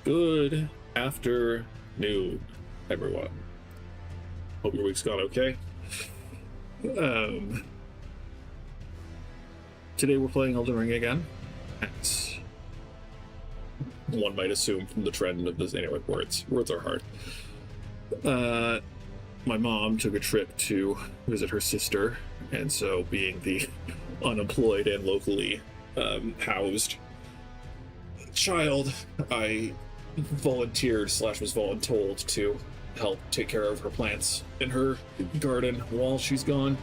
Good afternoon, everyone. Hope your week's gone okay. Today we're playing Elden Ring again. As one might assume from the trend of this. Anyway, words are hard. My mom took a trip to visit her sister, and so being the unemployed and locally housed child, I volunteered / was voluntold to help take care of her plants in her garden while she's gone.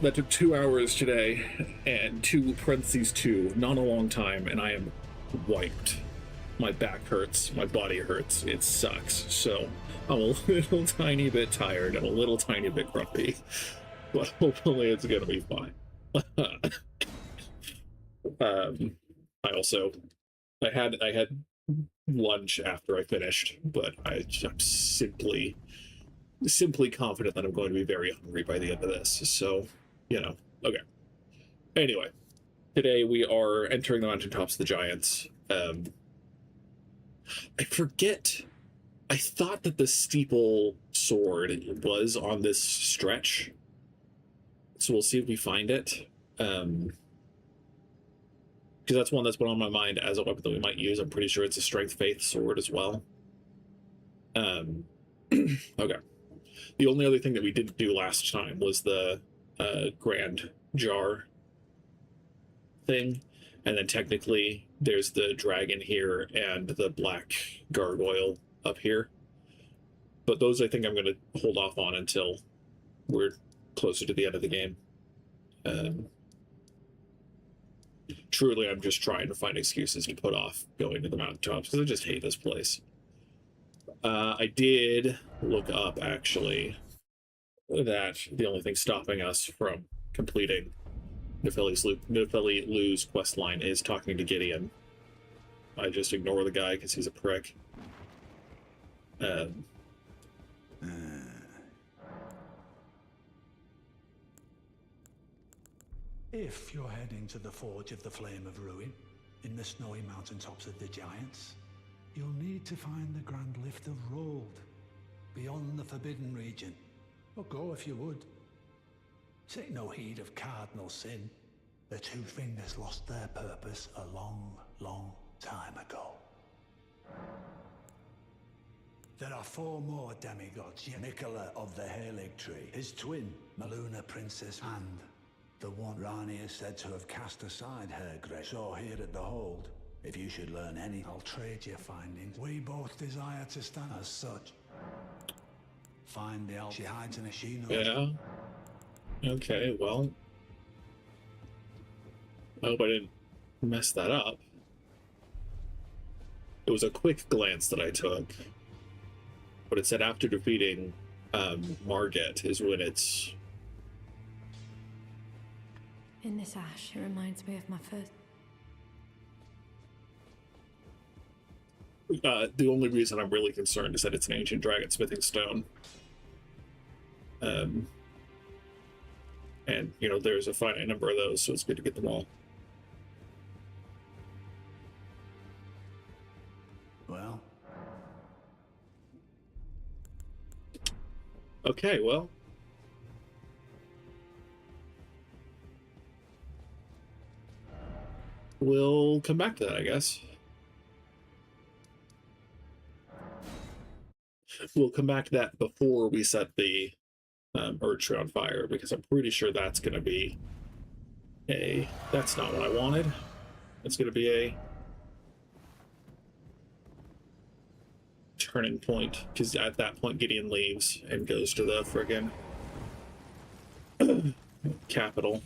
That took 2 hours today, and 2 not a long time, and I am wiped. My back hurts, my body hurts, it sucks. So I'm a little tiny bit tired and a little tiny bit grumpy, but hopefully it's gonna be fine. I had lunch after I finished, but I'm simply confident that I'm going to be very hungry by the end of this. So, okay. Anyway, today we are entering the Mountaintops of the Giants. I forget. I thought that the steeple sword was on this stretch, so we'll see if we find it. Because that's one that's been on my mind as a weapon that we might use. I'm pretty sure it's a strength faith sword as well. Okay. The only other thing that we didn't do last time was the grand jar thing. And then technically there's the dragon here and the black gargoyle up here. But those I think I'm going to hold off on until we're closer to the end of the game. Truly, I'm just trying to find excuses to put off going to the Mountaintops because I just hate this place. I did look up, actually, that the only thing stopping us from completing Nefeli Lu's questline is talking to Gideon. I just ignore the guy because he's a prick. If you're heading to the Forge of the Flame of Ruin, in the snowy mountaintops of the Giants, you'll need to find the Grand Lift of Rold, beyond the Forbidden Region. Or go if you would. Take no heed of cardinal sin. The Two Fingers lost their purpose a long, long time ago. There are 4 more demigods, Nicola of the Haligtree, his twin, Maluna Princess, and the one Rani is said to have cast aside her grace. So here at the Hold, if you should learn any, I'll trade your findings. We both desire to stand as such. Find the elf. She hides in a sheen. Yeah. Okay, well. I hope I didn't mess that up. It was a quick glance that I took. But it said after defeating Margit is when it's... In this ash, it reminds me of my first... the only reason I'm really concerned is that it's an ancient dragon smithing stone. And, there's a finite number of those, so it's good to get them all. Well. Okay, well. We'll come back to that, I guess. We'll come back to that before we set the Erdtree on fire, because I'm pretty sure that's going to be a... That's not what I wanted. It's going to be a turning point, because at that point Gideon leaves and goes to the friggin' capital.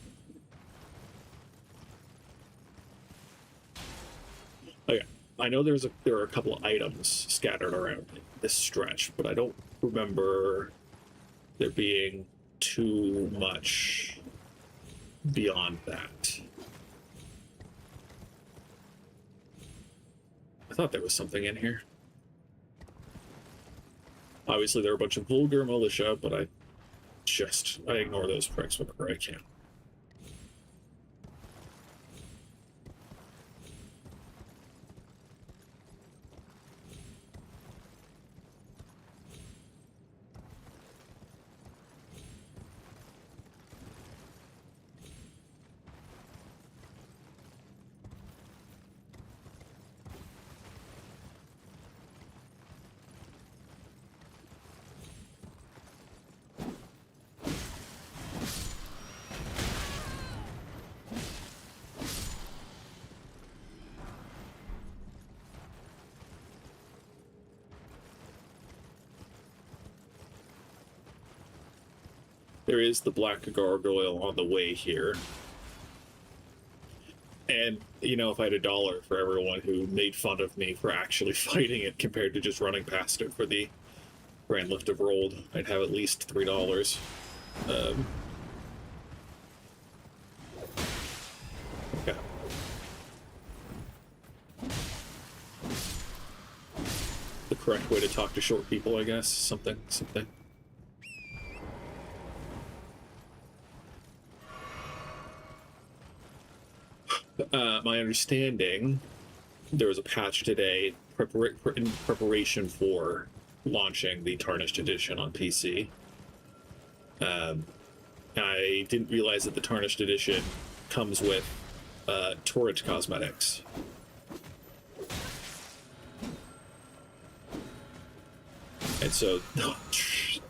Okay, I know there are a couple of items scattered around this stretch, but I don't remember there being too much beyond that. I thought there was something in here. Obviously, there are a bunch of vulgar militia, but I ignore those pricks whenever I can. there is the black gargoyle on the way here. And, you know, if I had $1 for everyone who made fun of me for actually fighting it compared to just running past it for the Grand Lift of Rold, I'd have at least $3. Okay. The correct way to talk to short people, I guess. Something. My understanding, there was a patch today in preparation for launching the Tarnished Edition on PC. I didn't realize that the Tarnished Edition comes with torrent cosmetics. And so,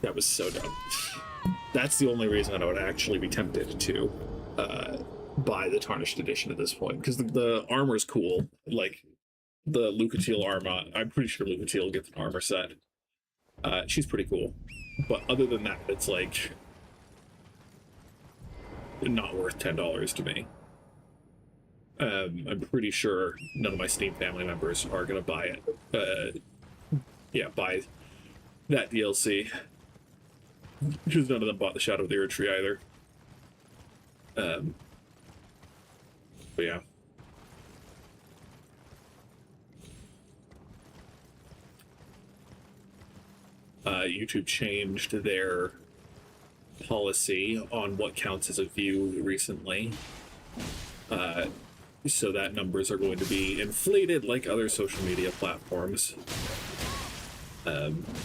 that was so dumb. That's the only reason that I would actually be tempted to buy the Tarnished Edition at this point, because the armor's cool. Like, the Lucatiel armor, I'm pretty sure Lucatiel gets an armor set. She's pretty cool. But other than that, it's like not worth $10 to me. I'm pretty sure none of my Steam family members are going to buy it. Yeah, buy that DLC. Because none of them bought the Shadow of the Erdtree either. But yeah. YouTube changed their policy on what counts as a view recently. So that numbers are going to be inflated like other social media platforms.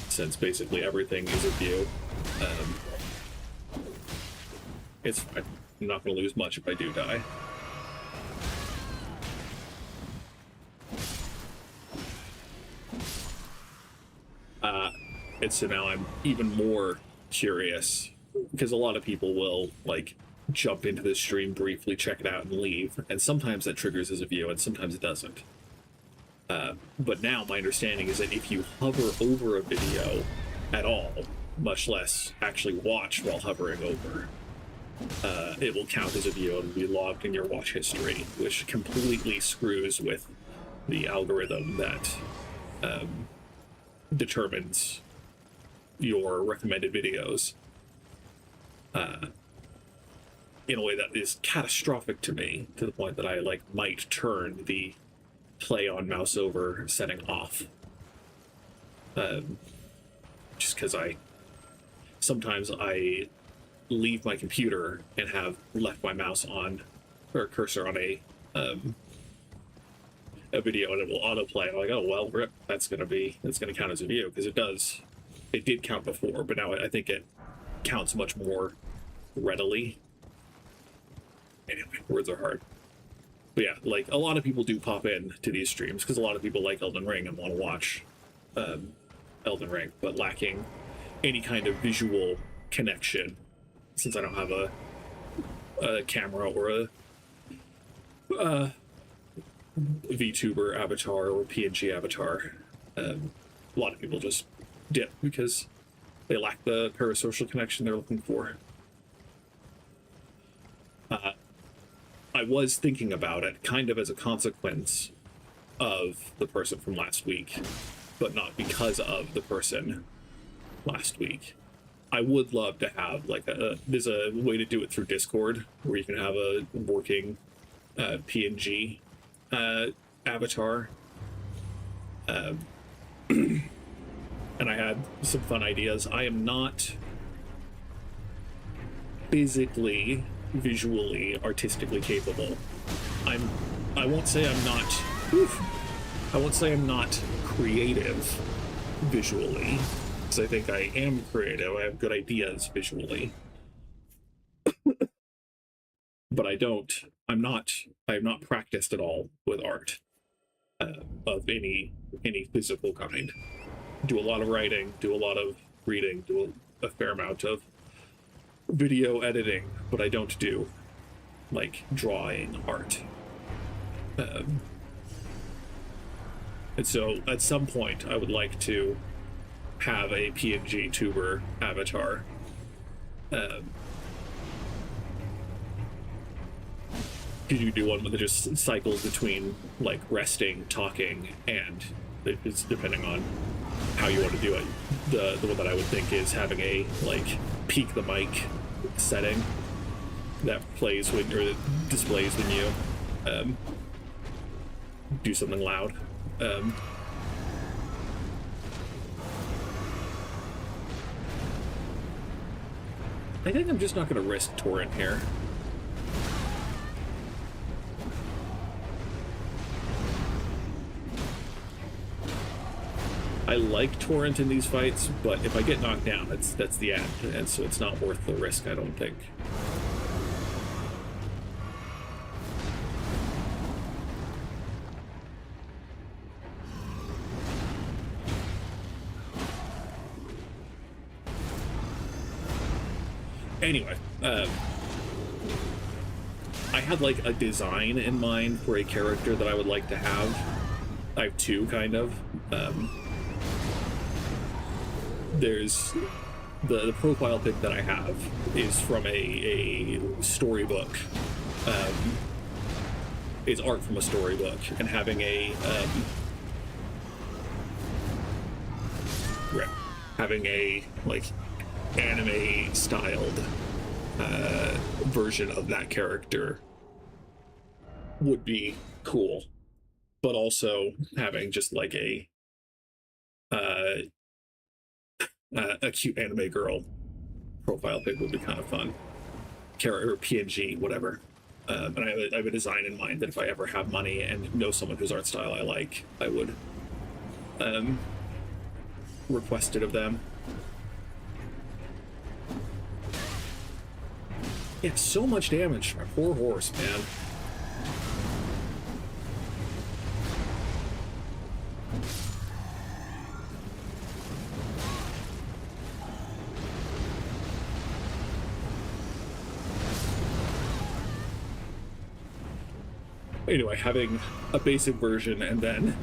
Since basically everything is a view. It's fine. I'm not going to lose much if I do die. And so now I'm even more curious, because a lot of people will, like, jump into the stream briefly, check it out, and leave. And sometimes that triggers as a view, and sometimes it doesn't. But now my understanding is that if you hover over a video at all, much less actually watch while hovering over, it will count as a view and be logged in your watch history, which completely screws with the algorithm that determines your recommended videos in a way that is catastrophic to me, to the point that I might turn the play on mouse over setting off, just because sometimes I leave my computer and have left my mouse on or cursor on a video, and it will autoplay. I'm like, oh well, rip, that's gonna count as a view, because it did count before, but now I think it counts much more readily. Anyway, words are hard. But yeah, like, a lot of people do pop in to these streams because a lot of people like Elden Ring and want to watch Elden Ring, but lacking any kind of visual connection, since I don't have a camera or a VTuber avatar or PNG avatar. A lot of people just dip because they lack the parasocial connection they're looking for. I was thinking about it kind of as a consequence of the person from last week, but not because of the person last week. I would love to have there's a way to do it through Discord where you can have a working PNG avatar. And I had some fun ideas. I am not physically, visually, artistically capable. I won't say I'm not creative visually, because I think I am creative. I have good ideas visually. But I have not practiced at all with art of any physical kind. Do a lot of writing, do a lot of reading, do a fair amount of video editing, but I don't do drawing art. And so at some point I would like to have a PNG tuber avatar Could you do one that just cycles between like resting, talking, and it's depending on how you want to do it. The one that I would think is having a like peak the mic setting that plays when or displays when you do something loud. I think I'm just not going to risk Torrent here. I like Torrent in these fights, but if I get knocked down, that's the end, and so it's not worth the risk, I don't think. Anyway, I had like a design in mind for a character that I would like to have. I have two, kind of. There's the profile pic that I have is from a storybook. It's art from a storybook, and having a like anime styled version of that character would be cool, but also having just like a cute anime girl profile pic would be kind of fun. Character or PNG, whatever. And I have a design in mind that if I ever have money and know someone whose art style I like, I would request it of them. Yeah, so much damage. My poor horse, man. Anyway, having a basic version, and then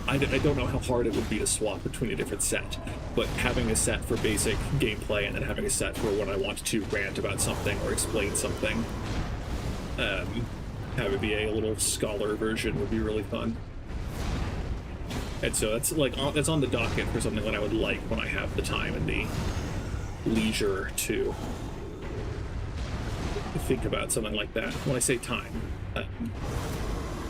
I don't know how hard it would be to swap between a different set, but having a set for basic gameplay and then having a set for when I want to rant about something or explain something, have it be a little scholar version would be really fun. And so that's like that's on the docket for something that I would like when I have the time and the leisure to think about something like that. When I say time,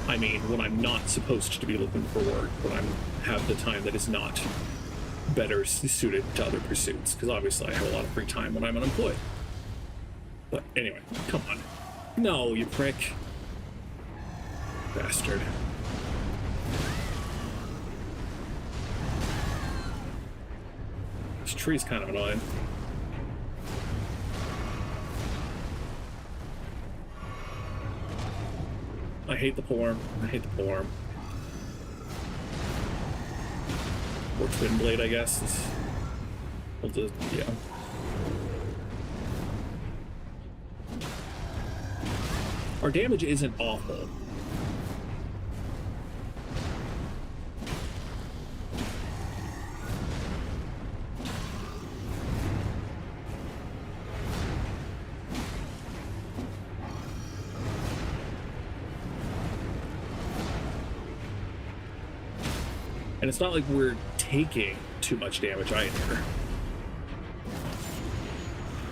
I mean when I'm not supposed to be looking for work, when I have the time that is not better suited to other pursuits, because obviously I have a lot of free time when I'm unemployed. But anyway, come on. No, you prick. Bastard. This tree's kind of annoying. I hate the form. I hate the form. Or Twin Blade, I guess. We'll just, yeah. Our damage isn't awful. And it's not like we're taking too much damage either.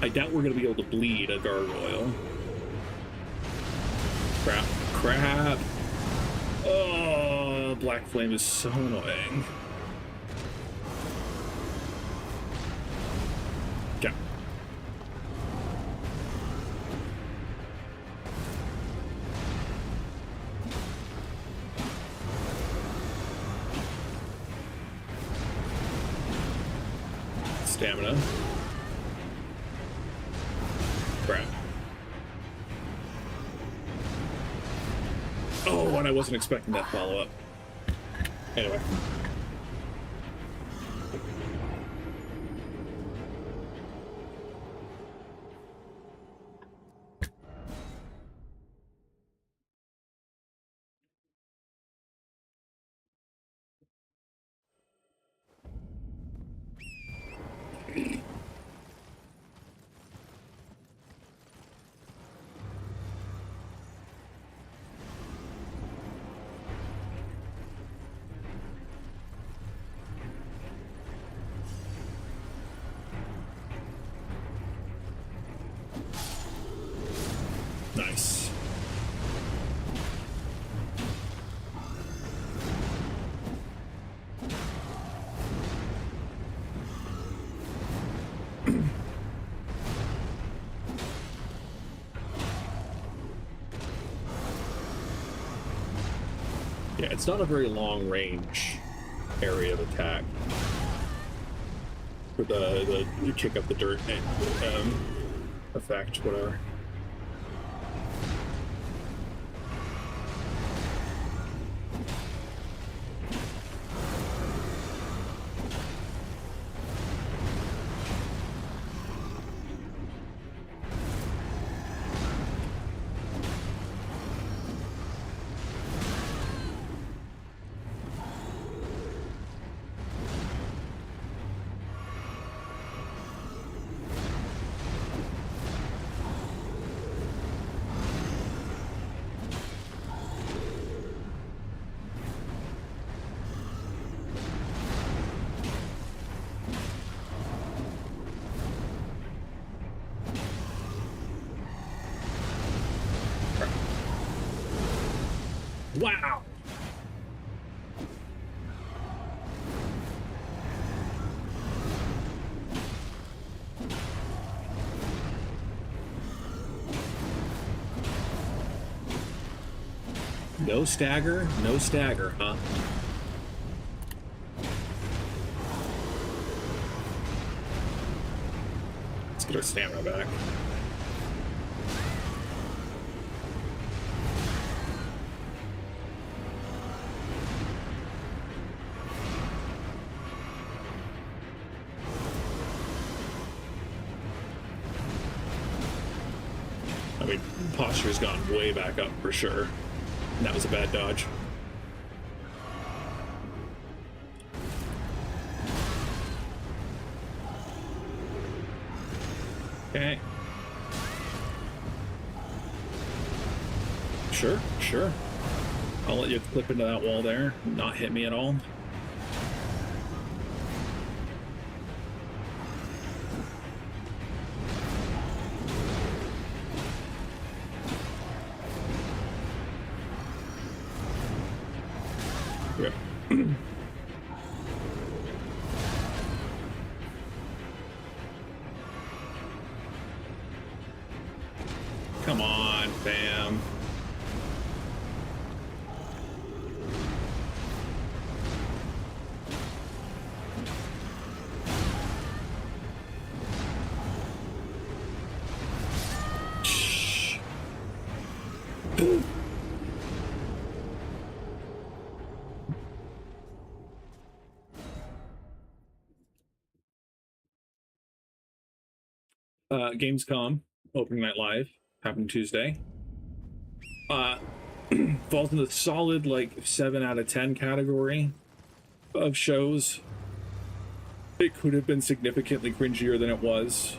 I doubt we're going to be able to bleed a gargoyle. Crap. Crap! Oh, Black Flame is so annoying. Okay. Stamina. Crap. Oh, and I wasn't expecting that follow-up. Anyway. Yeah, it's not a very long range area of attack for the kick up the dirt effect, whatever. Wow! No stagger, huh? Let's get our stamina back. I mean, posture's gone way back up for sure. And that was a bad dodge. Okay. Sure. I'll let you clip into that wall there, not hit me at all. Yep. Come on, fam. Shh. Gamescom opening night live happened Tuesday. Falls in the solid like 7 out of 10 category of shows. It could have been significantly cringier than it was.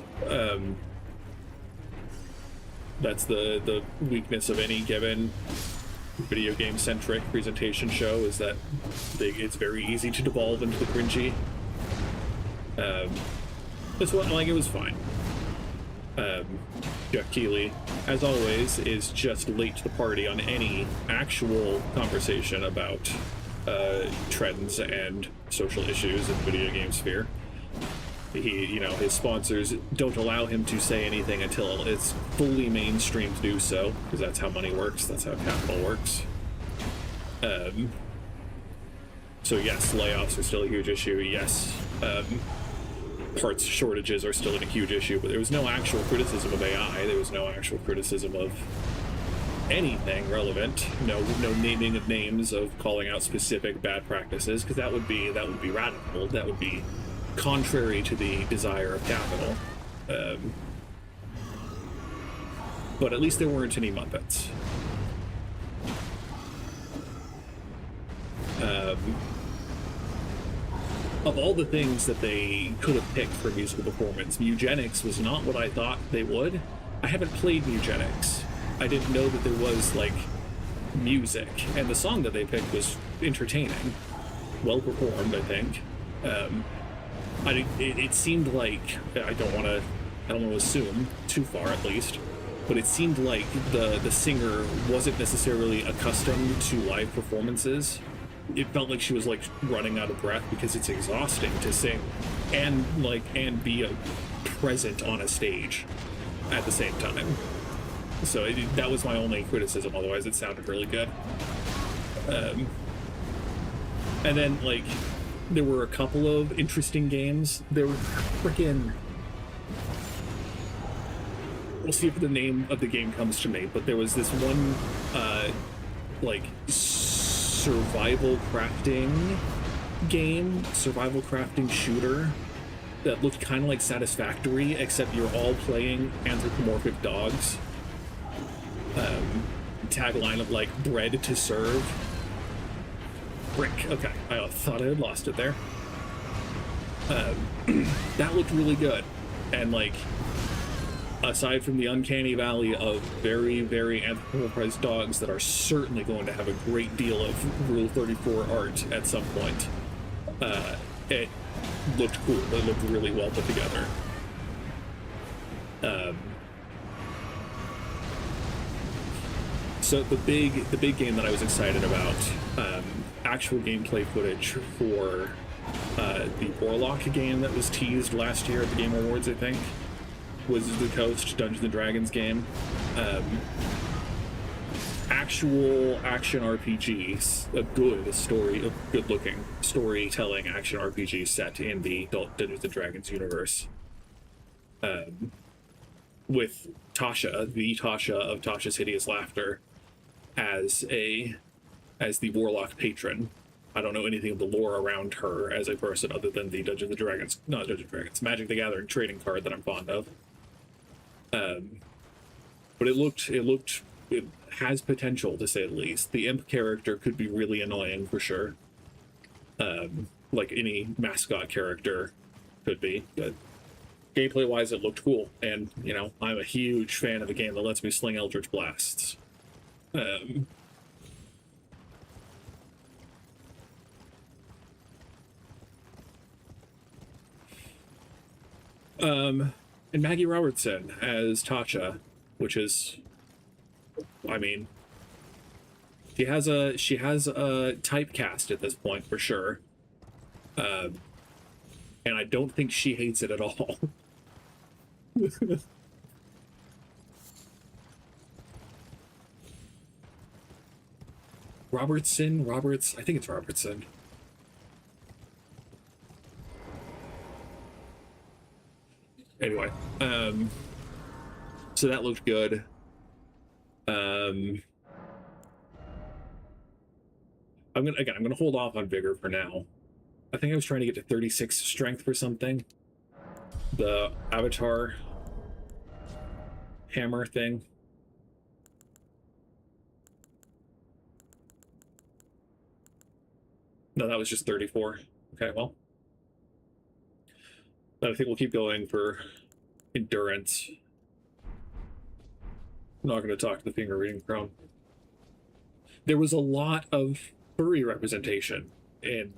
That's the weakness of any given video game centric presentation show, is that it's very easy to devolve into the cringy. This one, like, it was fine. Jeff Keighley, as always, is just late to the party on any actual conversation about trends and social issues in the video game sphere. His sponsors don't allow him to say anything until it's fully mainstream to do so, because that's how money works, that's how capital works. So yes, layoffs are still a huge issue, yes. Parts shortages are still a huge issue, but there was no actual criticism of AI. There was no actual criticism of anything relevant. No naming of names, of calling out specific bad practices, because that would be radical. That would be contrary to the desire of capital. But at least there weren't any Muppets. Of all the things that they could have picked for musical performance, Eugenics was not what I thought they would. I haven't played Eugenics. I didn't know that there was, like, music. And the song that they picked was entertaining. Well performed, I think. It seemed like, I don't want to assume too far at least, but it seemed like the singer wasn't necessarily accustomed to live performances. It felt like she was like running out of breath, because it's exhausting to sing and be present on a stage at the same time. So that was my only criticism. Otherwise, it sounded really good. And then, like, there were a couple of interesting games. There were freaking... We'll see if the name of the game comes to me, but there was this one, like, survival crafting shooter that looked kind of like Satisfactory, except you're all playing anthropomorphic dogs. Tagline of, like, bred to serve. Brick. Okay, I thought I had lost it there. That looked really good. And, like, aside from the uncanny valley of very, very anthropomorphized dogs that are certainly going to have a great deal of Rule 34 art at some point, it looked cool. It looked really well put together. So the big game that I was excited about, actual gameplay footage for the Warlock game that was teased last year at the Game Awards, I think, was the Coast Dungeons & Dragons game. Actual action RPGs, a good story, a good-looking storytelling action RPG set in the Dungeons & Dragons universe. With Tasha, the Tasha of Tasha's Hideous Laughter, as the Warlock patron. I don't know anything of the lore around her as a person other than the Magic the Gathering trading card that I'm fond of. But it has potential, to say the least. The imp character could be really annoying for sure. Like any mascot character could be, but gameplay wise it looked cool. And, you know, I'm a huge fan of a game that lets me sling Eldritch Blasts. And Maggie Robertson as Tasha, which is, I mean, she has a typecast at this point for sure, and I don't think she hates it at all. Roberts, I think it's Robertson. Anyway, so that looked good. I'm gonna hold off on Vigor for now. I think I was trying to get to 36 strength for something. The Avatar hammer thing. No, that was just 34. Okay, well. But I think we'll keep going for endurance. I'm not going to talk to the finger reading Chrome. There was a lot of furry representation in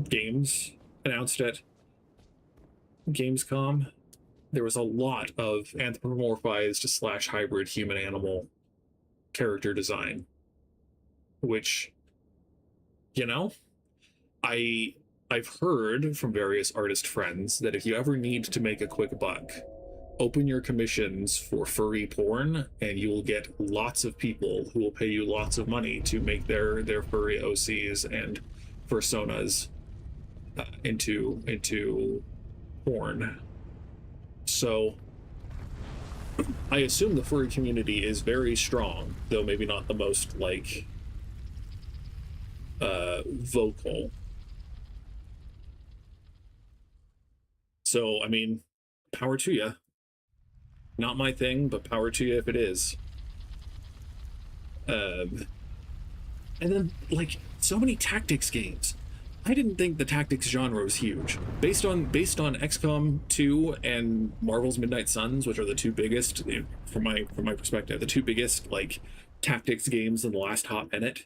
games announced at Gamescom. There was a lot of anthropomorphized / hybrid human animal character design, which, you know, I've heard from various artist friends that if you ever need to make a quick buck, open your commissions for furry porn and you will get lots of people who will pay you lots of money to make their furry OCs and personas into porn. So I assume the furry community is very strong, though maybe not the most, like, vocal. So, I mean, power to you. Not my thing, but power to you if it is. And then, like, so many tactics games. I didn't think the tactics genre was huge. Based on XCOM 2 and Marvel's Midnight Suns, which are the two biggest, from my perspective, the two biggest, like, tactics games in the last hot minute.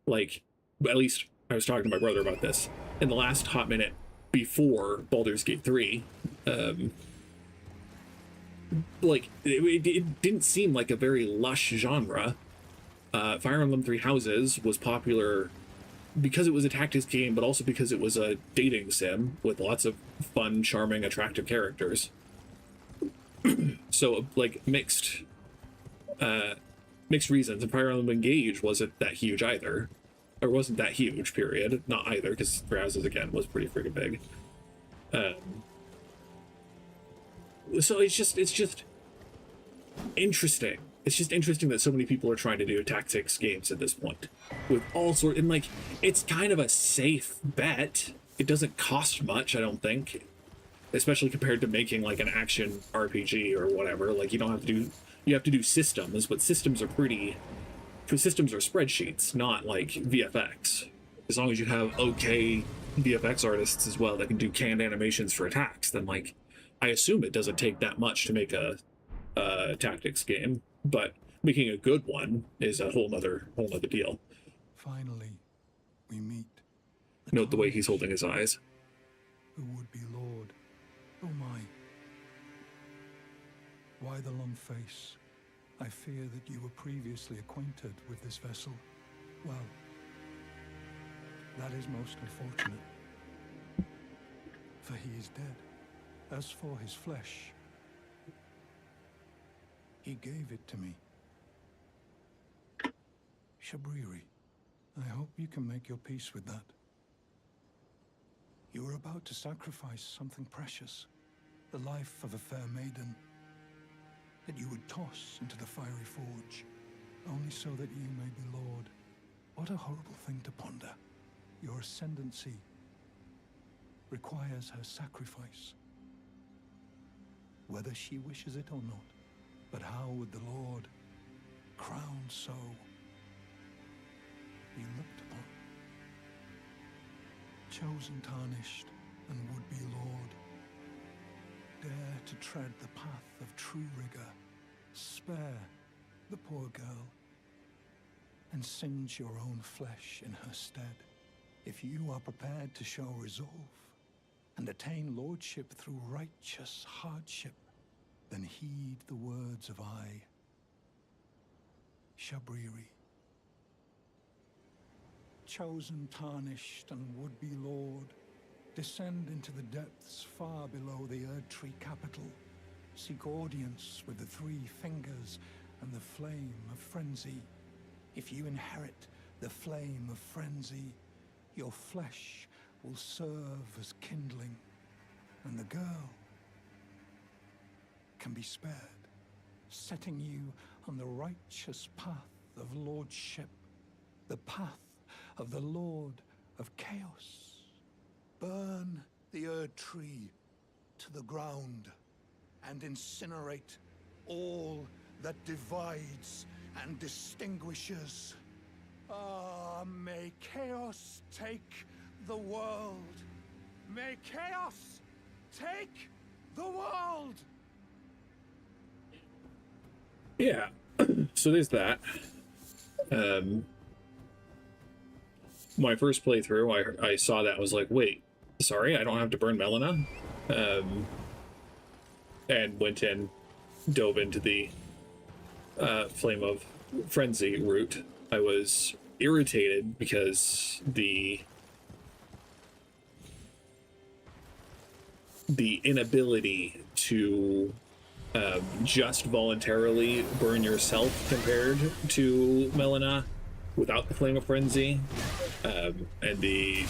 Like, at least I was talking to my brother about this. In the last hot minute before Baldur's Gate 3, like, it didn't seem like a very lush genre. Fire Emblem Three Houses was popular because it was a tactics game, but also because it was a dating sim with lots of fun, charming, attractive characters. So, like, mixed reasons. And Fire Emblem Engage wasn't that huge either. or wasn't that huge, period. Not either, because Brazos, again, was pretty freaking big. So it's just interesting. It's just interesting that so many people are trying to do tactics games at this point, with all sorts, and like, it's kind of a safe bet. It doesn't cost much, I don't think, especially compared to making like an action RPG or whatever. Like, you don't have to do, you have to do systems, but systems are pretty, because systems are spreadsheets, not like VFX. As long as you have okay VFX artists as well that can do canned animations for attacks, then like, I assume it doesn't take that much to make a tactics game, but making a good one is a whole nother deal. Finally, we meet. Note the way he's holding his eyes. Who would be Lord? Oh my. Why the long face? I fear that you were previously acquainted with this vessel. Well, that is most unfortunate. For he is dead. As for his flesh, he gave it to me. Shabriri, I hope you can make your peace with that. You were about to sacrifice something precious, the life of a fair maiden, that you would toss into the fiery forge, only so that you may be Lord. What a horrible thing to ponder. Your ascendancy requires her sacrifice, whether she wishes it or not. But how would the Lord, crowned so, be looked upon? Chosen, tarnished, and would-be Lord, dare to tread the path of true rigor, spare the poor girl, and singe your own flesh in her stead. If you are prepared to show resolve, and attain lordship through righteous hardship, then heed the words of I, Shabriri. Chosen, tarnished, and would-be Lord, descend into the depths far below the Erdtree capital. Seek audience with the three fingers and the flame of frenzy. If you inherit the flame of frenzy, your flesh will serve as kindling, and the girl can be spared, setting you on the righteous path of lordship, the path of the Lord of Chaos. Burn the Erdtree to the ground and incinerate all that divides and distinguishes. Ah, may chaos take the world. May chaos take the world. Yeah, so there's that. My first playthrough, I saw that, I was like, wait, sorry, I don't have to burn Melina? And went in, dove into the Flame of Frenzy route. I was irritated because the inability to just voluntarily burn yourself compared to Melina without the Flame of Frenzy, and the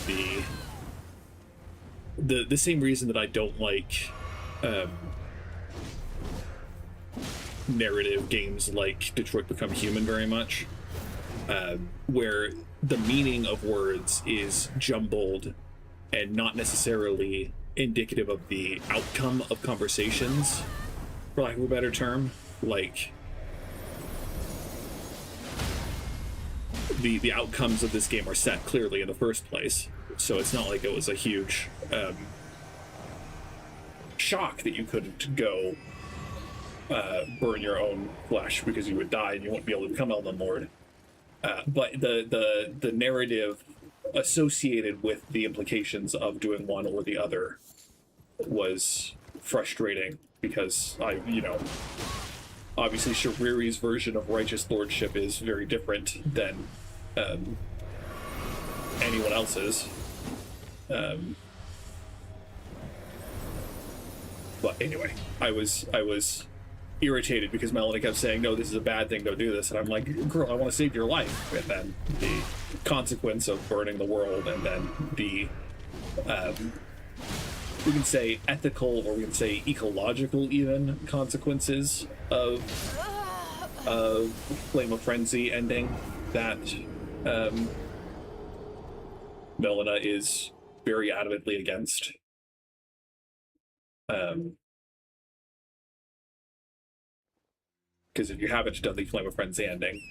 same reason that I don't like narrative games like Detroit Become Human very much, where the meaning of words is jumbled and not necessarily indicative of the outcome of conversations, for lack of a better term. Like, the outcomes of this game are set clearly in the first place, so it's not like it was a huge shock that you couldn't go burn your own flesh because you would die and you wouldn't be able to become Elden Lord. But the narrative associated with the implications of doing one or the other was frustrating, because obviously Shabriri's version of righteous lordship is very different than anyone else's. But anyway, I was irritated because Melanie kept saying, no, this is a bad thing, don't do this. And I'm like, girl, I want to save your life. And then consequence of burning the world, and then the we can say ethical, or we can say ecological even, consequences of Flame of Frenzy ending that Melina is very adamantly against. Because if you haven't done the Flame of Frenzy ending,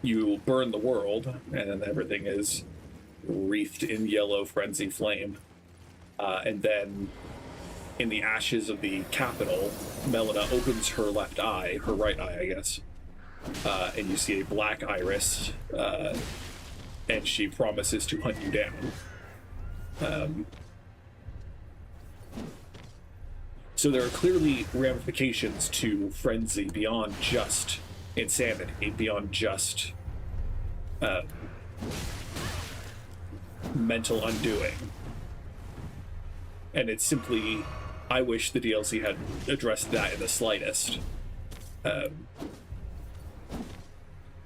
you burn the world, and then everything is wreathed in yellow frenzy flame. And then, in the ashes of the capital, Melina opens her left eye, her right eye, I guess, and you see a black iris, and she promises to hunt you down. So there are clearly ramifications to frenzy beyond just insanity, beyond just mental undoing. And it's simply, I wish the DLC had addressed that in the slightest.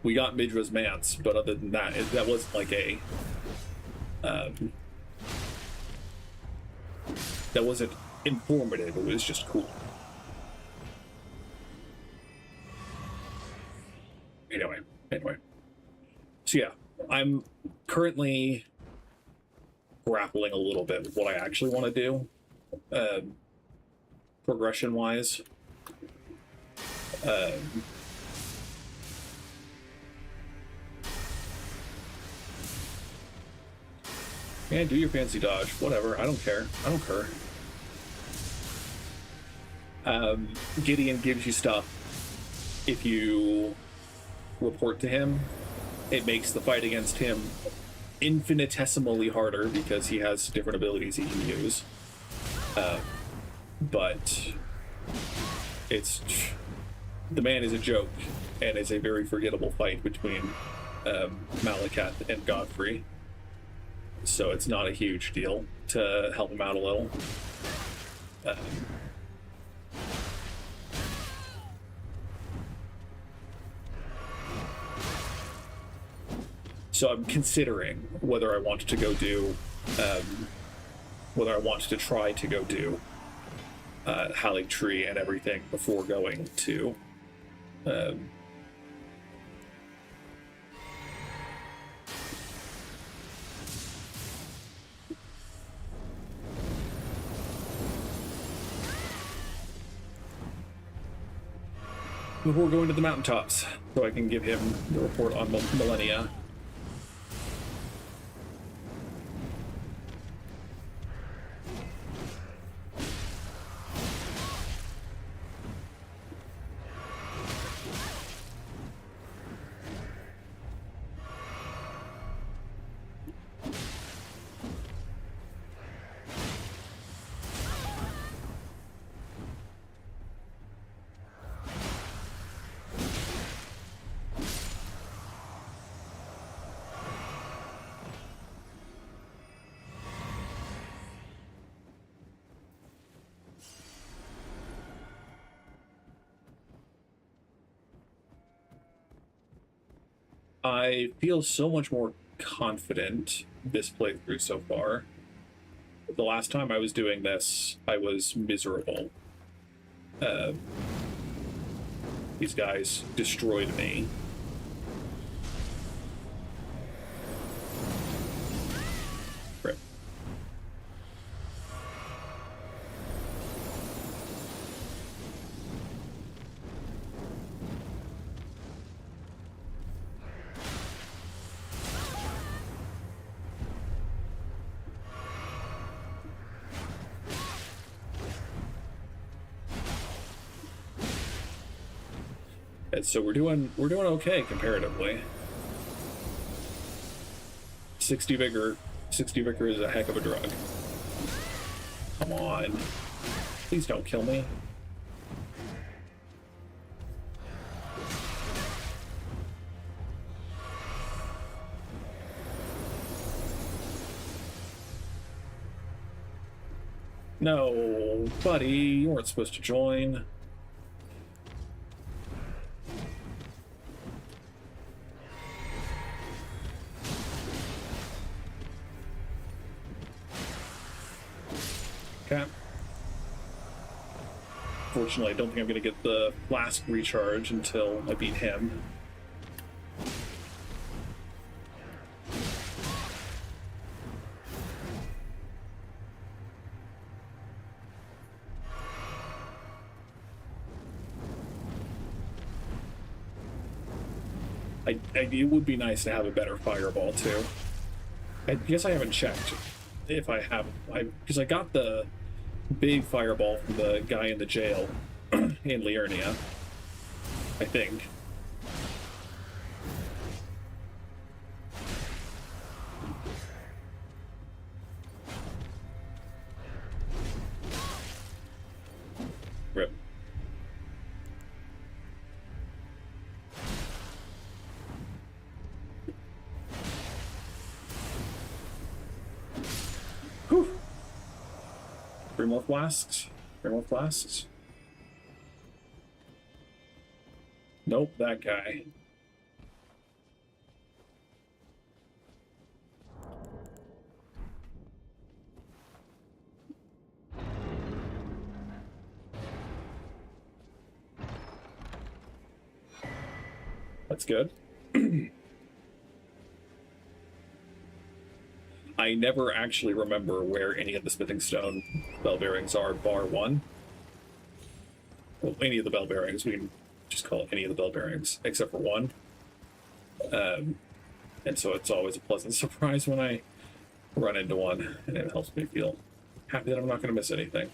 We got Midra's Mance, but other than that, that wasn't like a... that wasn't informative, it was just cool. Anyway. So yeah, I'm currently grappling a little bit with what I actually want to do, progression-wise. Man, do your fancy dodge. Whatever, I don't care. Gideon gives you stuff if you report to him. It makes the fight against him infinitesimally harder because he has different abilities he can use. But it's... the man is a joke, and it's a very forgettable fight between Malacath and Godfrey. So it's not a huge deal to help him out a little. So I'm considering whether I want to go do, whether I want to try to go do Haligtree and everything before going to before going to the Mountaintops, so I can give him the report on Millennia. I feel so much more confident this playthrough so far. The last time I was doing this, I was miserable. These guys destroyed me. Rip. And so we're doing okay comparatively. 60 vigor is a heck of a drug. Come on. Please don't kill me. No, buddy, you weren't supposed to join. Okay. Fortunately, I don't think I'm going to get the flask recharge until I beat him. It would be nice to have a better fireball too. I guess I haven't checked if I have. Because I got the big fireball from the guy in the jail in Liurnia, I think. Rip. Whew. 3 more flasks. 3 more flasks. Nope, that guy. That's good. I never actually remember where any of the smithing stone bell bearings are, bar 1. Well, any of the bell bearings. We can just call it any of the bell bearings, except for 1. And so it's always a pleasant surprise when I run into one, and it helps me feel happy that I'm not going to miss anything.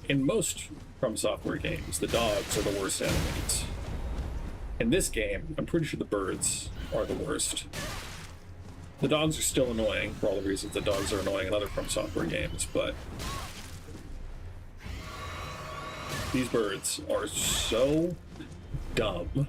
In most From Software games, the dogs are the worst enemies. In this game, I'm pretty sure the birds are the worst. The dogs are still annoying for all the reasons that dogs are annoying in other From Software games, but these birds are so dumb.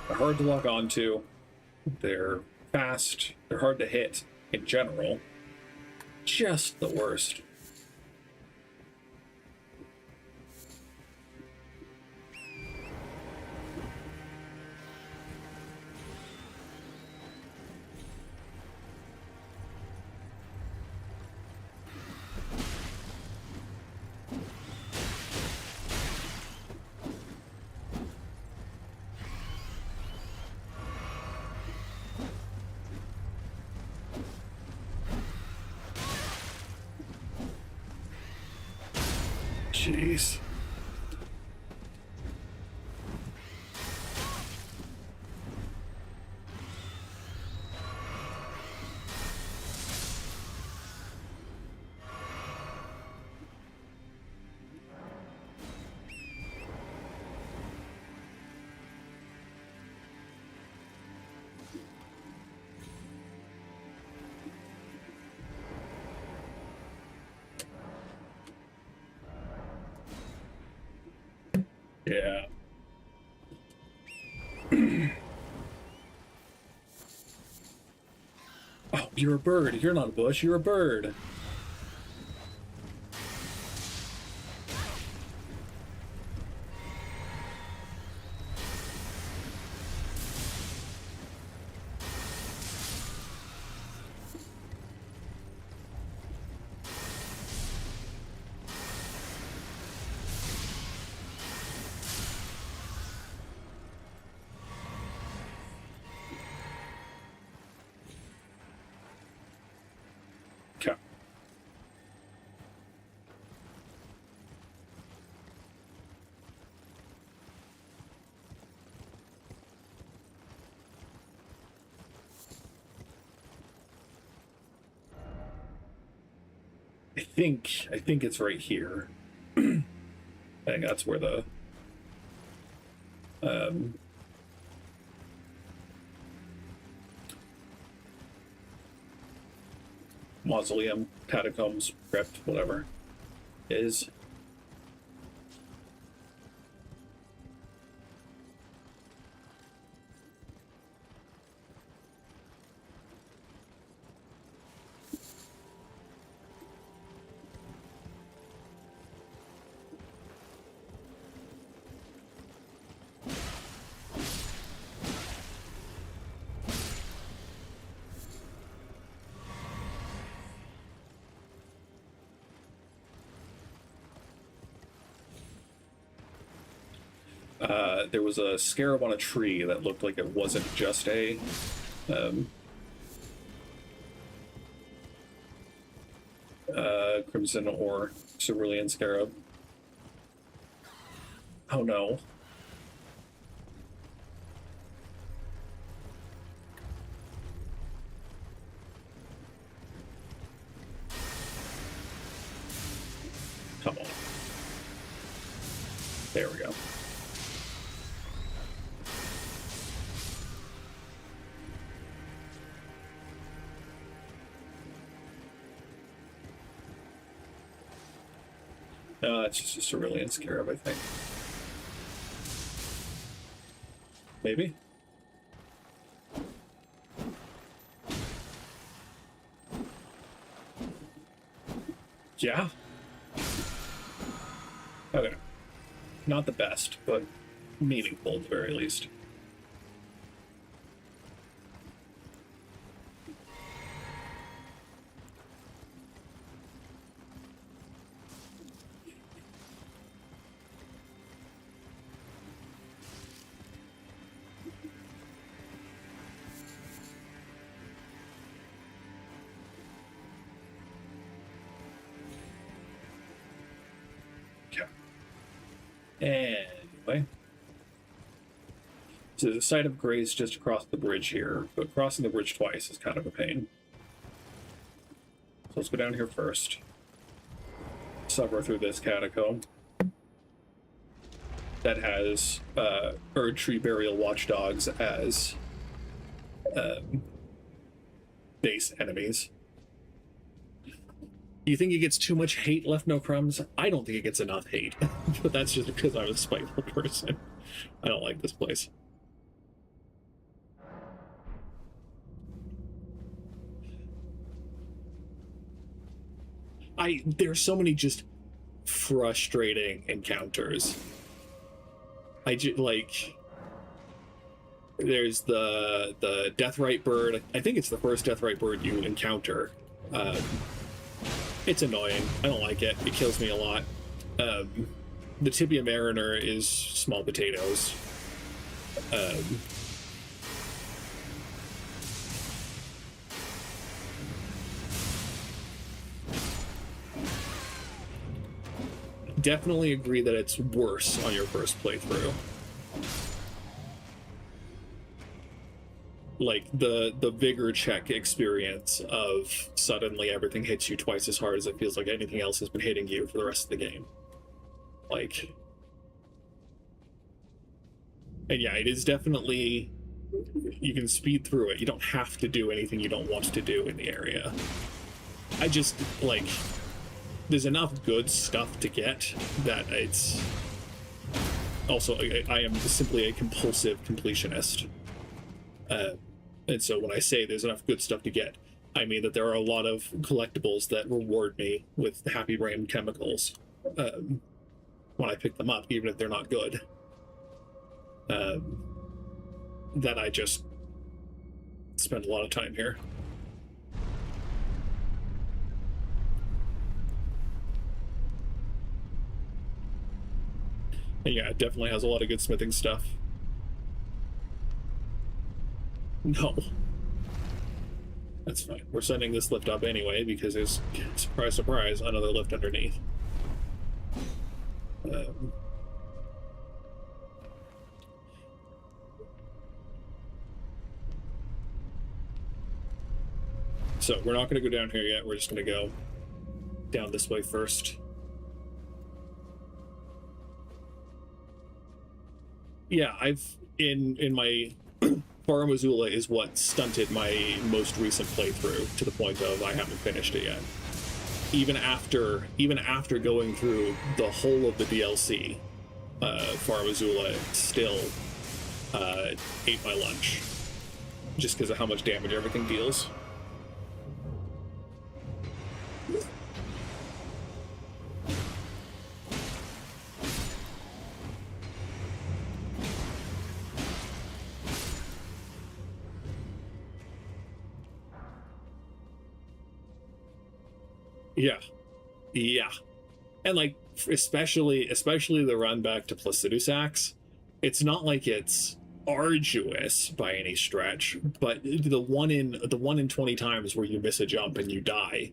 They're hard to lock onto. They're fast. They're hard to hit in general. Just the worst. Jeez. Yeah. Oh, you're a bird. You're not a bush. You're a bird. Okay. think it's right here. I think that's where the mausoleum, catacombs, crypt, whatever is. There was a scarab on a tree that looked like it wasn't just a crimson or cerulean scarab. Oh no. Come on. There we go. No, that's just a cerulean scarab, I think. Maybe? Yeah? Okay. Not the best, but meaningful at the very least. Anyway, so there's a site of grace just across the bridge here, but crossing the bridge twice is kind of a pain. So let's go down here first. Suffer through this catacomb that has Erdtree Burial Watchdogs as base enemies. You think it gets too much hate, Left No Crumbs? I don't think it gets enough hate, but that's just because I'm a spiteful person. I don't like this place. There's so many just frustrating encounters. There's the Deathrite bird. I think it's the first Deathrite bird you encounter. It's annoying. I don't like it. It kills me a lot. The Tibia Mariner is small potatoes. Definitely agree that it's worse on your first playthrough. Like the vigor check experience of suddenly everything hits you twice as hard as it feels like anything else has been hitting you for the rest of the game. Like, and yeah, it is definitely, you can speed through it. You don't have to do anything you don't want to do in the area. I just, like, there's enough good stuff to get that it's also, I am simply a compulsive completionist. And so when I say there's enough good stuff to get, I mean that there are a lot of collectibles that reward me with happy brain chemicals when I pick them up, even if they're not good. That I just spend a lot of time here. And yeah, it definitely has a lot of good smithing stuff. No. That's fine. We're sending this lift up anyway because there's, surprise, surprise, another lift underneath. So we're not going to go down here yet. We're just going to go down this way first. Yeah, in my Farum Azula is what stunted my most recent playthrough to the point of I haven't finished it yet. Even after going through the whole of the DLC, Farum Azula still ate my lunch, just because of how much damage everything deals. Yeah, and like especially the run back to Placidus Axe, it's not like it's arduous by any stretch, but the one in 20 times where you miss a jump and you die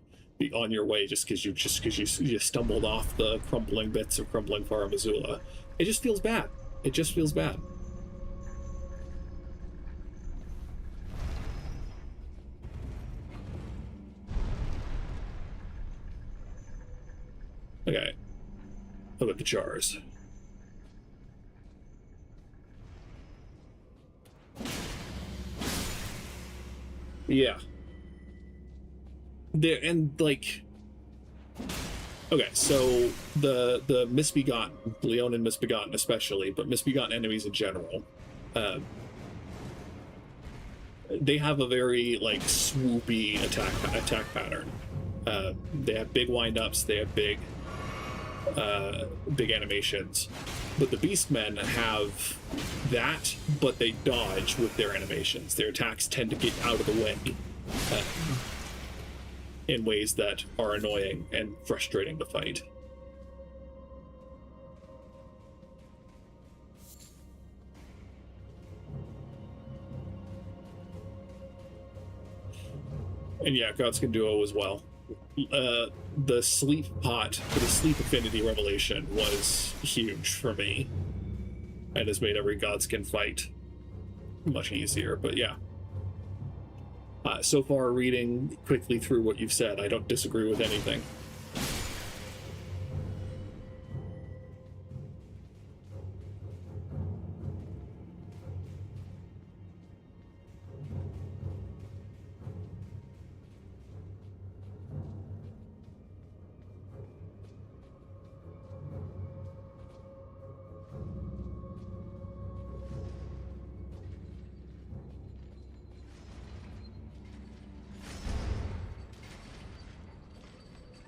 on your way just because you stumbled off the crumbling bits of Crumbling Farum Azula, it just feels bad. It just feels bad. Okay, look at the jars. Yeah. There, and like, okay, so the misbegotten, Leonin misbegotten especially, but misbegotten enemies in general, they have a very like swoopy attack pattern. They have big wind-ups, they have big animations, but the Beastmen have that, but they dodge with their animations. Their attacks tend to get out of the way in ways that are annoying and frustrating to fight. And yeah, Godskin Duo as well. The sleep pot for the sleep affinity revelation was huge for me and has made every Godskin fight much easier. But yeah, so far, reading quickly through what you've said, I don't disagree with anything.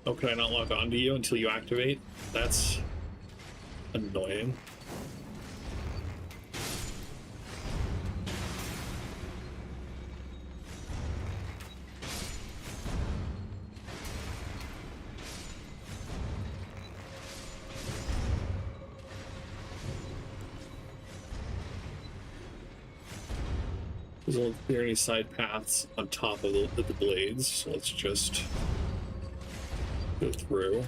Oh, can I not lock onto you until you activate? That's annoying. There's there any side paths on top of the blades, so let's just go through.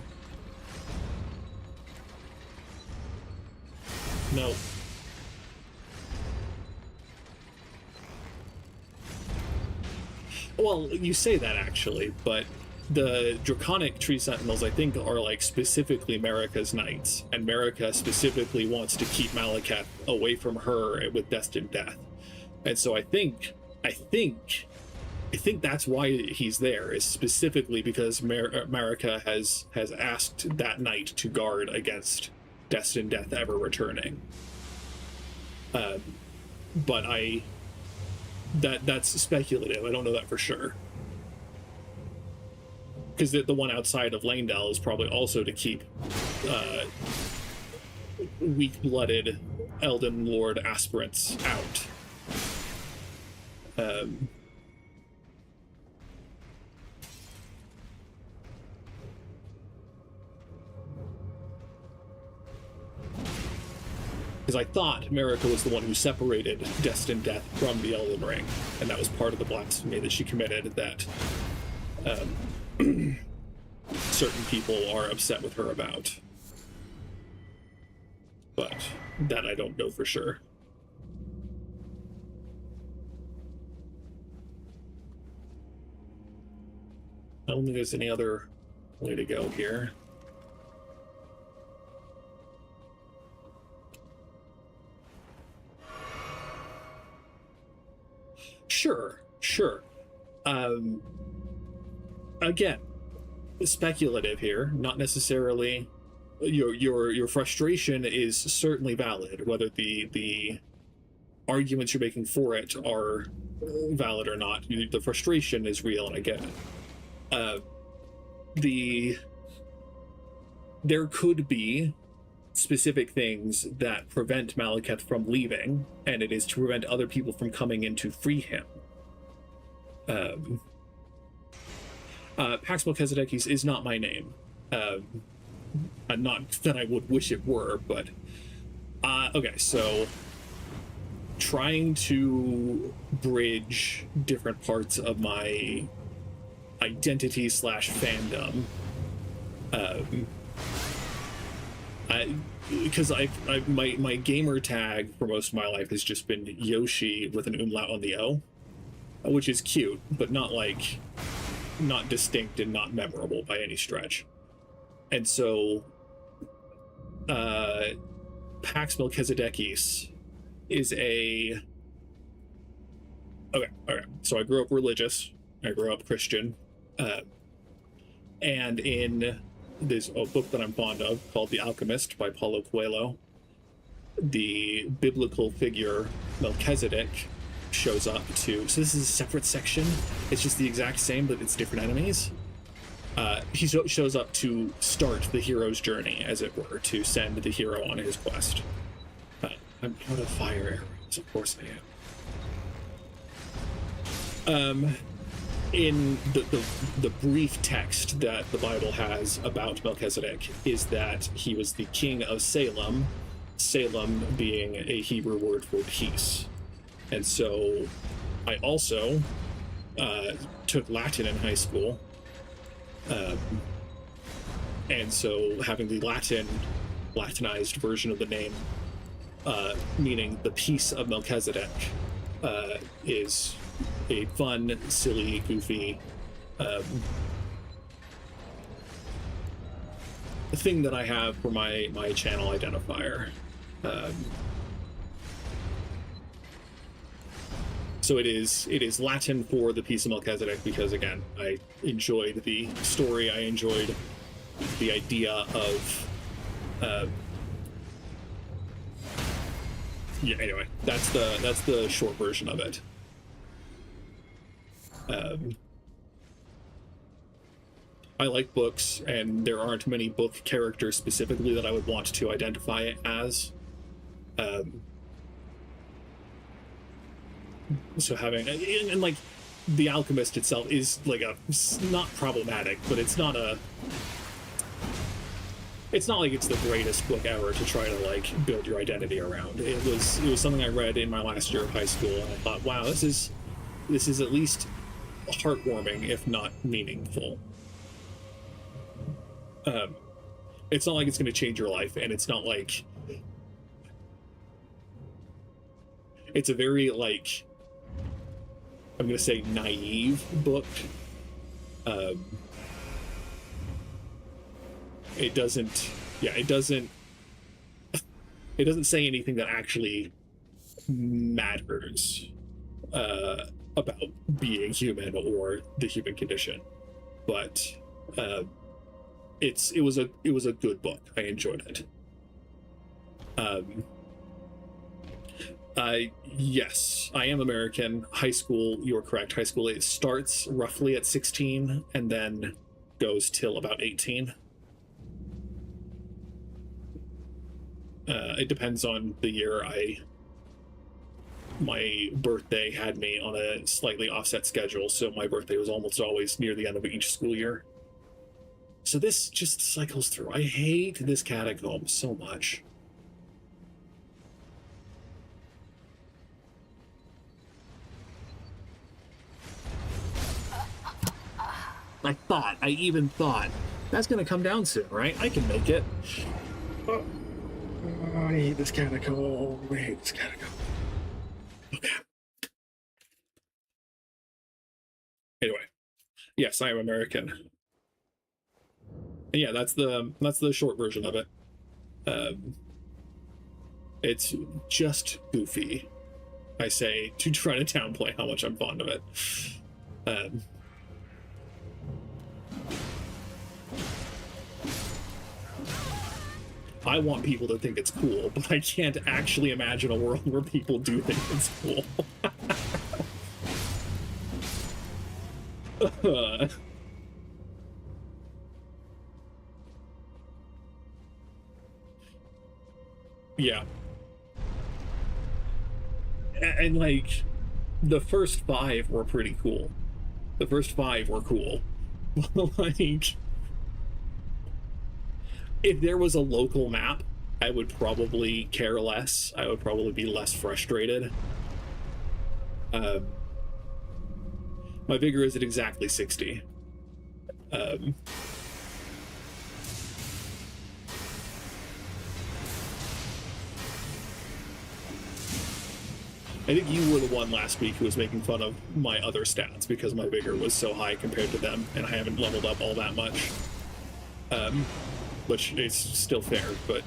No. Well, you say that actually, but the Draconic Tree Sentinels, I think, are like specifically Marika's knights, and Marika specifically wants to keep Malekith away from her with Destined Death. And so I think that's why he's there, is specifically because Marika has asked that knight to guard against Destined Death ever returning. But that's speculative. I don't know that for sure. Because the one outside of Langdell is probably also to keep weak-blooded Elden Lord aspirants out. Because I thought Marika was the one who separated Destined Death from the Elden Ring, and that was part of the blasphemy that she committed, that certain people are upset with her about. But that I don't know for sure. I don't think there's any other way to go here. Sure, sure. Again, speculative here, not necessarily. Your frustration is certainly valid. Whether the arguments you're making for it are valid or not, the frustration is real, and I get it. There could be specific things that prevent Malekith from leaving, and it is to prevent other people from coming in to free him. Pax Melchizedekis is not my name. Not that I would wish it were, but okay, so trying to bridge different parts of my identity / fandom, because my gamer tag for most of my life has just been Yoshi with an umlaut on the O, which is cute, but not distinct and not memorable by any stretch. And so Pax Melchizedekis is a okay. So I grew up religious, I grew up Christian, and in there's a book that I'm fond of called The Alchemist by Paulo Coelho. The biblical figure Melchizedek shows up to, so this is a separate section, it's just the exact same but it's different enemies. He shows up to start the hero's journey, as it were, to send the hero on his quest. I'm out of fire arrows, of course I am. In the brief text that the Bible has about Melchizedek is that he was the king of Salem, Salem being a Hebrew word for peace. And so I also took Latin in high school. And so having the Latinized version of the name, meaning the peace of Melchizedek, is a fun, silly, goofy thing that I have for my channel identifier. So it is Latin for the peace of Melchizedek because, again, I enjoyed the story, I enjoyed the idea of yeah, anyway, that's the short version of it. I like books, and there aren't many book characters specifically that I would want to identify it as. So having, and like, The Alchemist itself is like not problematic, but it's not like it's the greatest book ever to try to like build your identity around. It was something I read in my last year of high school, and I thought, wow, this is at least heartwarming, if not meaningful. It's not like it's going to change your life, and it's not like it's a very, like, I'm going to say naive book. It doesn't say anything that actually matters about being human or the human condition, but it was a good book. I enjoyed it. Yes, I am American. High school, you're correct. High school, it starts roughly at 16 and then goes till about 18. It depends on the year. My birthday had me on a slightly offset schedule, so my birthday was almost always near the end of each school year. So this just cycles through. I hate this catacomb so much. I even thought, that's gonna come down soon, right? I can make it. Oh, I hate this catacomb. Okay. Anyway, yes, I am American. yeah, that's the short version of it. It's just goofy. I say to try to downplay how much I'm fond of it. I want people to think it's cool, but I can't actually imagine a world where people do think it's cool. Yeah. And like, the first 5 were pretty cool. The first 5 were cool. Like, if there was a local map, I would probably care less. I would probably be less frustrated. My vigor is at exactly 60. I think you were the one last week who was making fun of my other stats because my vigor was so high compared to them, and I haven't leveled up all that much. Which is still fair, but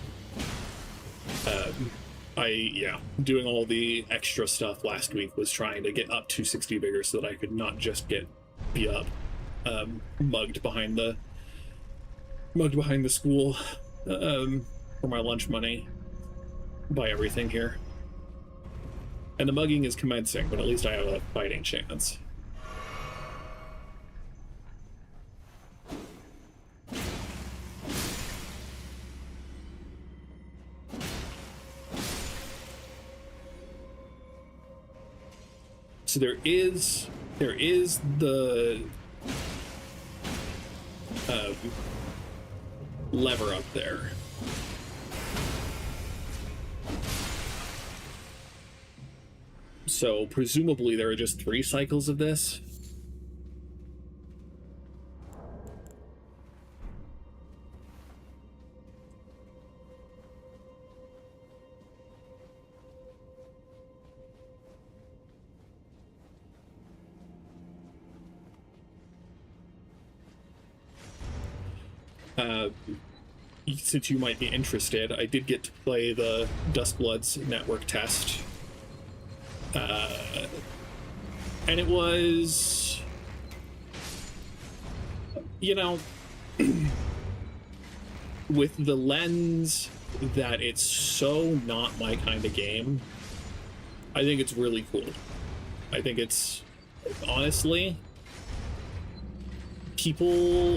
doing all the extra stuff last week was trying to get up to 60 vigor so that I could not just be up mugged behind the school for my lunch money by everything here. And the mugging is commencing, but at least I have a fighting chance. So there is the lever up there. So presumably there are just 3 cycles of this. Since you might be interested, I did get to play the Duskbloods network test. And it was, you know, with the lens that it's so not my kind of game, I think it's really cool. I think it's, honestly,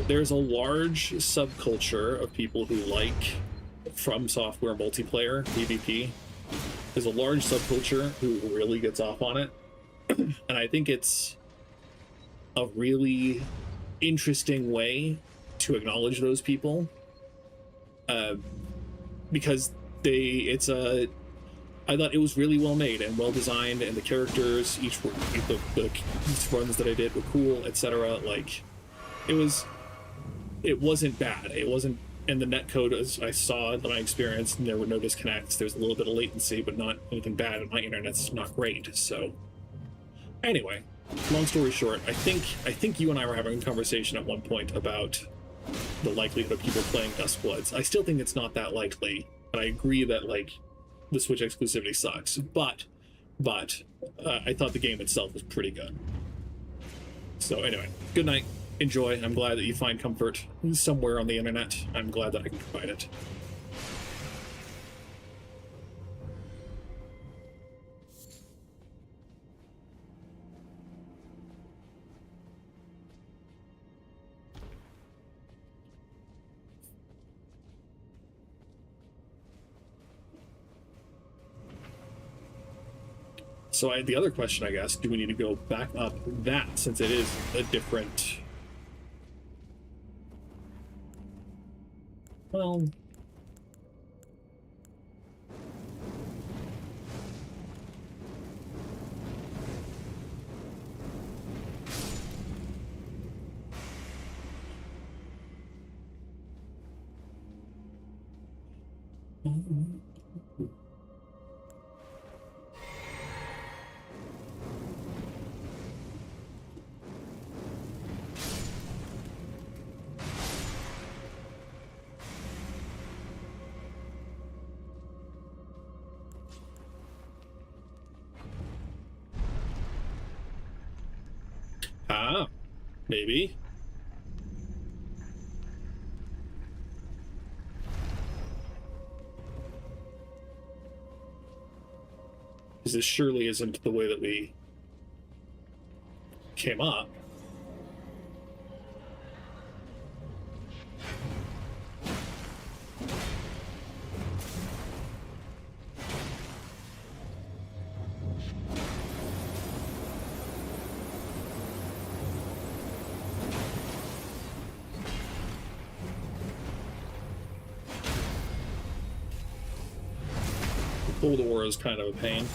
there's a large subculture of people who like From Software multiplayer, PvP. There's a large subculture who really gets off on it. And I think it's a really interesting way to acknowledge those people. Because I thought it was really well made and well designed, and the characters, the runs that I did were cool, etc. Like, it wasn't bad. It wasn't, and the netcode, as I saw in my experience, there were no disconnects. There's a little bit of latency, but not anything bad, and my internet's not great. So anyway, long story short, I think you and I were having a conversation at one point about the likelihood of people playing Duskbloods. I still think it's not that likely, but I agree that, like, the Switch exclusivity sucks. But I thought the game itself was pretty good. So anyway, good night. Enjoy. I'm glad that you find comfort somewhere on the internet. I'm glad that I can provide it. So the other question, I guess, do we need to go back up that, since it is a different... Well... Ah, maybe. Because this surely isn't the way that we came up. Old aura is kind of a pain.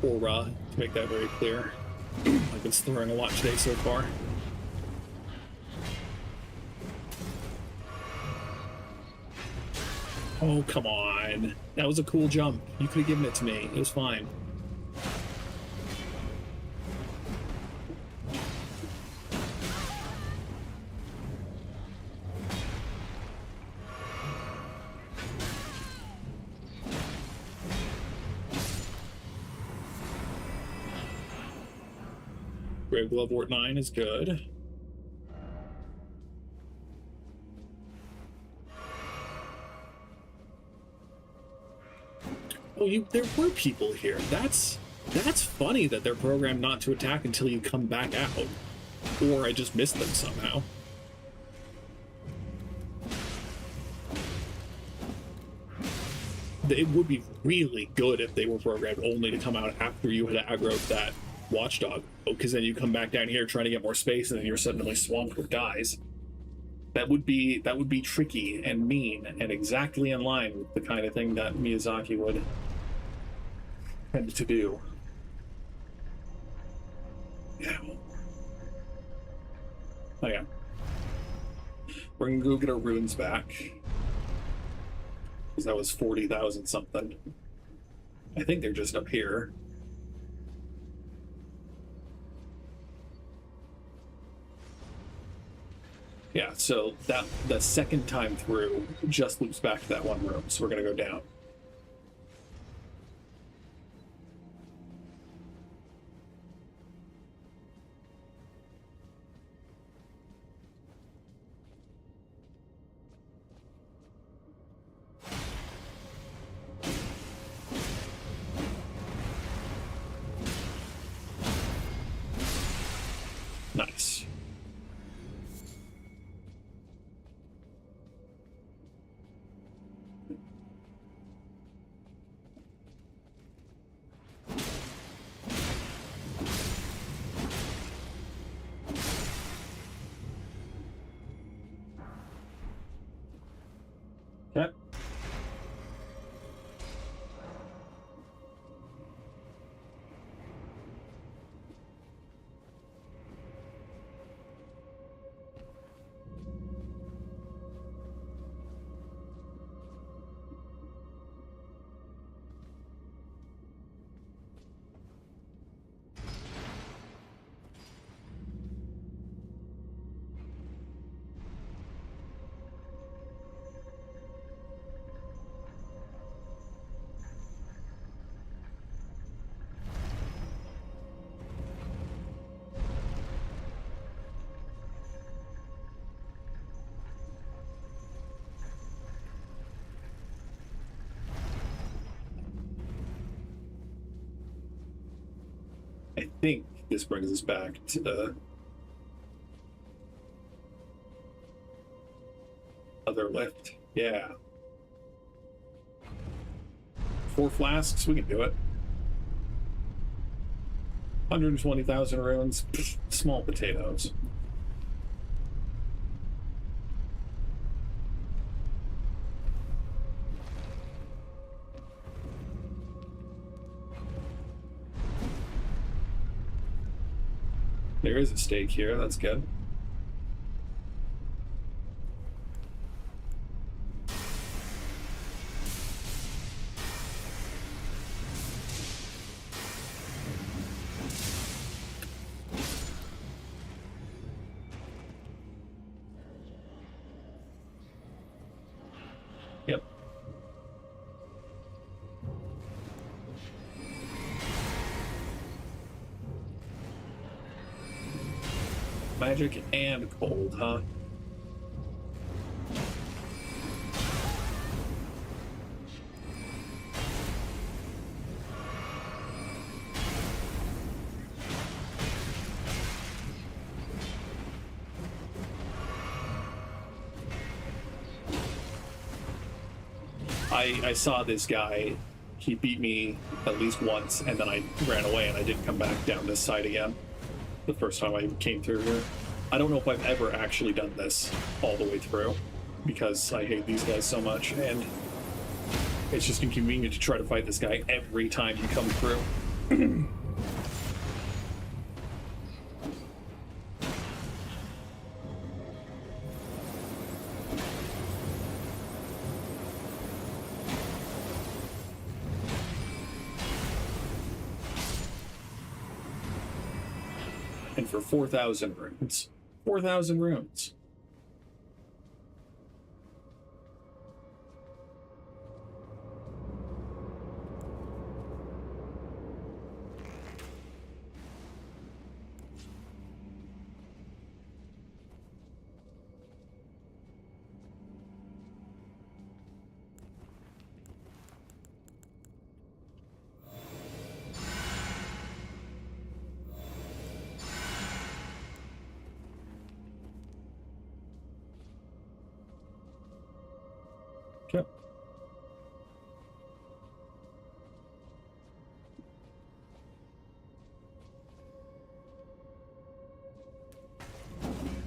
Aura, to make that very clear. I've been slurring a lot today so far. Oh, come on. That was a cool jump. You could have given it to me. It was fine. Grave Glovewort 9 is good. Oh, there were people here. That's funny that they're programmed not to attack until you come back out. Or I just missed them somehow. It would be really good if they were programmed only to come out after you had aggroed that watchdog, because then you come back down here trying to get more space and then you're suddenly swamped with guys. That would be tricky and mean and exactly in line with the kind of thing that Miyazaki would tend to do. Yeah. Oh yeah. We're gonna go get our runes back. Because that was 40,000 something. I think they're just up here. Yeah, so the second time through just loops back to that one room, so we're gonna go down. Nice. Yep. I think this brings us back to the other lift. Yeah. 4 flasks, we can do it. 120,000 runes, small potatoes. There is a stake here, that's good. Yep. magic and cold, huh? I saw this guy. He beat me at least once, and then I ran away, and I didn't come back down this side again. The first time I came through here. I don't know if I've ever actually done this all the way through, because I hate these guys so much, and it's just inconvenient to try to fight this guy every time you come through. And for 4,000 runes. 4,000 runes. Yep.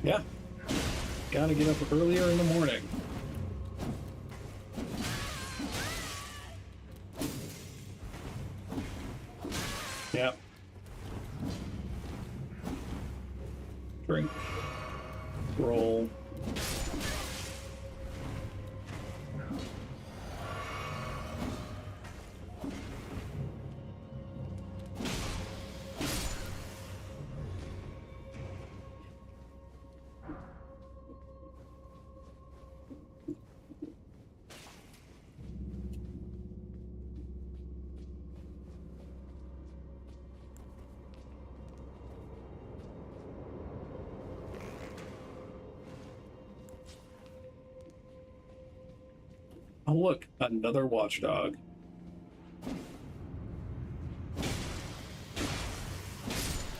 Yeah. Gotta get up earlier in the morning. Yep. Drink. Roll. Oh, look, another watchdog.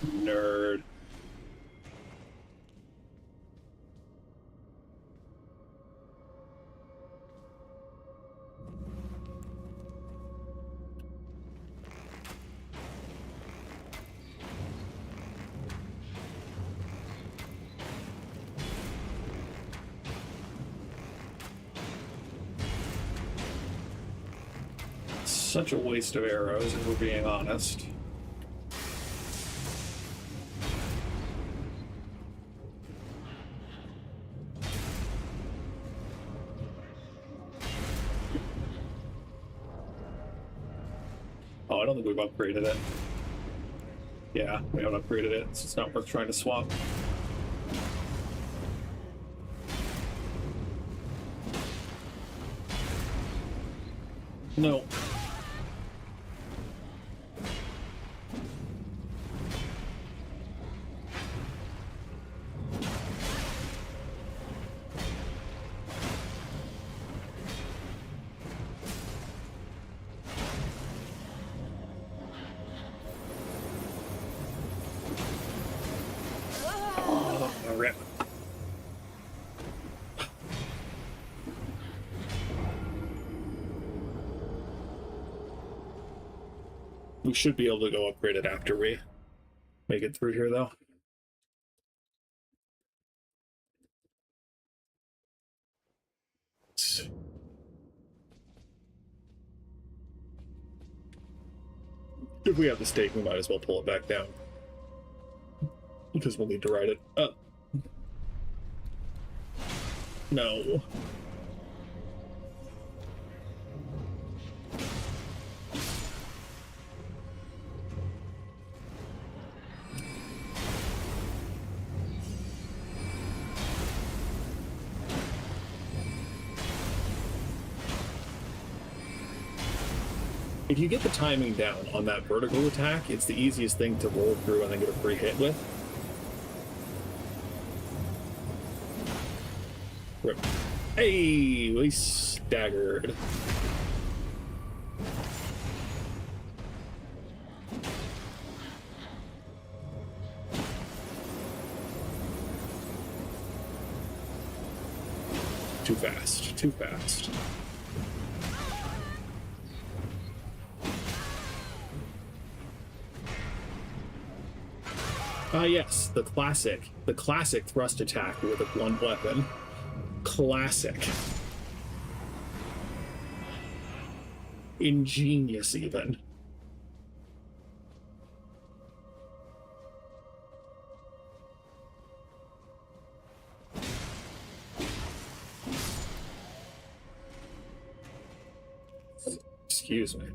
Nerd. Such a waste of arrows, if we're being honest. Oh, I don't think we've upgraded it. Yeah, we haven't upgraded it, so it's not worth trying to swap. No. Rip. We should be able to go upgrade it after we make it through here, though. If we have the stake, we might as well pull it back down, because we'll need to ride it up. No. If you get the timing down on that vertical attack, it's the easiest thing to roll through and then get a free hit with. Rip. Hey, we staggered. Too fast, too fast. Ah, yes, the classic thrust attack with a blunt weapon. Classic. Ingenious, even. Excuse me.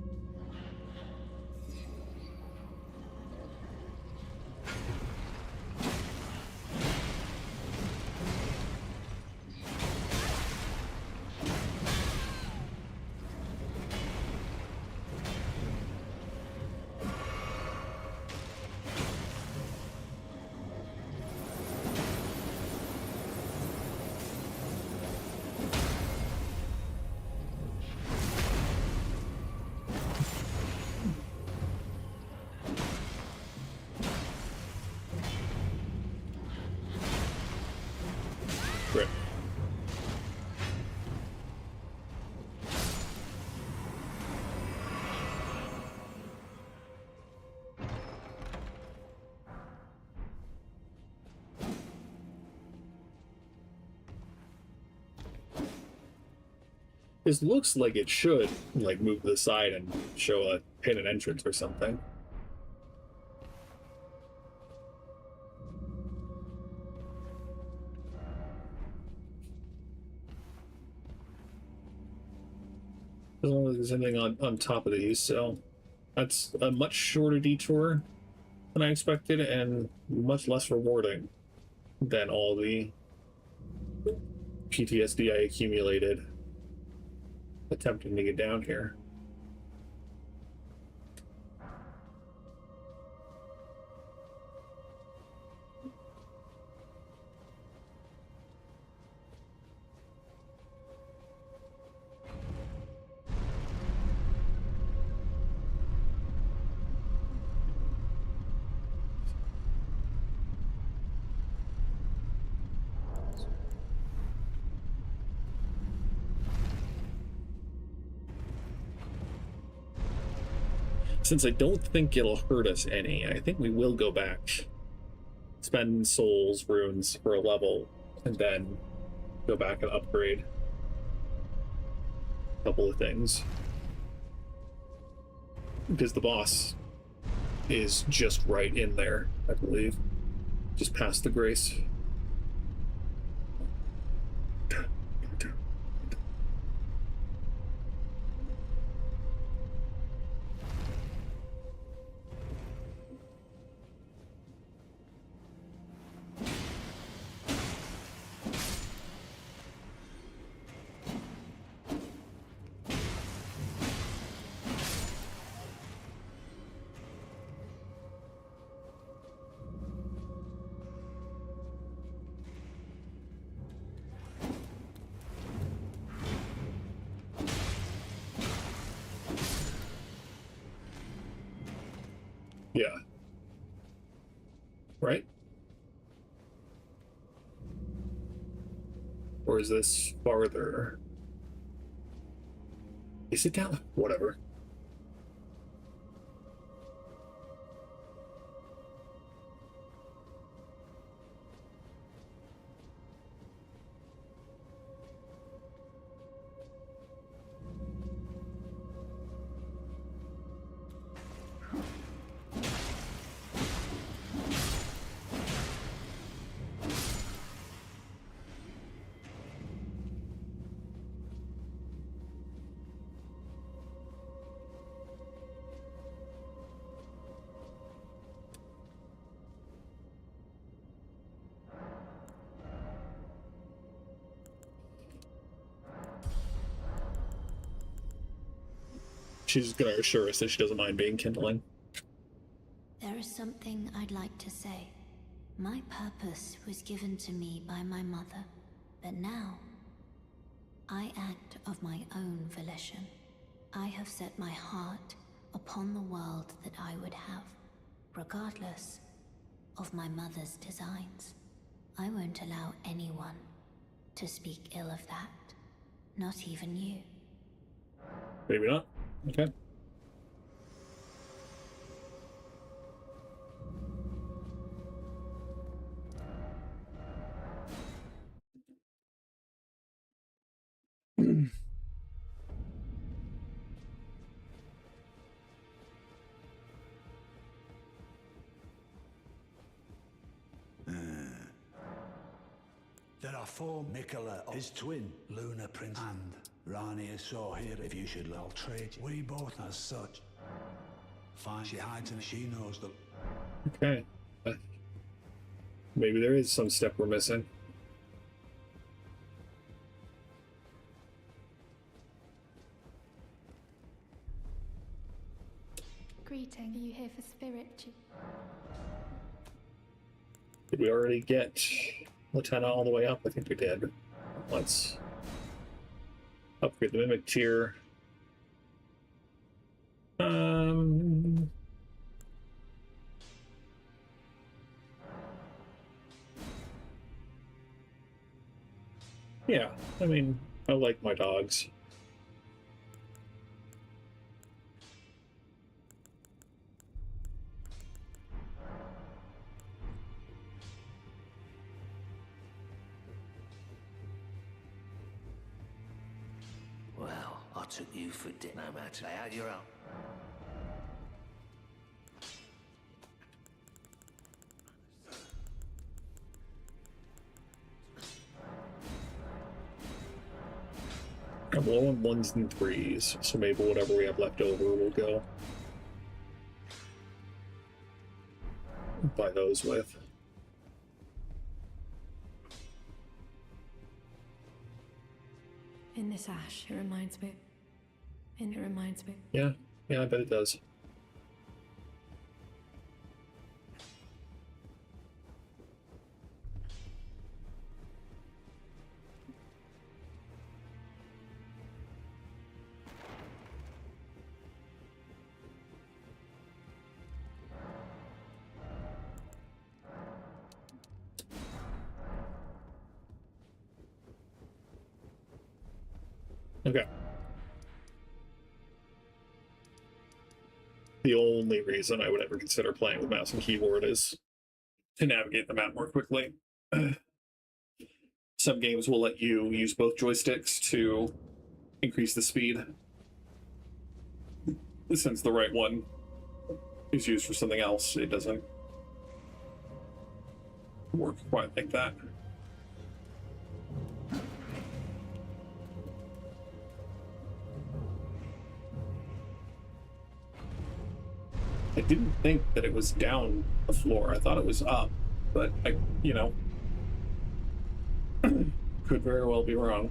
Rip. This looks like it should, like, move to the side and show a hidden entrance or something. As long as there's anything on top of these, so that's a much shorter detour than I expected and much less rewarding than all the PTSD I accumulated attempting to get down here. Since I don't think it'll hurt us any, I think we will go back, spend souls, runes for a level, and then go back and upgrade a couple of things. Because the boss is just right in there, I believe. Just past the grace. Yeah. Right? Or is this farther? Is it down? Whatever. She's gonna assure us that she doesn't mind being kindling. There is something I'd like to say. My purpose was given to me by my mother, but now I act of my own volition. I have set my heart upon the world that I would have, regardless of my mother's designs. I won't allow anyone to speak ill of that, not even you. Maybe not. Okay. There are 4 Mikola, his twin, Lunar Prince, and Rani is so here if you should all trade. We both as such. Fine, she hides and she knows that. Okay. Maybe there is some step we're missing. Greeting. Are you here for spirit? Did we already get Lieutenant all the way up? I think we did. Let's upgrade the Mimic tier. Yeah, I mean, I like my dogs. Well, I took you for dead. No matter how you're up. I'm low on 1s and 3s, so maybe whatever we have left over we'll go buy those with. In this ash, it reminds me. And it reminds me. Yeah, I bet it does. Okay. The only reason I would ever consider playing with mouse and keyboard is to navigate the map more quickly. Some games will let you use both joysticks to increase the speed. Since the right one is used for something else, it doesn't work quite like that. I didn't think that it was down the floor. I thought it was up, but I, could very well be wrong.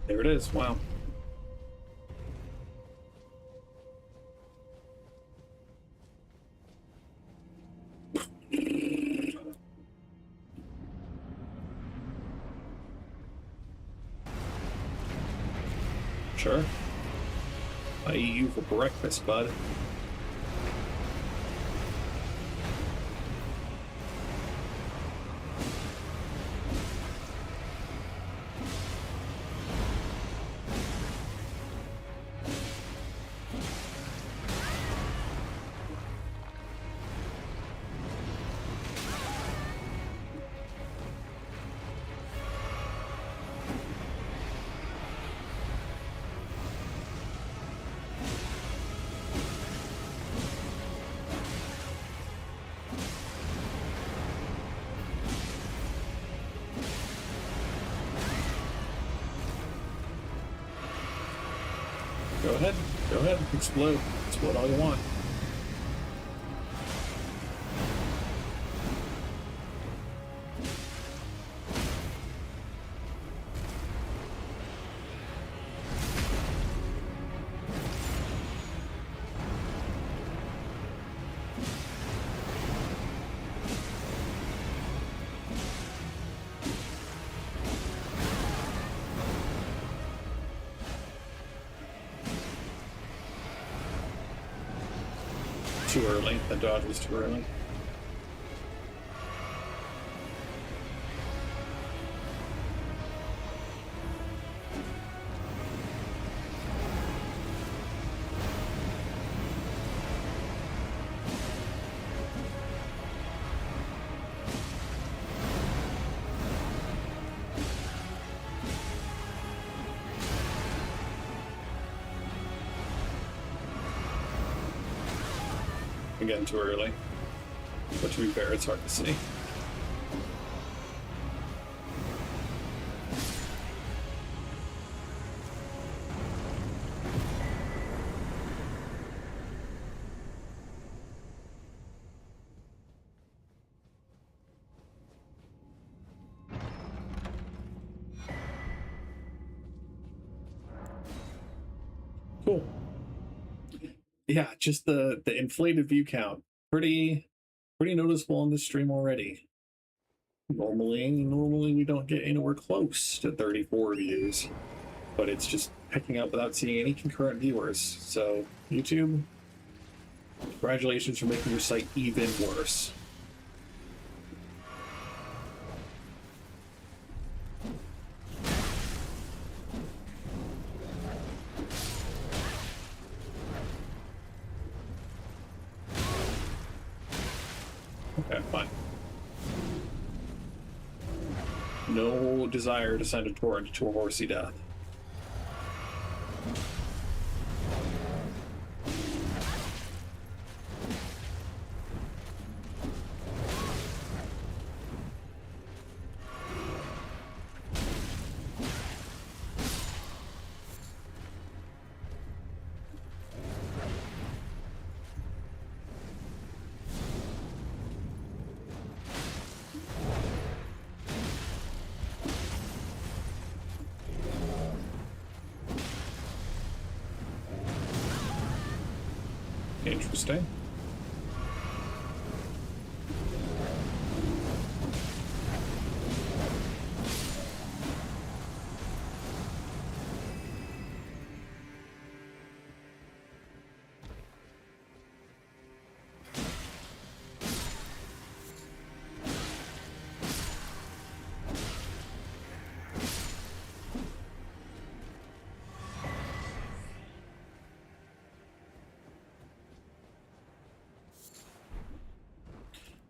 There it is. Wow. Sure. I eat you for breakfast, bud. Go ahead, explode all you want. too early. That dodge was too early. Again, too early. But to be fair, it's hard to see. Cool. Yeah, just the inflated view count, pretty noticeable on this stream already. Normally we don't get anywhere close to 34 views, but it's just picking up without seeing any concurrent viewers. So YouTube, congratulations for making your site even worse. Okay, fine. No desire to send a torrent to a horsey death. Interesting.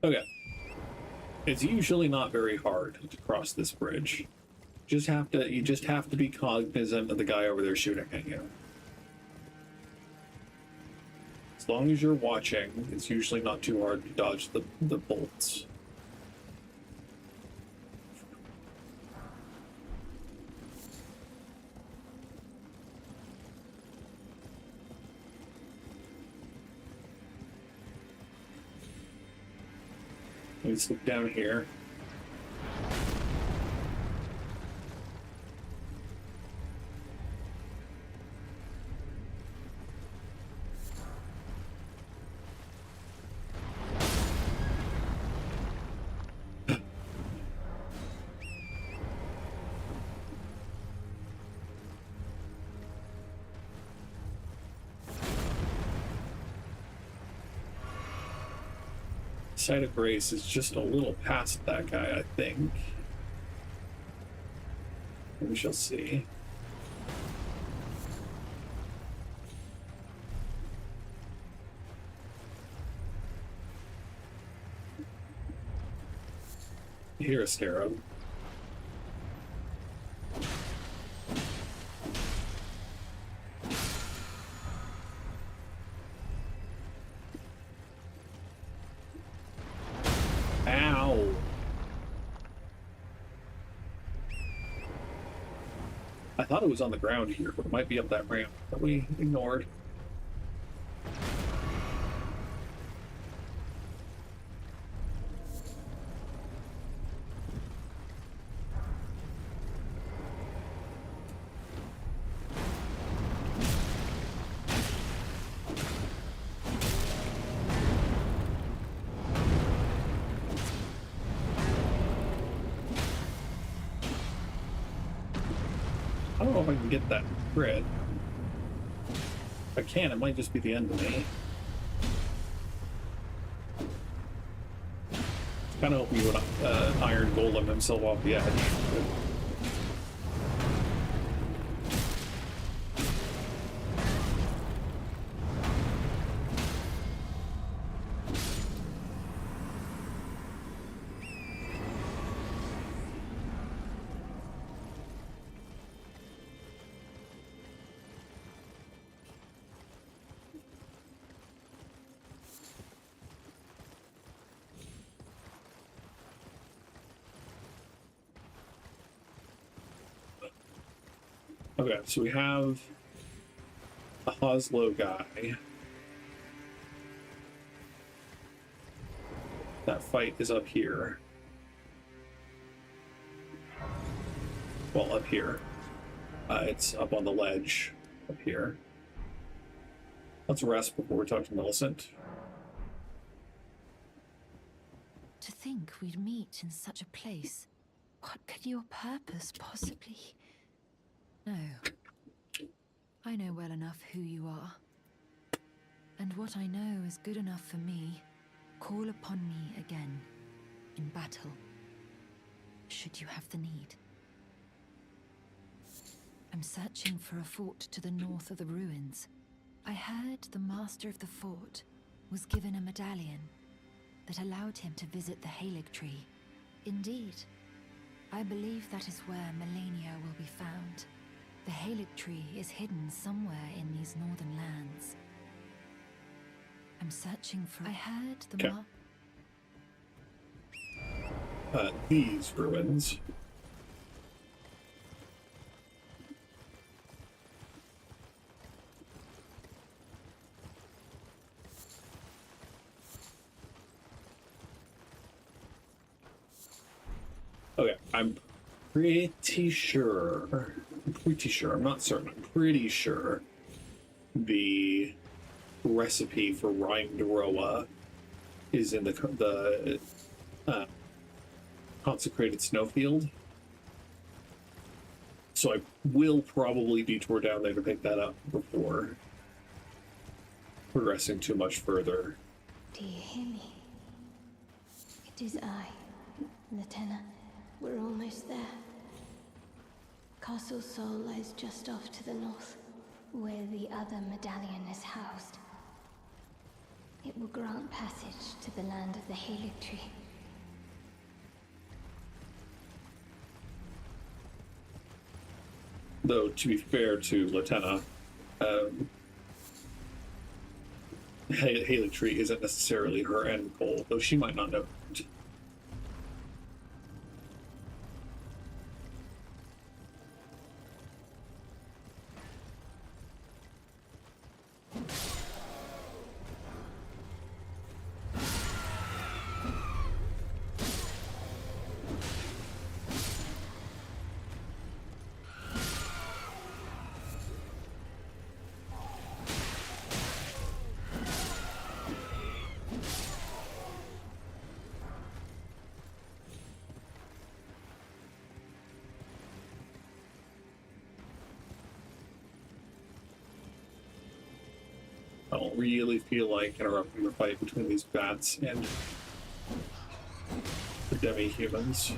Okay. It's usually not very hard to cross this bridge. You just have to be cognizant of the guy over there shooting at you. As long as you're watching, it's usually not too hard to dodge the bolts. Let's look down here. Site of Grace is just a little past that guy, I think. We shall see. Here, a scarab. Ow! I thought it was on the ground here, but it might be up that ramp that we ignored. I don't know if I can get that crit. If I can, it might just be the end of me. Kind of hope he would iron golem himself off the edge. Okay, so we have a Hoslow guy. That fight is up here. Well, up here. It's up on the ledge up here. Let's rest before we talk to Millicent. To think we'd meet in such a place. What could your purpose possibly... No. I know well enough who you are. And what I know is good enough for me. Call upon me again, in battle, should you have the need. I'm searching for a fort to the north of the ruins. I heard the master of the fort was given a medallion that allowed him to visit the Haligtree. Indeed, I believe that is where Melania will be found. The Haligtree is hidden somewhere in these northern lands. I'm searching for... I heard the These ruins. Okay, I'm pretty sure, I'm not certain, I'm pretty sure the recipe for Rhymed Roa is in the Consecrated Snowfield. So I will probably detour down there to pick that up before progressing too much further. Do you hear me? It is I, Lieutenant. We're almost there. Castle Sol lies just off to the north, where the other medallion is housed. It will grant passage to the land of the Haligtree. Though, to be fair to Latenna, Haligtree isn't necessarily her end goal, though she might not know. I don't really feel like interrupting the fight between these bats and the demi-humans.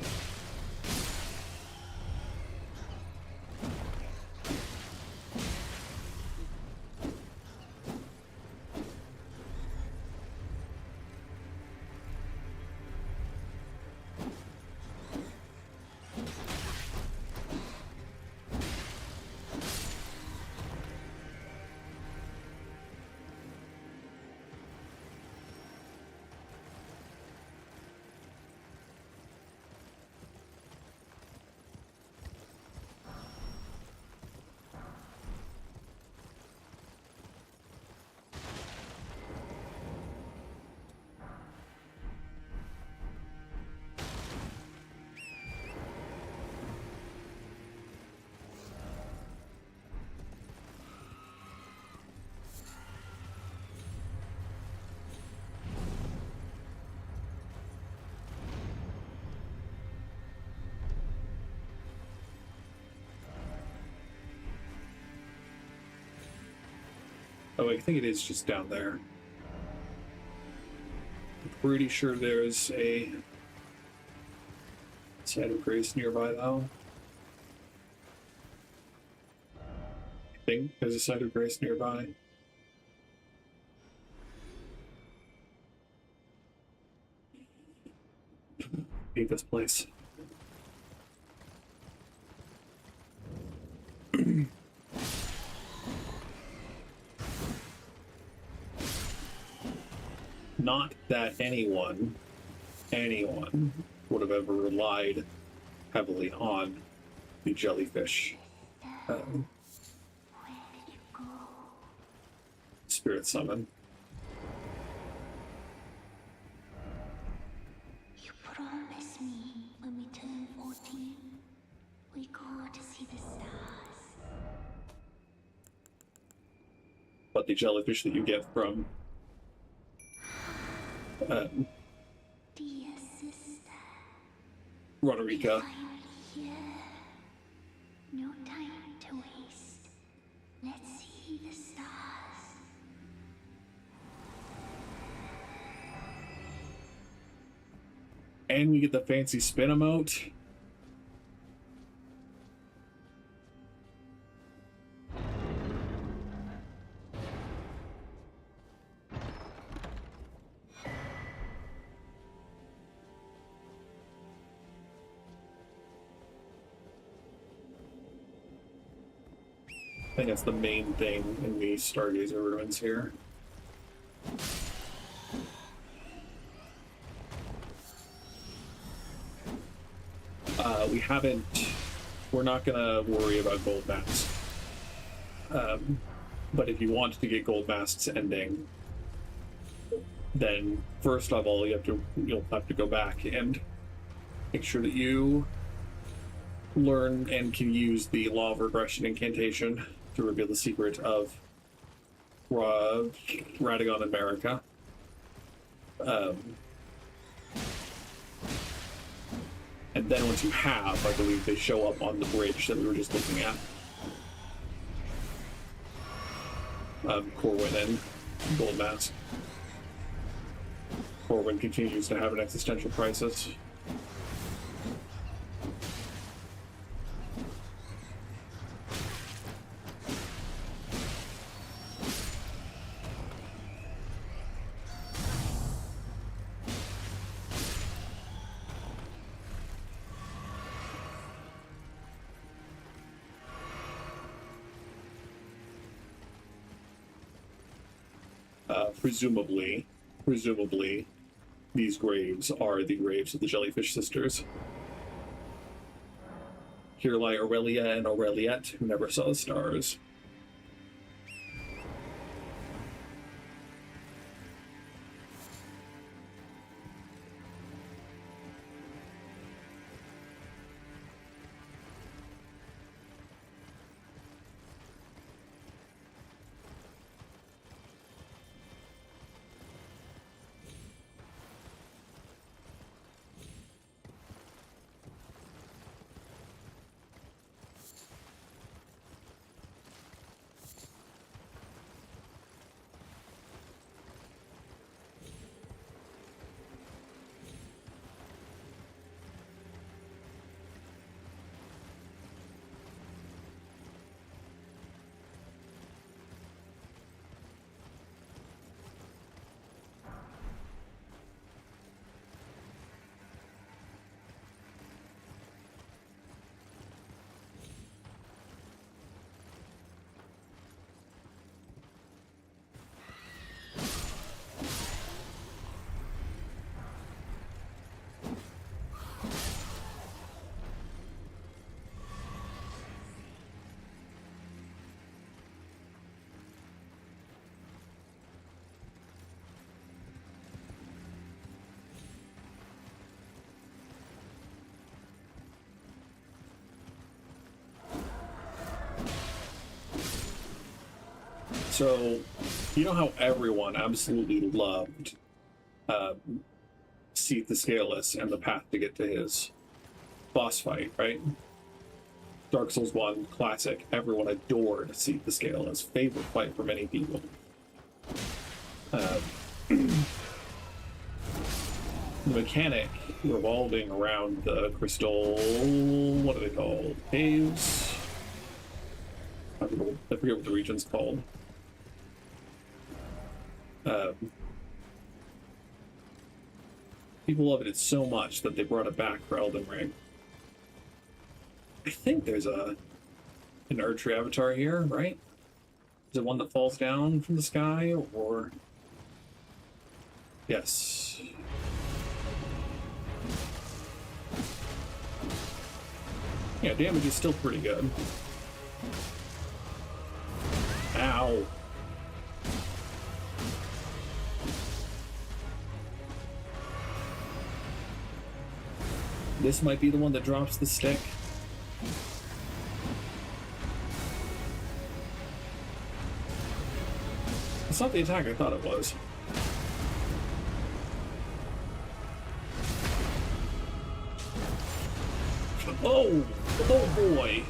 Oh, I think it is just down there. I'm pretty sure there's a Site of Grace nearby, though. I think there's a Site of Grace nearby. Leave this place. Not that anyone would have ever relied heavily on the jellyfish spirit summon. You promised me when we turn 14, we go to see the stars. But the jellyfish that you get from Dear sister, Roderica, finally here. No time to waste. Let's see the stars. and we get the fancy spin emote. I think that's the main thing in the Stargazer ruins here. We're not gonna worry about gold masks. But if you want to get gold masks ending, then first of all you'll have to go back and make sure that you learn and can use the Law of Regression incantation to reveal the secret of Radagon and Marika. And then once you have, I believe they show up on the bridge that we were just looking at. Corwin and Gold Mask. Corwin continues to have an existential crisis. Presumably, these graves are the graves of the Jellyfish Sisters. Here lie Aurelia and Aureliette, who never saw the stars. So, you know how everyone absolutely loved Seath the Scaleless and the path to get to his boss fight, right? Dark Souls 1, classic. Everyone adored Seath the Scaleless. Favorite fight for many people. the mechanic revolving around the crystal, what are they called? Caves? I forget what the region's called. People love it so much that they brought it back for Elden Ring. I think there's an Erdtree avatar here, right? Is it one that falls down from the sky, or... Yes. Yeah, damage is still pretty good. Ow. This might be the one that drops the stick. It's not the attack I thought it was. Oh! Oh boy!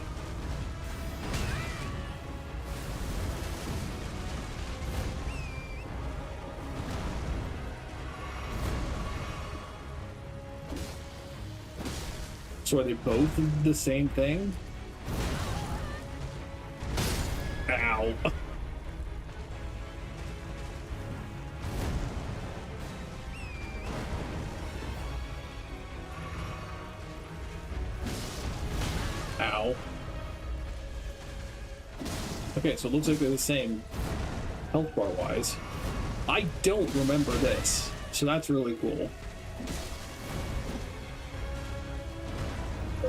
So are they both the same thing? Ow. Ow. Okay, so it looks like they're the same health bar wise. I don't remember this, so that's really cool.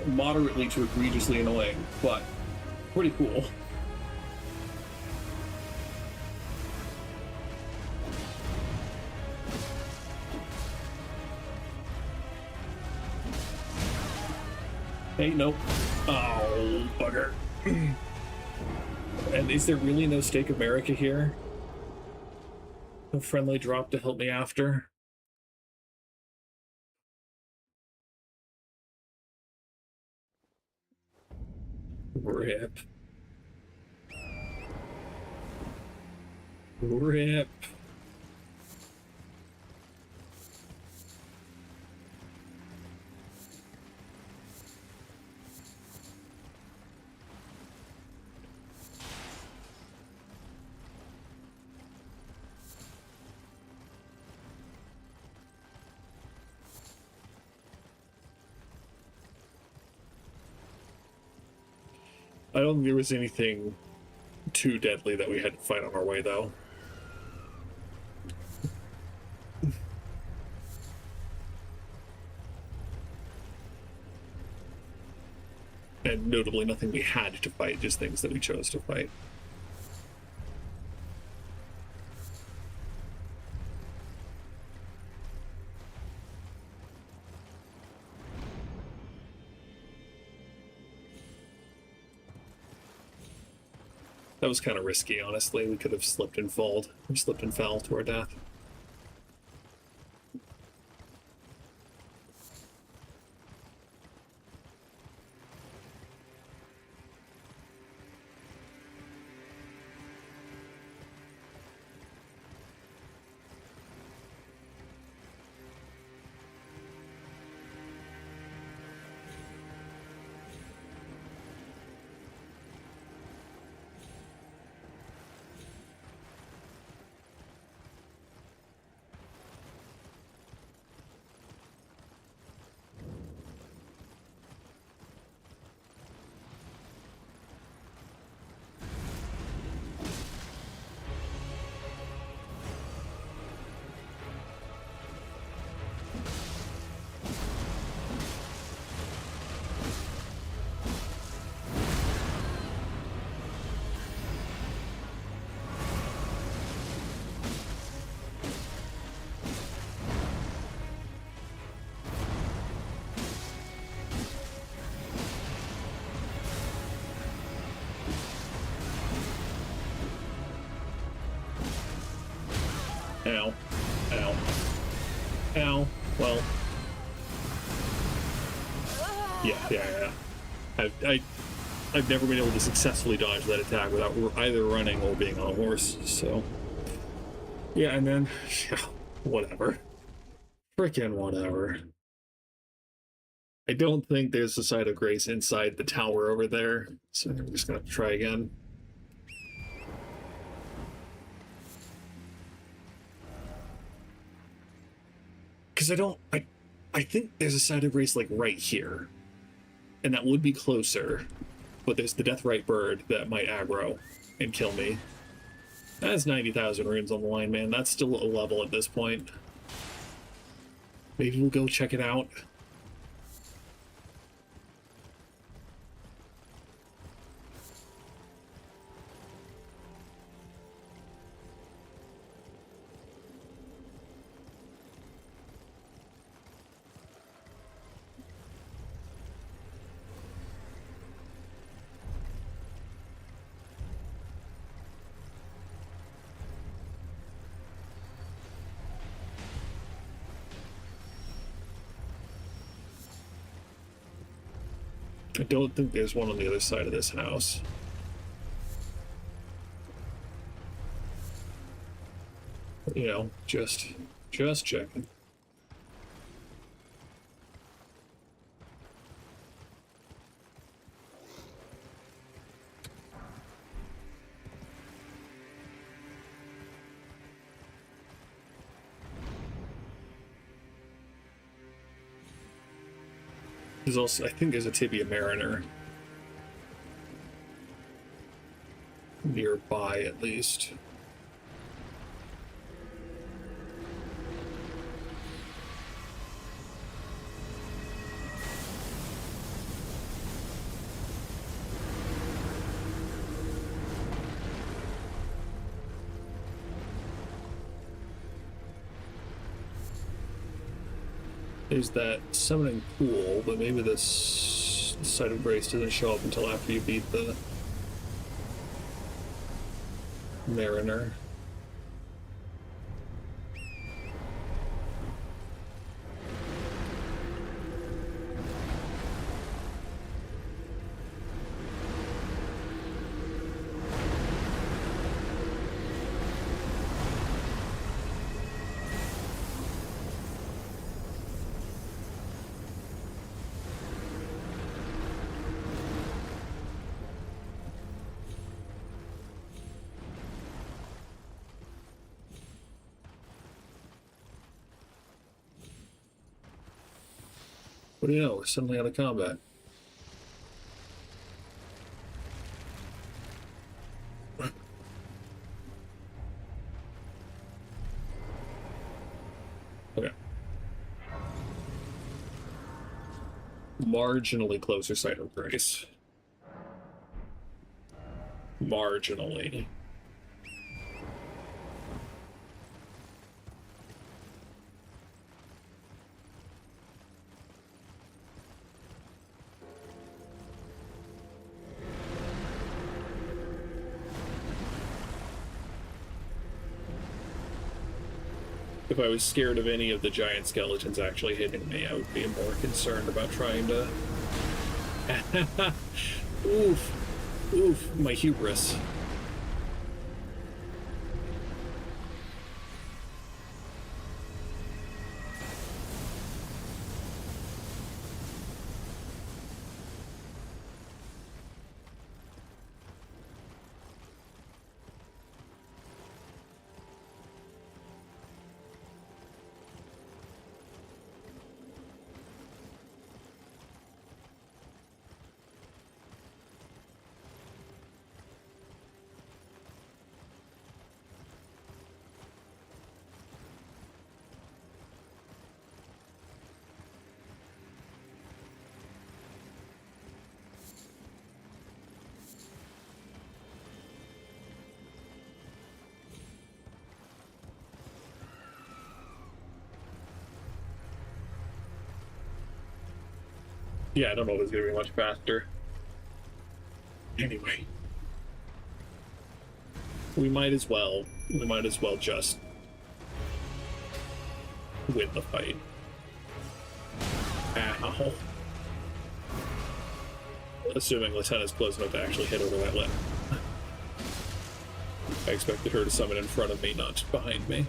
Moderately to egregiously annoying, but pretty cool. Hey, nope. Oh, bugger. And is there really no Stake of Marika here? No friendly drop to help me after? Rip. Rip. I don't think there was anything too deadly that we had to fight on our way, though. And notably, nothing we had to fight, just things that we chose to fight. That was kind of risky, honestly. We could have slipped and fell to our death. Ow. Ow. Ow. Well. Yeah. I've never been able to successfully dodge that attack without either running or being on a horse, so... Yeah, and then... Yeah, whatever. Frickin' whatever. I don't think there's a site of grace inside the tower over there, so I'm just gonna have to try again. Because I think there's a site of grace like right here, and that would be closer, but there's the Deathrite bird that might aggro and kill me. That's 90,000 runes on the line, man. That's still a level at this point. Maybe we'll go check it out. I don't think there's one on the other side of this house. You know, just checking. There's also, I think there's a Tibia Mariner nearby, at least. There's that summoning pool, but maybe this site of grace doesn't show up until after you beat the Mariner. What do you know? We're suddenly out of combat. Okay. Marginally closer site of grace. Marginally. If I was scared of any of the giant skeletons actually hitting me, I would be more concerned about trying to... Oof. Oof, my hubris. Yeah, I don't know if it's gonna be much faster. Anyway. We might as well just win the fight. Ow. Assuming Lieutenant's close enough to actually hit over that lip. I expected her to summon in front of me, not behind me.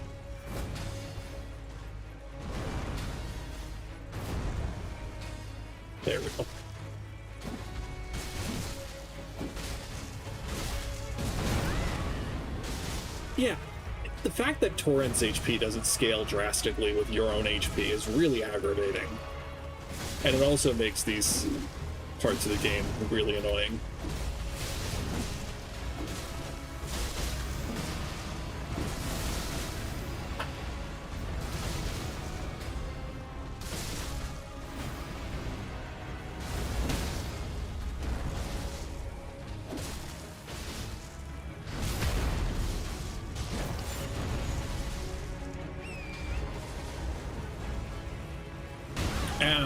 There we go. Yeah, the fact that Torrent's HP doesn't scale drastically with your own HP is really aggravating. And it also makes these parts of the game really annoying.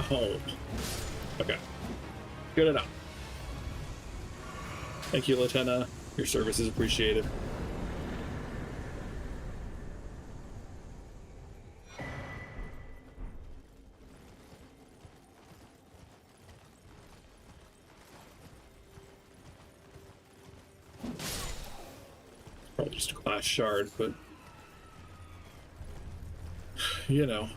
Home. Okay. Good enough. Thank you, Lieutenant. Your service is appreciated. Probably just a glass shard, but you know.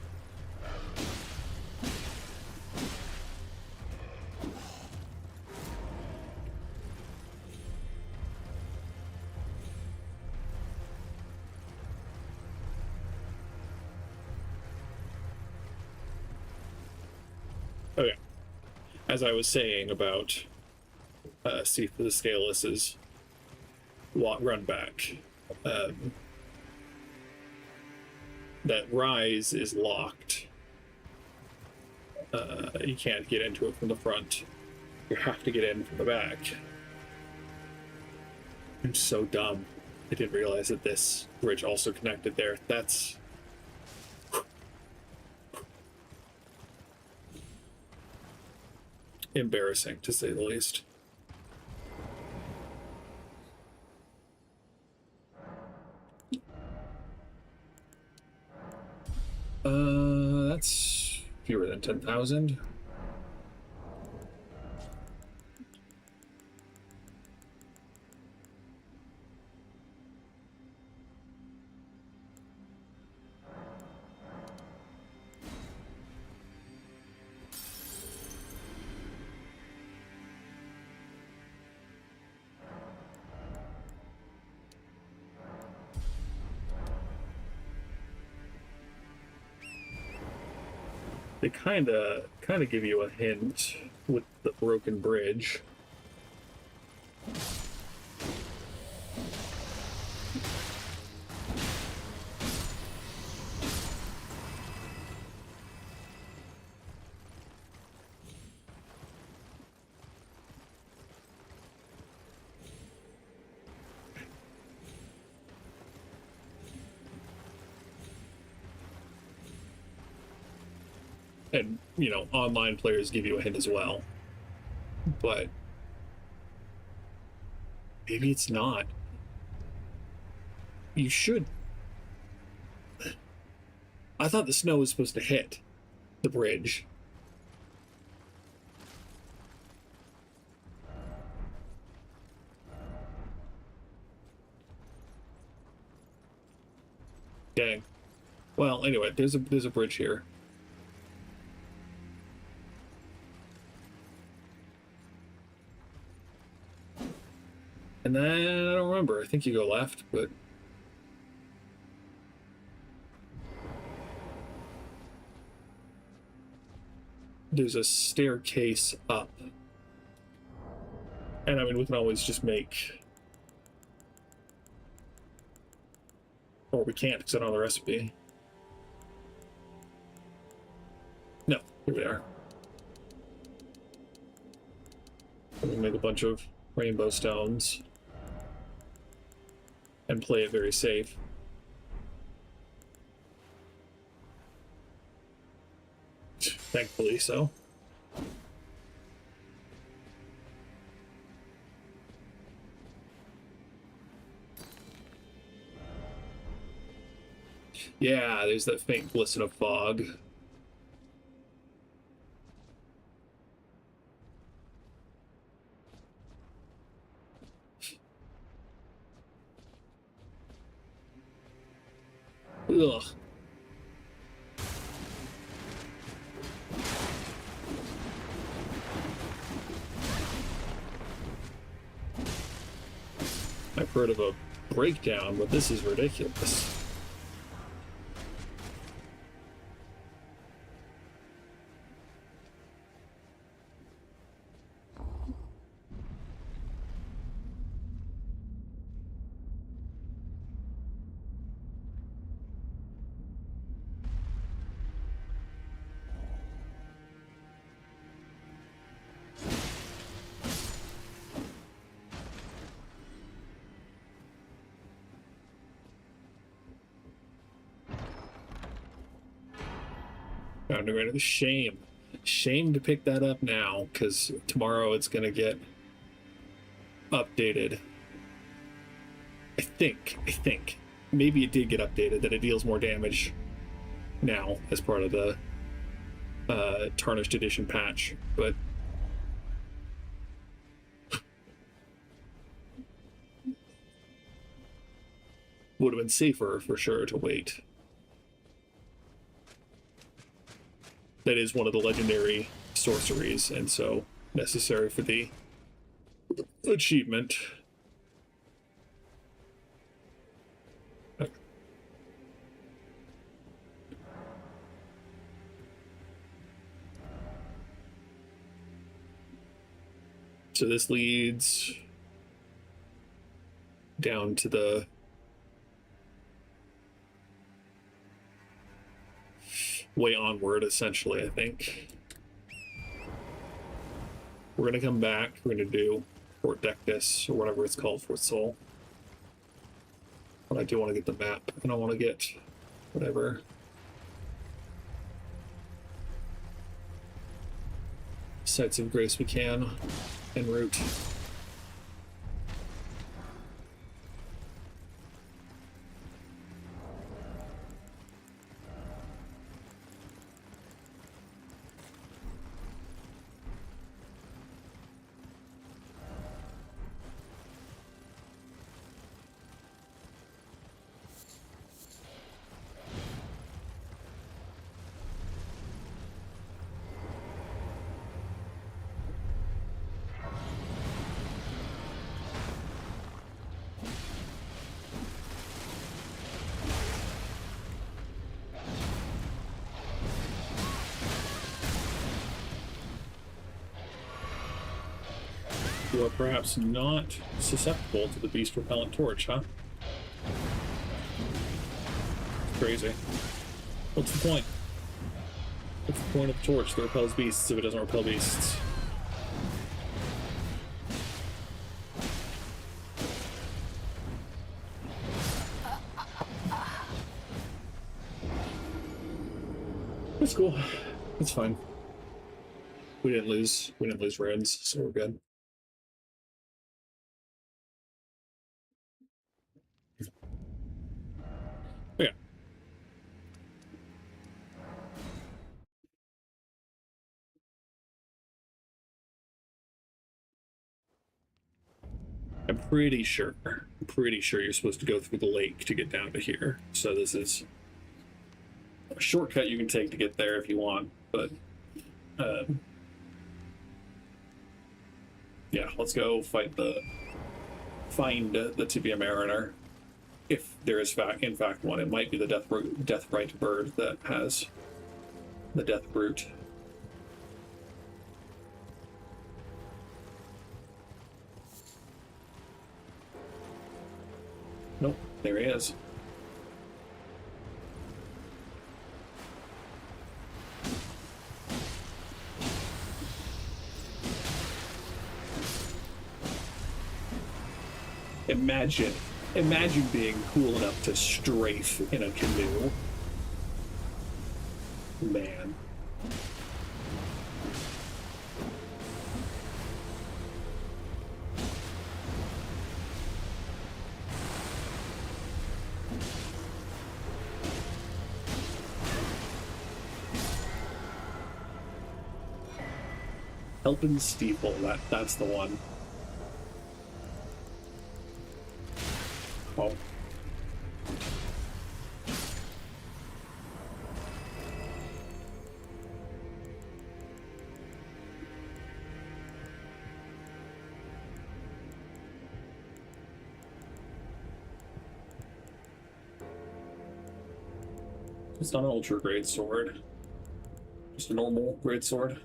Okay, as I was saying about see for the Scaleless's run back, that Rise is locked. You can't get into it from the front. You have to get in from the back. I'm so dumb. I didn't realize that this bridge also connected there. That's... embarrassing, to say the least. That's fewer than 10,000. They kind of give you a hint with the broken bridge. And, you know, online players give you a hint as well. But maybe it's not. You should... I thought the snow was supposed to hit the bridge. Dang. Well, anyway, there's a bridge here. And then, I don't remember, I think you go left, but... there's a staircase up. And I mean, we can always just make... or we can't, because I don't have the recipe. No, here we are. We'll make a bunch of rainbow stones. And play it very safe. Thankfully so. Yeah, there's that faint glisten of fog. Ugh. I've heard of a breakdown, but this is ridiculous. Found a random shame. Shame to pick that up now, because tomorrow it's gonna get updated. I think. Maybe it did get updated, that it deals more damage now as part of the Tarnished Edition patch, but would have been safer for sure to wait. That is one of the legendary sorceries, and so necessary for the achievement. So this leads down to the way onward, essentially, I think. We're gonna come back, we're gonna do Fort Dectus, or whatever it's called, Fort Soul. But I do want to get the map. I don't want to get whatever. Sites of Grace we can en route. You are perhaps not susceptible to the beast repellent torch, huh? Crazy. What's the point? What's the point of the torch that repels beasts if it doesn't repel beasts? That's cool. That's fine. We didn't lose runes, so we're good. Yeah. I'm pretty sure you're supposed to go through the lake to get down to here. So this is a shortcut you can take to get there if you want, but yeah, let's go find the Tibia Mariner. If there is in fact one, it might be the Deathrite bird that has the Death Brute. Nope, there he is. Imagine being cool enough to strafe in a canoe. Man. Helping Steeple, that's the one. Oh. It's not an ultra great sword. Just a normal great sword.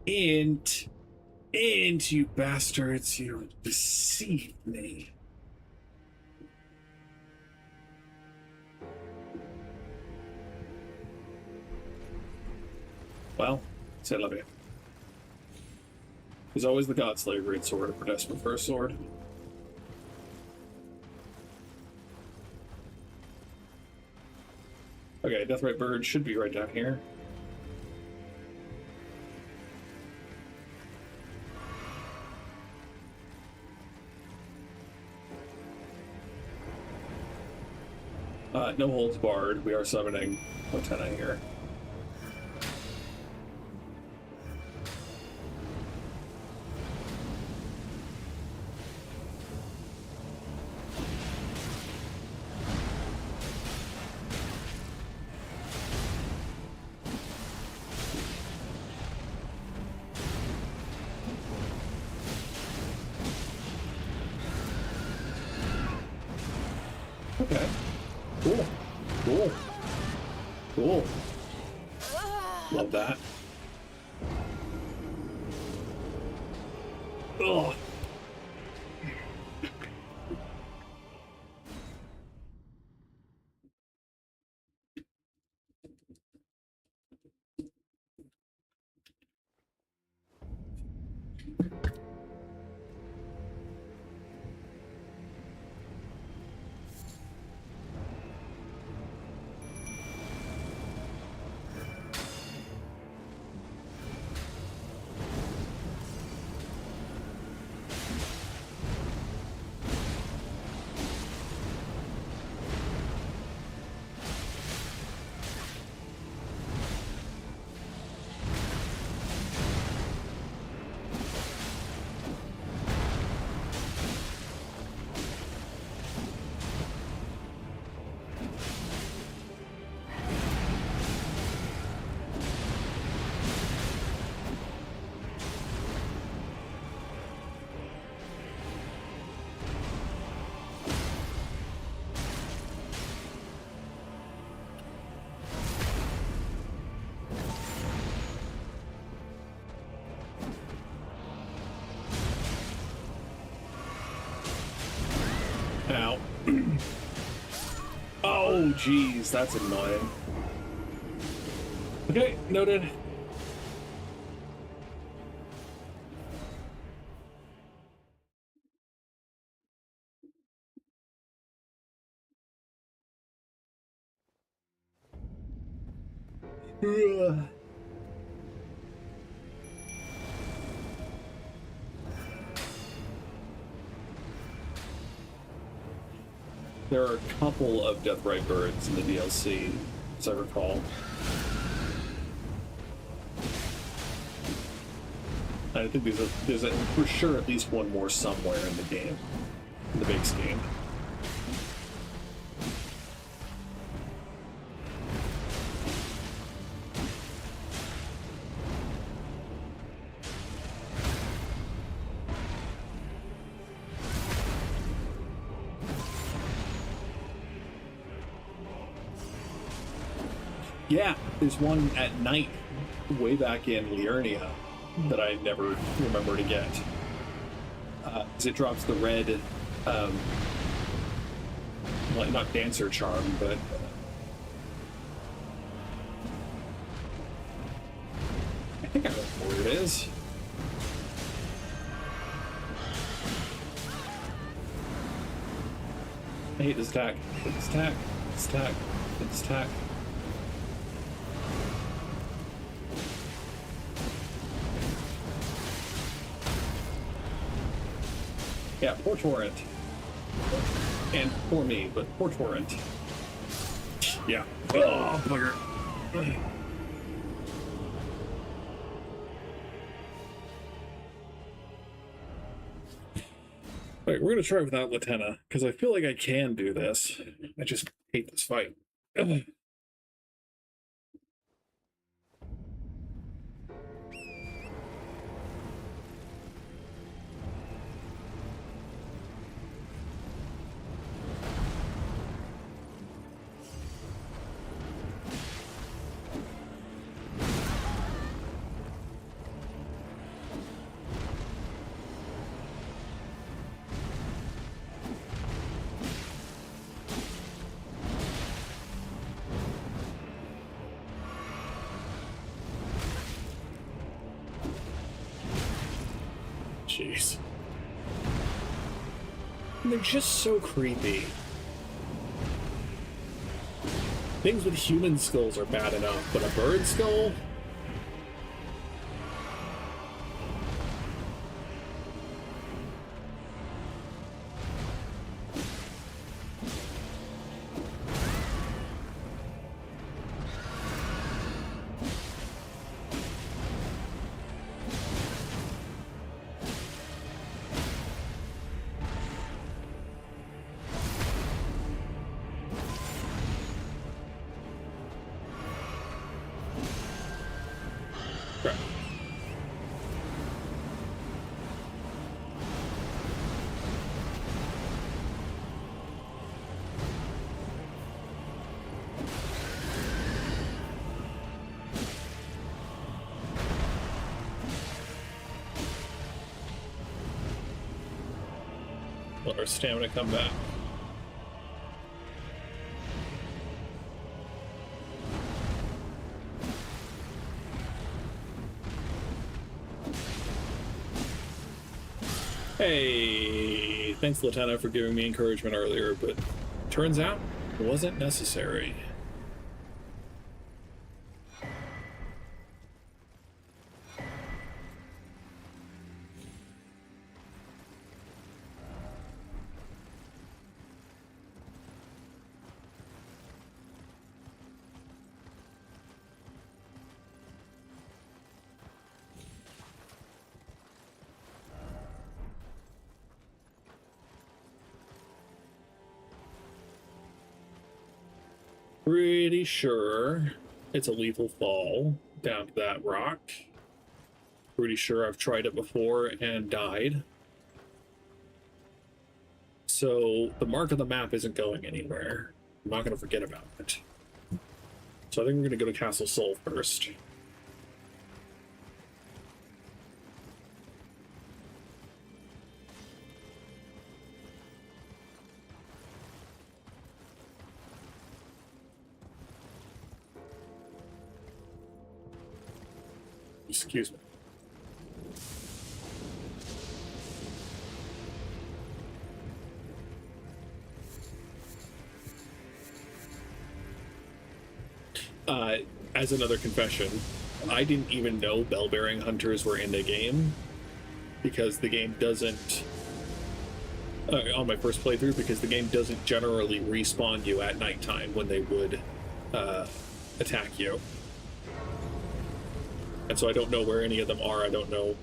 And you bastards, you deceived me. Well, say love you. There's always the Godslayer great sword if we're desperate for a sword. Okay, Deathrite Bird should be right down here. No holds barred. We are summoning Lieutenant here. Okay. Cool. Cool. Cool. Love that. Ugh. Ow. Oh, geez, that's annoying. Okay, noted. Ugh. There are a couple of Deathrite Birds in the DLC, as I recall. I think there's for sure at least one more somewhere in the game, in the base game. Yeah, there's one at night, way back in Liurnia, that I never remember to get. It drops the red, well, not Dancer Charm, but I think I know where it is. I hate this attack. This attack. This attack. This attack. Yeah, poor Torrent. And poor me, but poor Torrent. Yeah. Oh, bugger. Alright, we're gonna try without Latenna, because I feel like I can do this. I just hate this fight. Jeez. And they're just so creepy. Things with human skulls are bad enough, but a bird skull? Let our stamina come back. Hey, thanks, Lieutenant, for giving me encouragement earlier, but turns out it wasn't necessary. Pretty sure it's a lethal fall down to that rock. Pretty sure I've tried it before and died. So the mark on the map isn't going anywhere. I'm not going to forget about it. So I think we're going to go to Castle Sol first. Excuse me. As another confession, I didn't even know bell-bearing hunters were in the game, because the game doesn't, on my first playthrough, because the game doesn't generally respawn you at nighttime when they would attack you. And so I don't know where any of them are. I don't know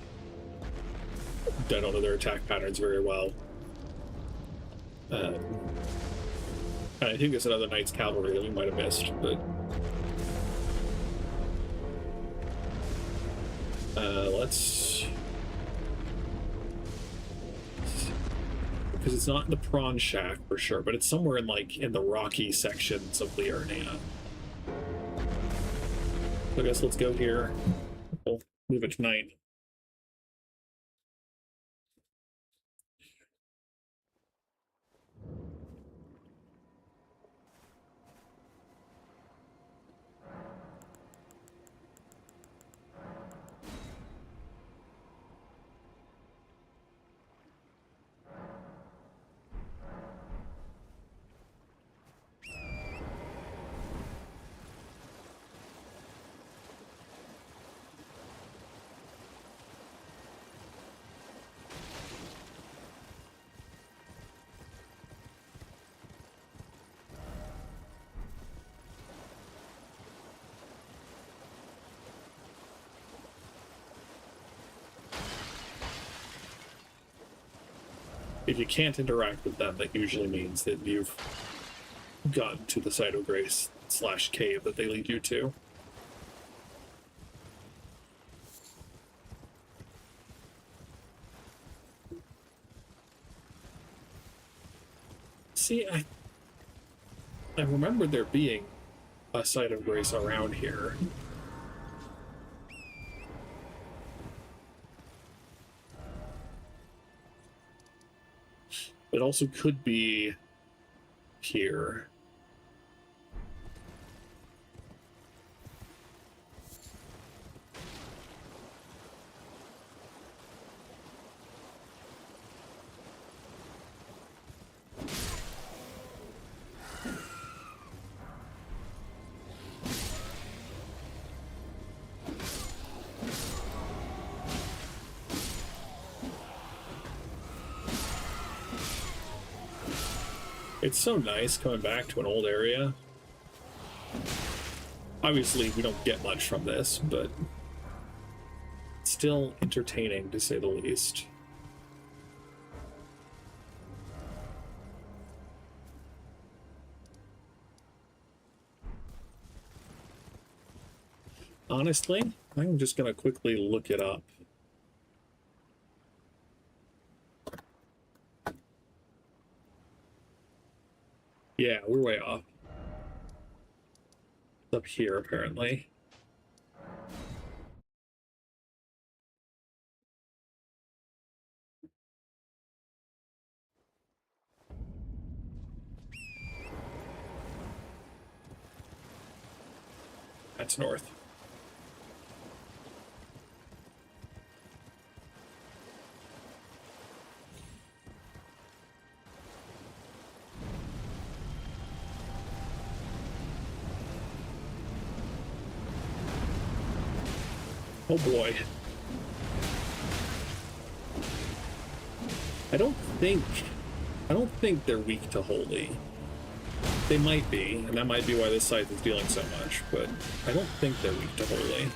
their attack patterns very well. And I think it's another Knight's Cavalry that we might have missed, but let's, because it's not in the Prawn Shack for sure, but it's somewhere in the rocky sections of Liurnia. So I guess let's go here. We'll move it tonight. If you can't interact with them, that usually means that you've gotten to the site of grace / cave that they lead you to. See, I remember there being a site of grace around here. It also could be here. It's so nice coming back to an old area. Obviously, we don't get much from this, but it's still entertaining, to say the least. Honestly, I'm just going to quickly look it up. Yeah, we're way off. It's up here, apparently. That's north. Oh boy. I don't think they're weak to holy. They might be, and that might be why this site is dealing so much, but I don't think they're weak to holy.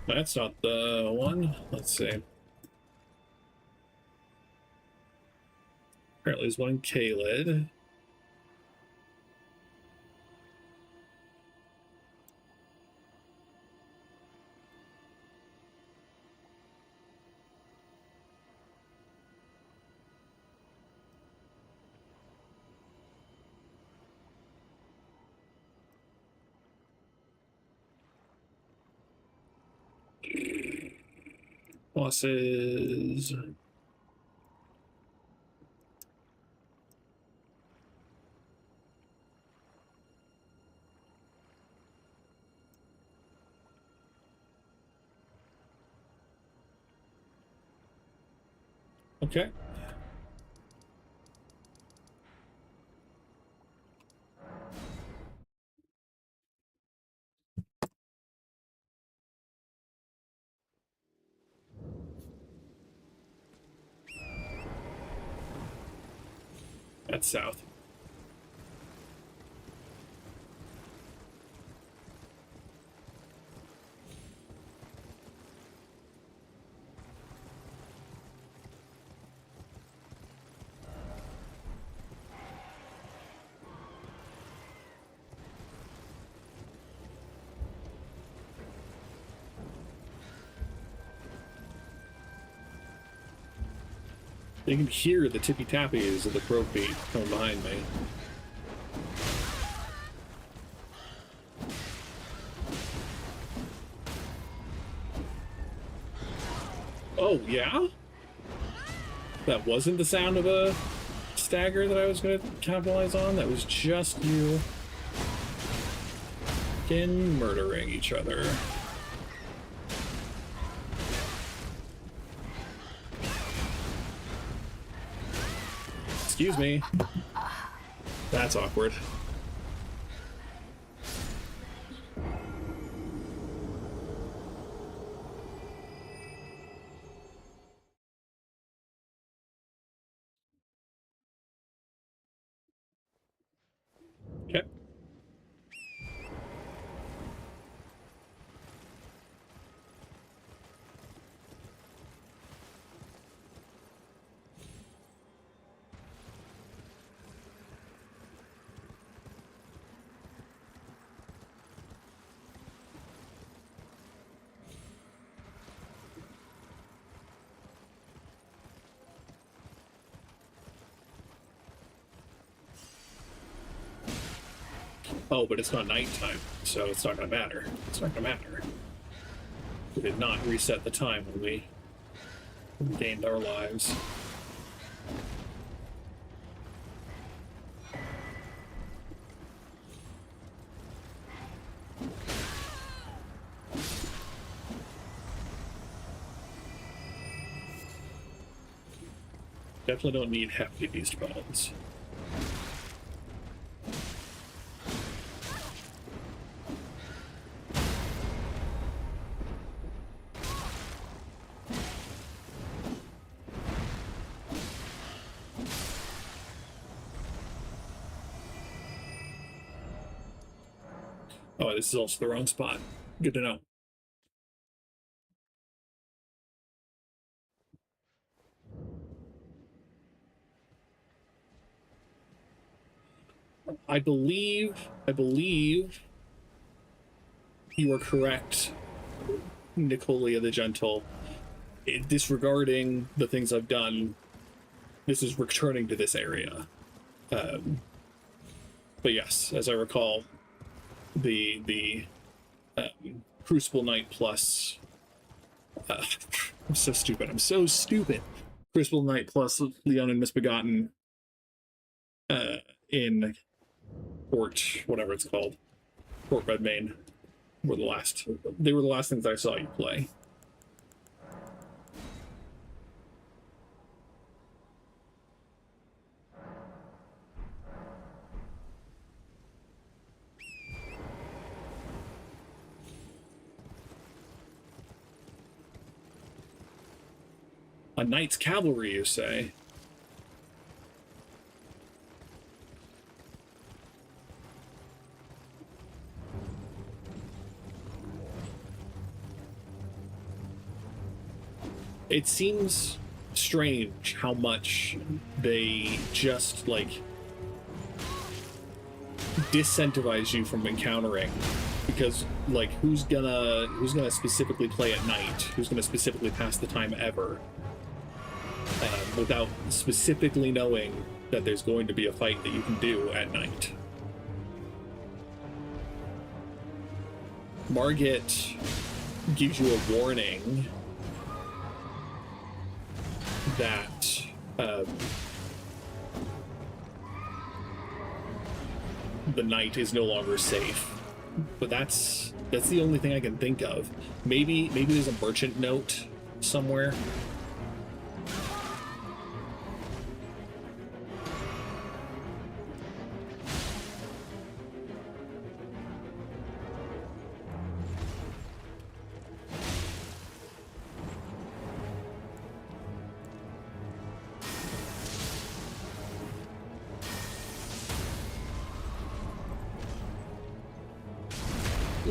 That's not the one. Let's see. Apparently there's one in Kaled. Bosses. Okay. That's south. You can hear the tippy-tappies of the croak beat coming behind me. Oh, yeah? That wasn't the sound of a stagger that I was going to capitalize on? That was just you fucking murdering each other. Excuse me. That's awkward. Okay. Oh, but it's not nighttime, so it's not going to matter. It's not going to matter. We did not reset the time when we gained our lives. Definitely don't need hefty beast bones. Oh, this is also the wrong spot. Good to know. I believe you are correct, Nicolia the Gentle. Disregarding the things I've done, this is returning to this area. But yes, as I recall, the Crucible Knight plus... I'm so stupid. I'm so stupid. Crucible Knight plus Leon and Misbegotten in Port, whatever it's called, Port Redmane, were the last. They were the last things I saw you play. A knight's cavalry, you say? It seems strange how much they just, like, disincentivize you from encountering, because, like, who's gonna specifically play at night? Who's gonna specifically pass the time ever without specifically knowing that there's going to be a fight that you can do at night? Margit gives you a warning that the night is no longer safe, but that's the only thing I can think of. Maybe there's a merchant note somewhere.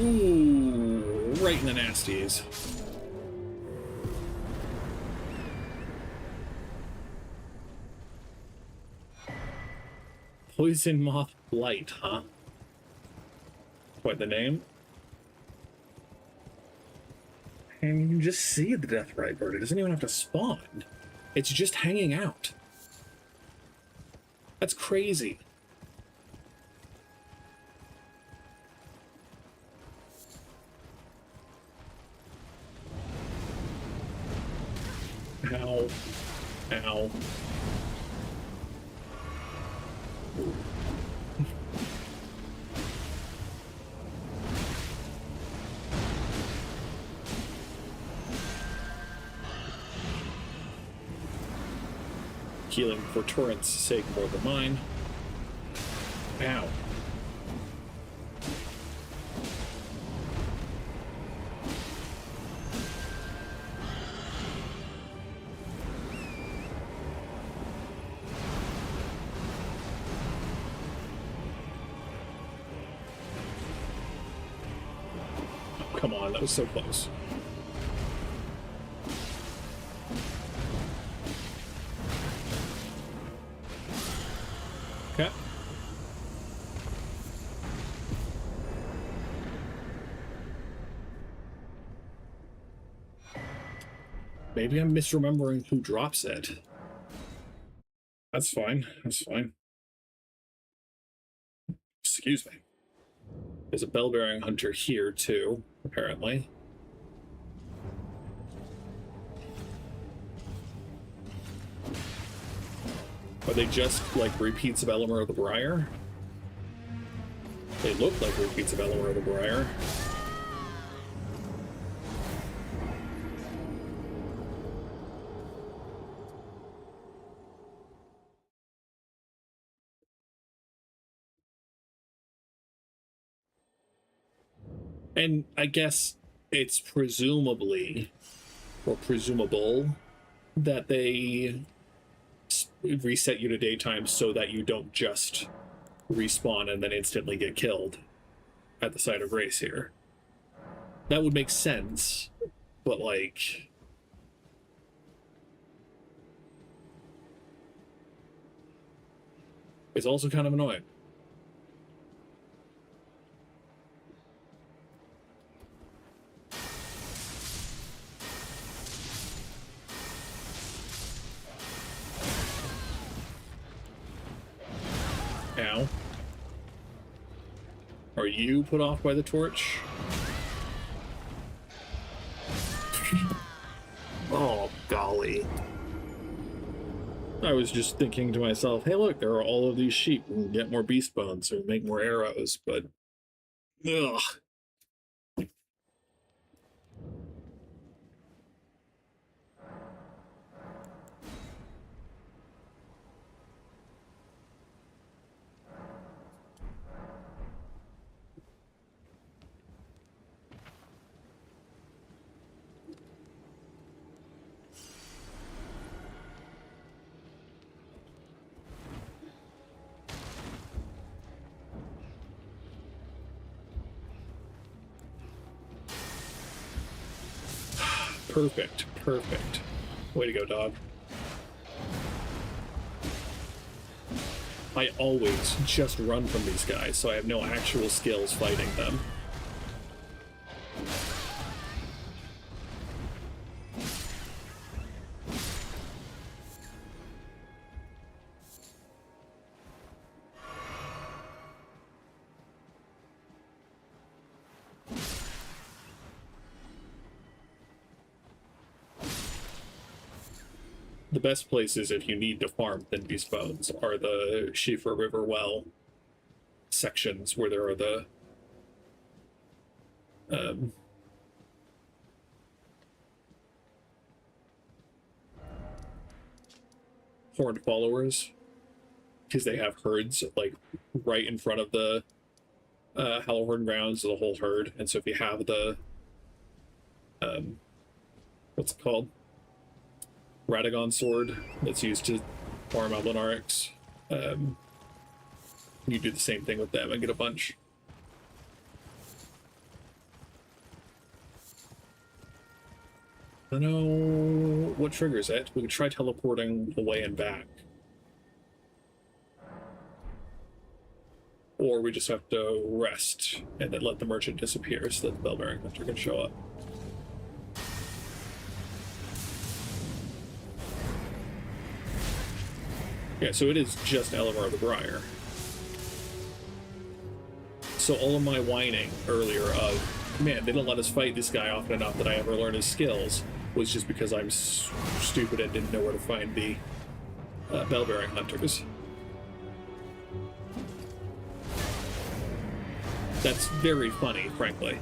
Ooh, right in the nasties. Poison Moth Blight, huh? Quite the name. And you can just see the Deathrite bird. It doesn't even have to spawn. It's just hanging out. That's crazy. Ow. Ow. Healing for Torrent's sake more than mine. Ow. Come on, that was so close. Okay. Maybe I'm misremembering who drops it. That's fine. That's fine. Excuse me. There's a bell-bearing hunter here, too, apparently. Are they just, like, repeats of Eleanor of the Briar? They look like repeats of Eleanor of the Briar. And I guess it's presumably, or presumable, that they reset you to daytime so that you don't just respawn and then instantly get killed at the site of race here. That would make sense, but like... it's also kind of annoying. Ow. Are you put off by the torch? Oh, golly. I was just thinking to myself, hey, look, there are all of these sheep. We'll get more beast bones or make more arrows, but... ugh. Perfect, perfect. Way to go, dog. I always just run from these guys, so I have no actual skills fighting them. The best places if you need to farm thin beast bones are the Shifa River well sections where there are the horned followers, because they have herds like right in front of the Hallowhorn grounds, the whole herd. And so if you have the what's it called? Radagon sword that's used to farm out Lunarix. You do the same thing with them and get a bunch. I don't know what triggers it. We could try teleporting away and back. Or we just have to rest and then let the merchant disappear so that the Bellbearing Hunter can show up. Yeah, so it is just Elamar the Briar. So all of my whining earlier of, man, they don't let us fight this guy often enough that I ever learn his skills, was just because I'm stupid and didn't know where to find the Bellbearing Hunters. That's very funny, frankly.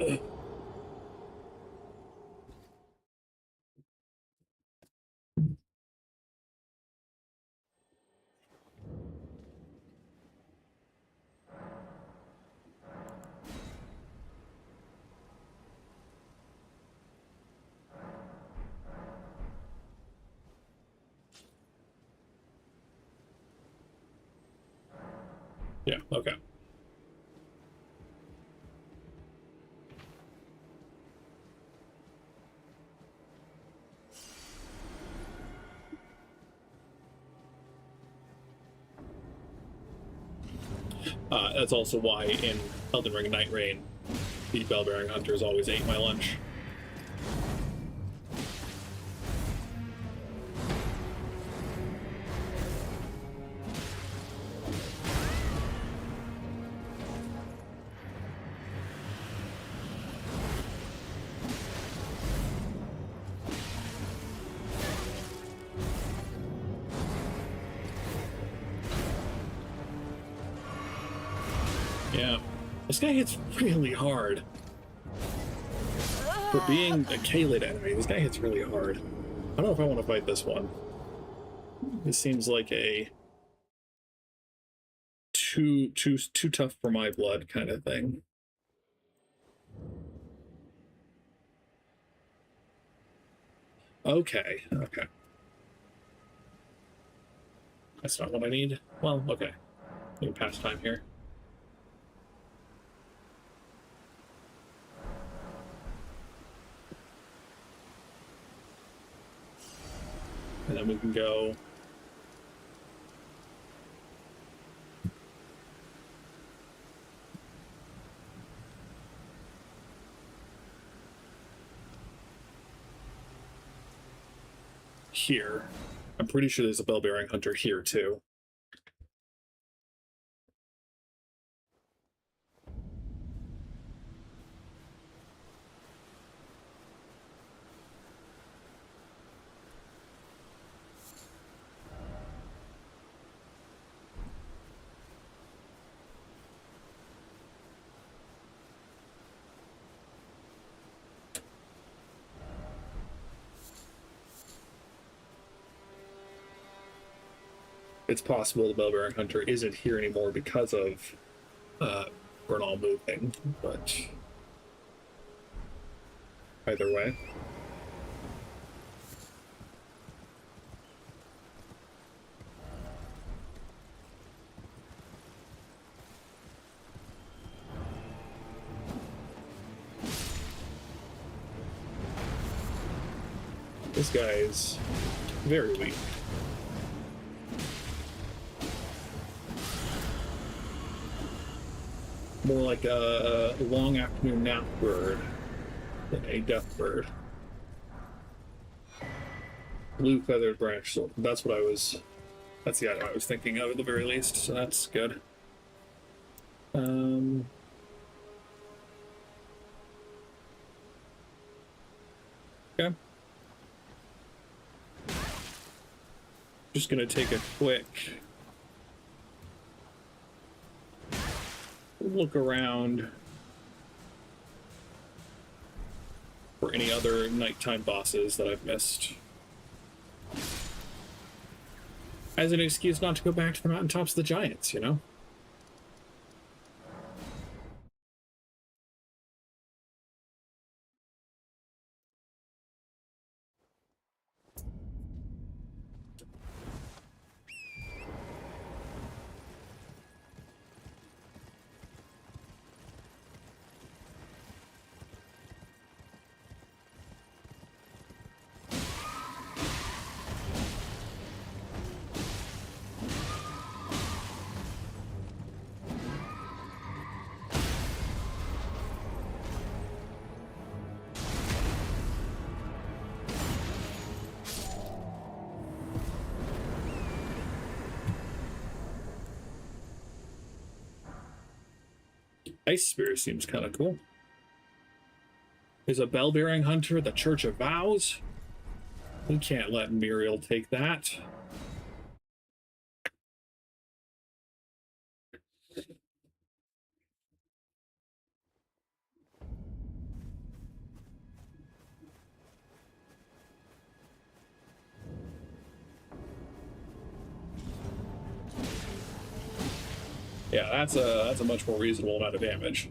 Ugh. Yeah, okay. That's also why in Elden Ring Night Rain, the Bellbearing Hunters always ate my lunch. Yeah, this guy hits really hard. For being a Kaled enemy, this guy hits really hard. I don't know if I want to fight this one. This seems like a too tough for my blood kind of thing. Okay. That's not what I need. Well, okay. We can pass time here. And then we can go here. I'm pretty sure there's a bell-bearing hunter here too. It's possible the bell-bearing hunter isn't here anymore because of Bernal moving, but either way. This guy is very weak. More like a long afternoon nap bird than a death bird. Blue feathered branch. So that's what I was. That's the item I was thinking of at the very least. So that's good. Okay. Just gonna take a quick look around for any other nighttime bosses that I've missed. As an excuse not to go back to the Mountaintops of the Giants, you know? Ice Spear seems kind of cool. Is a bell-bearing hunter the Church of Vows? We can't let Muriel take that. Yeah, that's a much more reasonable amount of damage.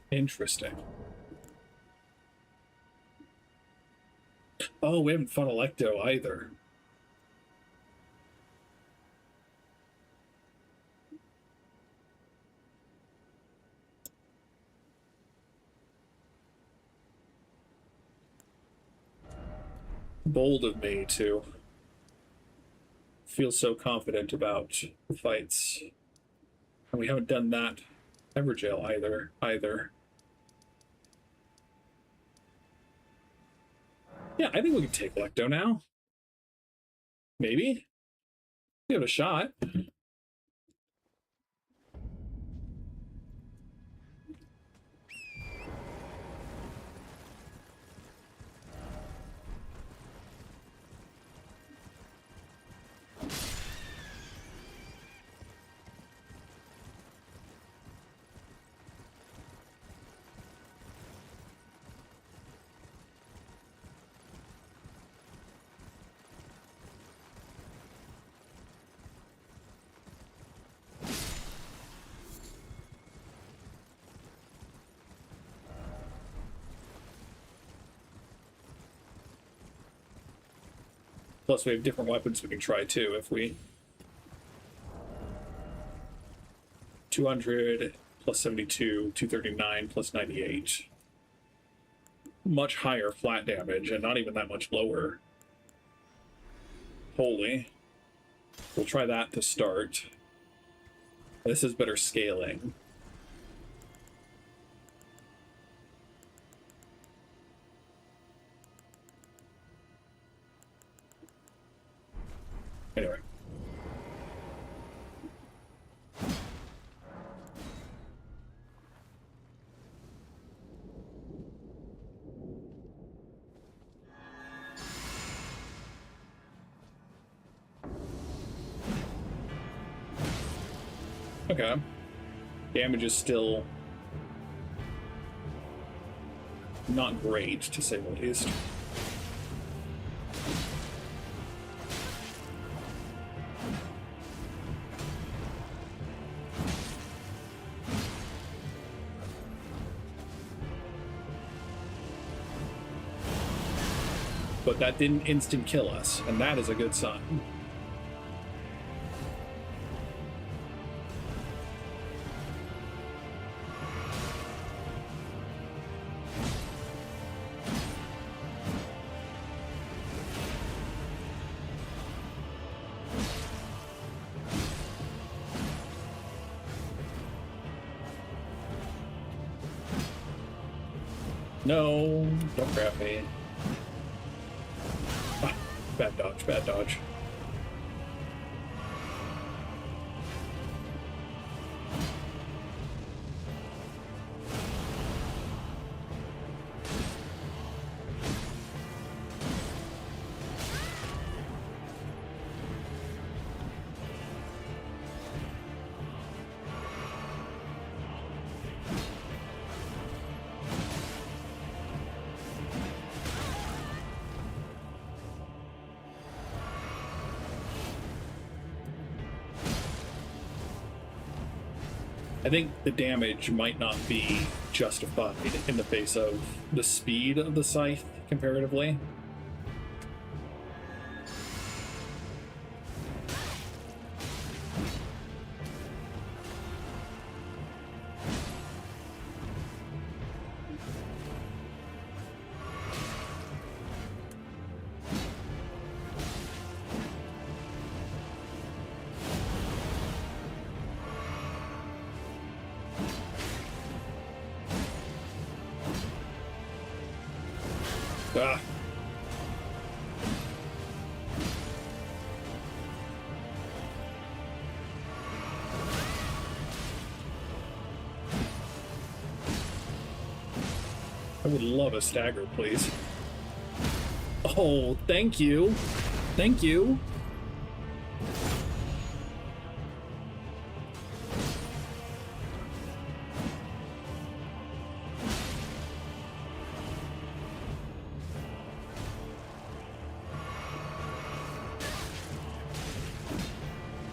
Interesting. Oh, we haven't fought Electo either. Bold of me to feel so confident about the fights. And we haven't done that Everjail either. Yeah, I think we can take Electo now. Maybe. Give it a shot. Plus, we have different weapons we can try too if we. 200 plus 72, 239 plus 98. Much higher flat damage, and not even that much lower. Holy. We'll try that to start. This is better scaling. Anyway. Okay. Damage is still not great, to say the least. But that didn't instant kill us, and that is a good sign. No, don't grab me. Ah, bad dodge, bad dodge. I think the damage might not be justified in the face of the speed of the scythe comparatively. Ah. I would love a stagger, please. Oh, thank you. Thank you.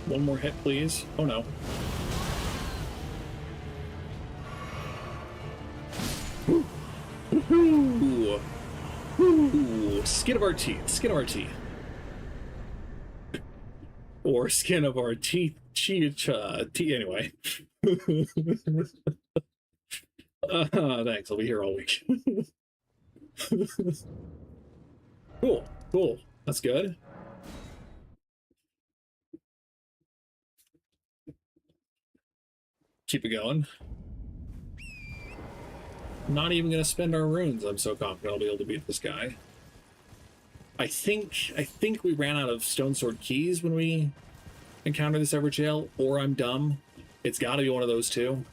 One more hit, please. Oh no. Ooh. Ooh. Skin of our teeth. Skin of our teeth. Or skin of our teeth. Anyway. Thanks. I'll be here all week. Cool. Cool. That's good. Keep it going. Not even gonna spend our runes. I'm so confident I'll be able to beat this guy. I think we ran out of Stone Sword keys when we encountered this Everjail, or I'm dumb. It's gotta be one of those two.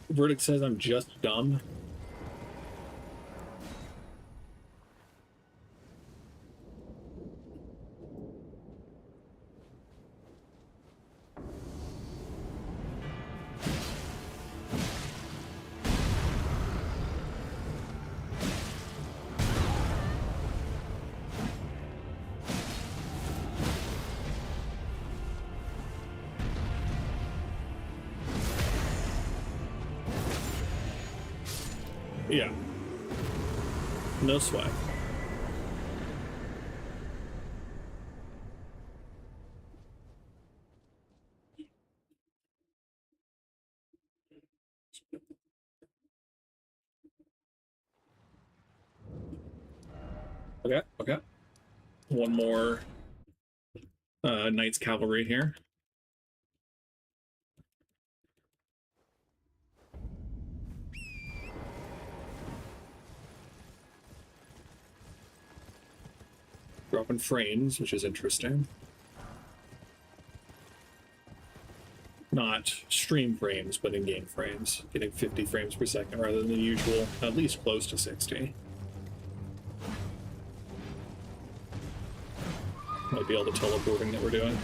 Verdict says I'm just dumb. Yeah. No sweat. Okay, okay. One more Knights Cavalry here. Dropping frames, which is interesting. Not stream frames, but in-game frames. Getting 50 frames per second rather than the usual, at least close to 60. Might be all the teleporting that we're doing.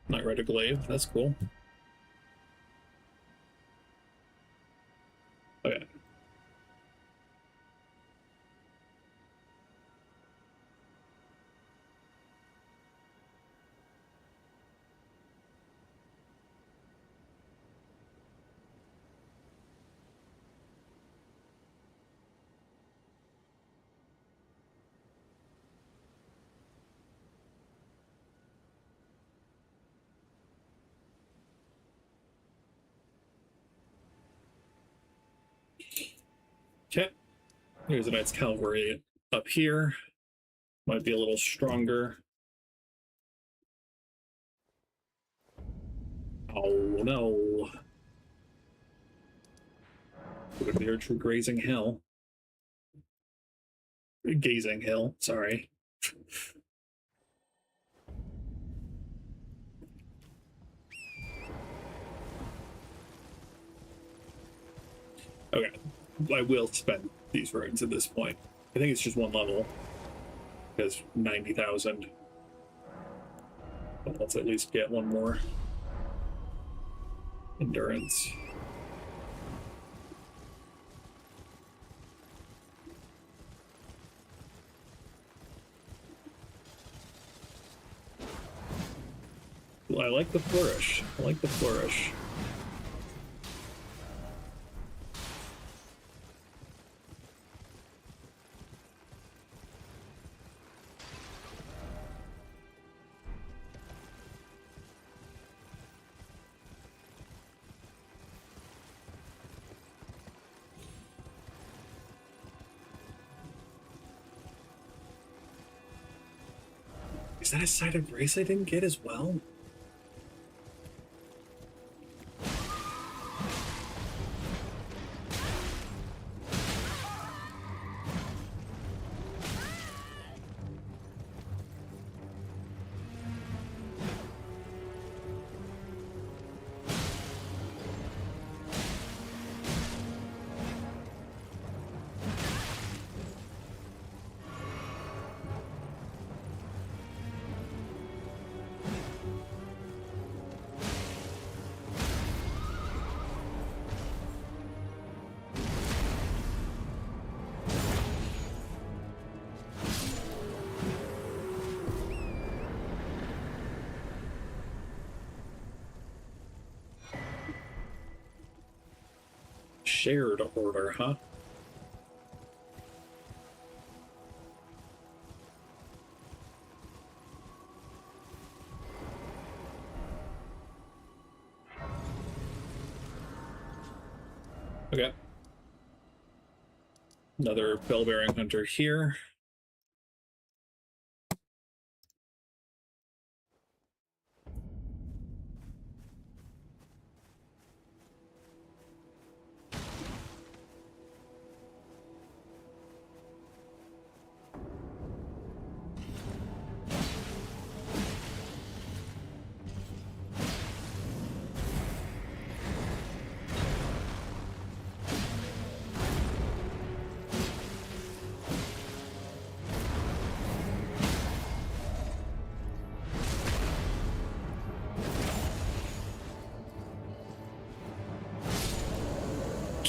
Knight Rider Glaive, that's cool. Okay. Okay. Here's a Knight's Cavalry up here. Might be a little stronger. Oh no. Would be true grazing hill. Gazing hill, sorry. Okay. I will spend these runes at this point. I think it's just one level. Because 90,000. But let's at least get one more. Endurance. I like the flourish. I like the flourish. Is that a side of grace I didn't get as well? Shared order, huh? Okay. Another bell-bearing hunter here.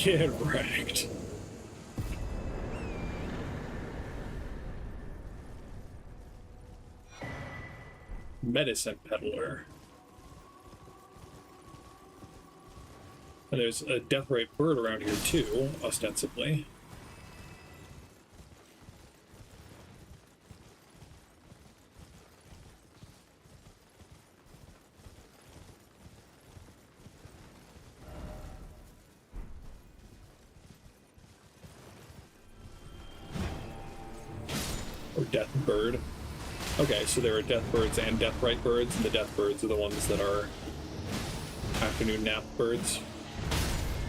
Get wrecked. Medicine peddler. And there's a deathrite bird around here too, ostensibly. Or death bird. Okay, so there are death birds and deathrite birds, and the death birds are the ones that are afternoon nap birds.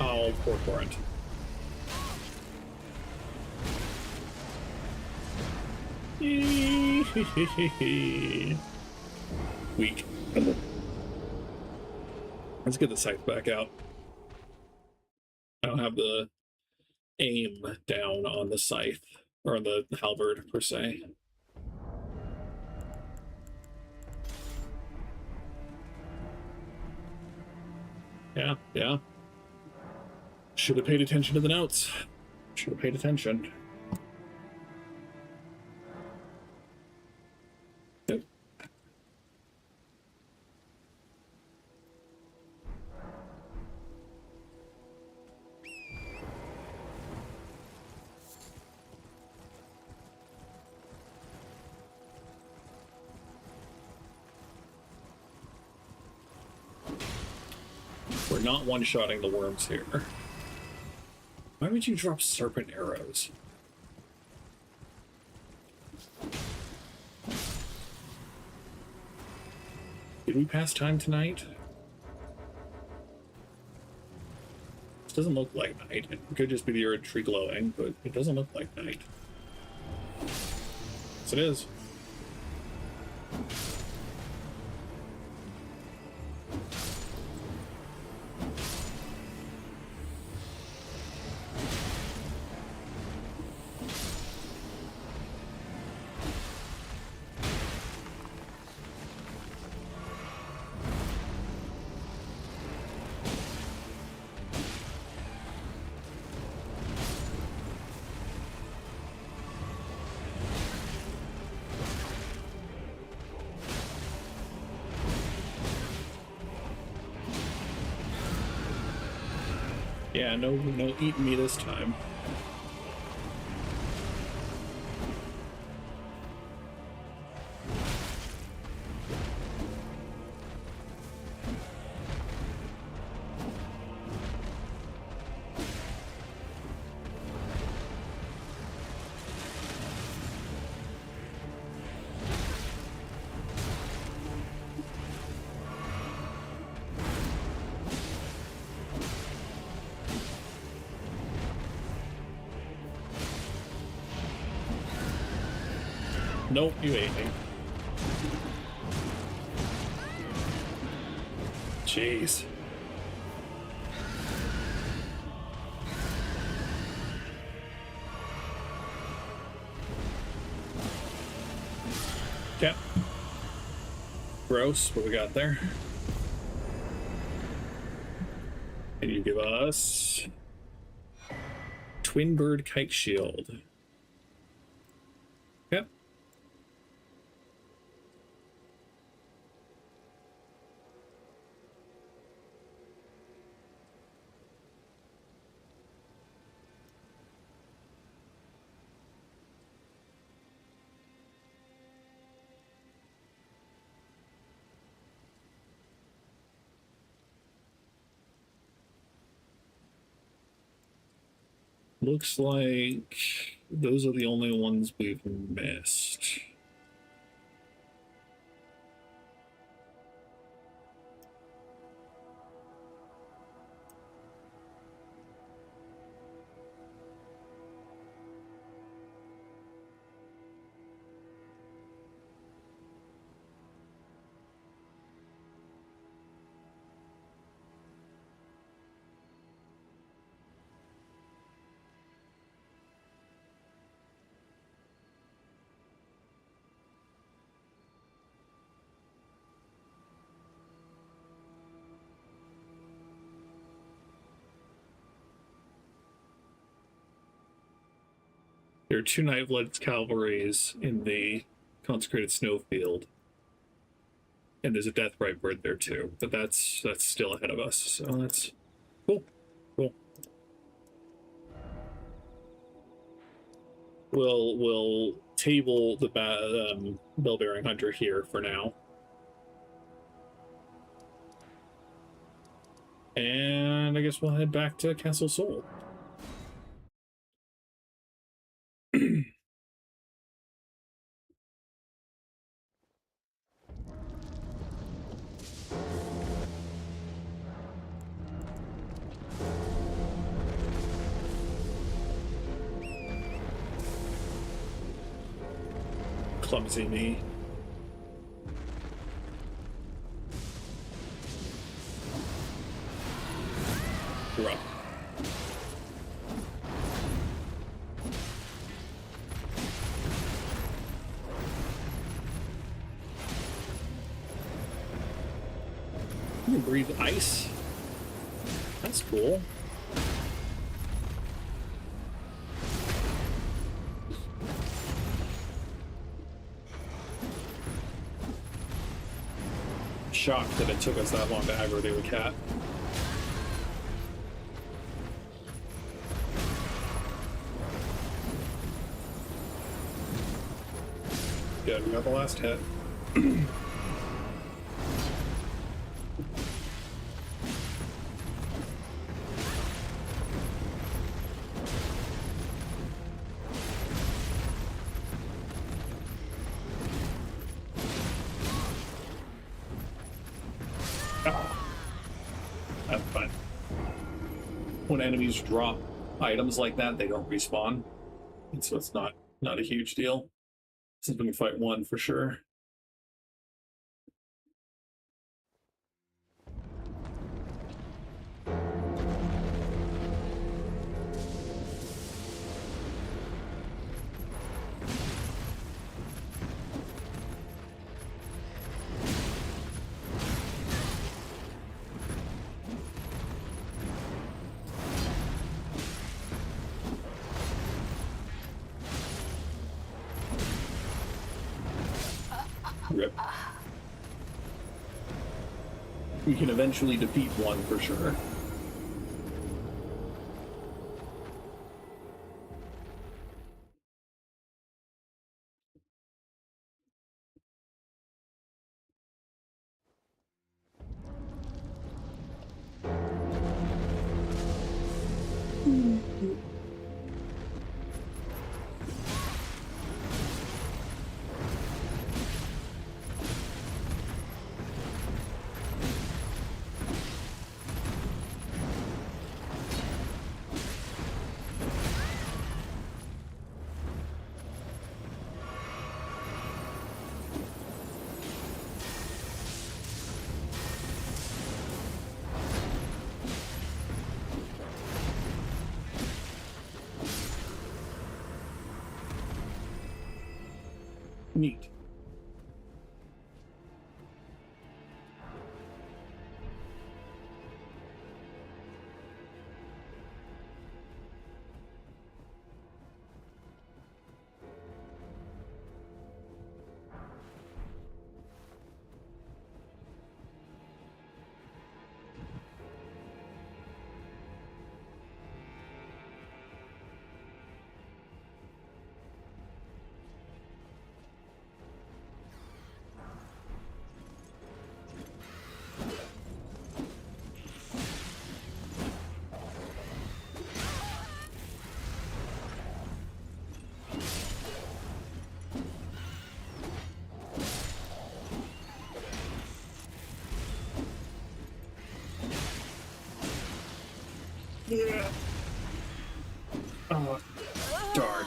Oh, poor Torrent. Weak. Let's get the scythe back out. I don't have the aim down on the scythe, or on the halberd, per se. Yeah. Should have paid attention to the notes. Should have paid attention. Yep. We're not one-shotting the worms here. Why would you drop serpent arrows? Did we pass time tonight? This doesn't look like night. It could just be the earth tree glowing, but it doesn't look like night. Yes, it is. Yeah, no eating me this time. Nope, you ate me. Jeez. Okay. Gross, what we got there? Can you give us Twin Bird Kite Shield? Yep. Looks like those are the only ones we've missed. There are 2 Nightblood cavalries in the Consecrated Snowfield. And there's a Death Bright bird there too, but that's still ahead of us. So that's cool. Cool. We'll table the Bell-bearing Hunter here for now. And I guess we'll head back to Castle Sol. Clumsy me. Rough. You can breathe ice. That's cool. Shocked that it took us that long to aggro the cat. Good, we got the last hit. That's fine. When enemies drop items like that, they don't respawn. And so it's not a huge deal. Since we can fight one for sure. Rip. We can eventually defeat one for sure. Neat. Yeah. Oh, darn.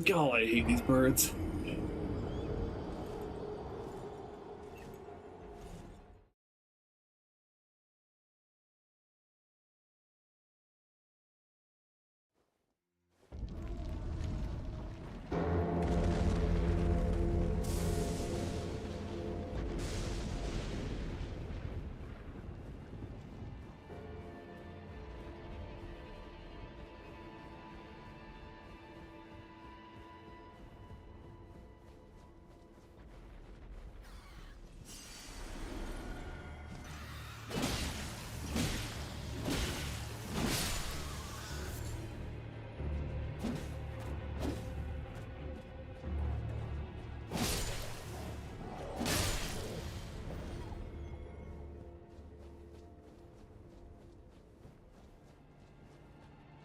God, I hate these birds.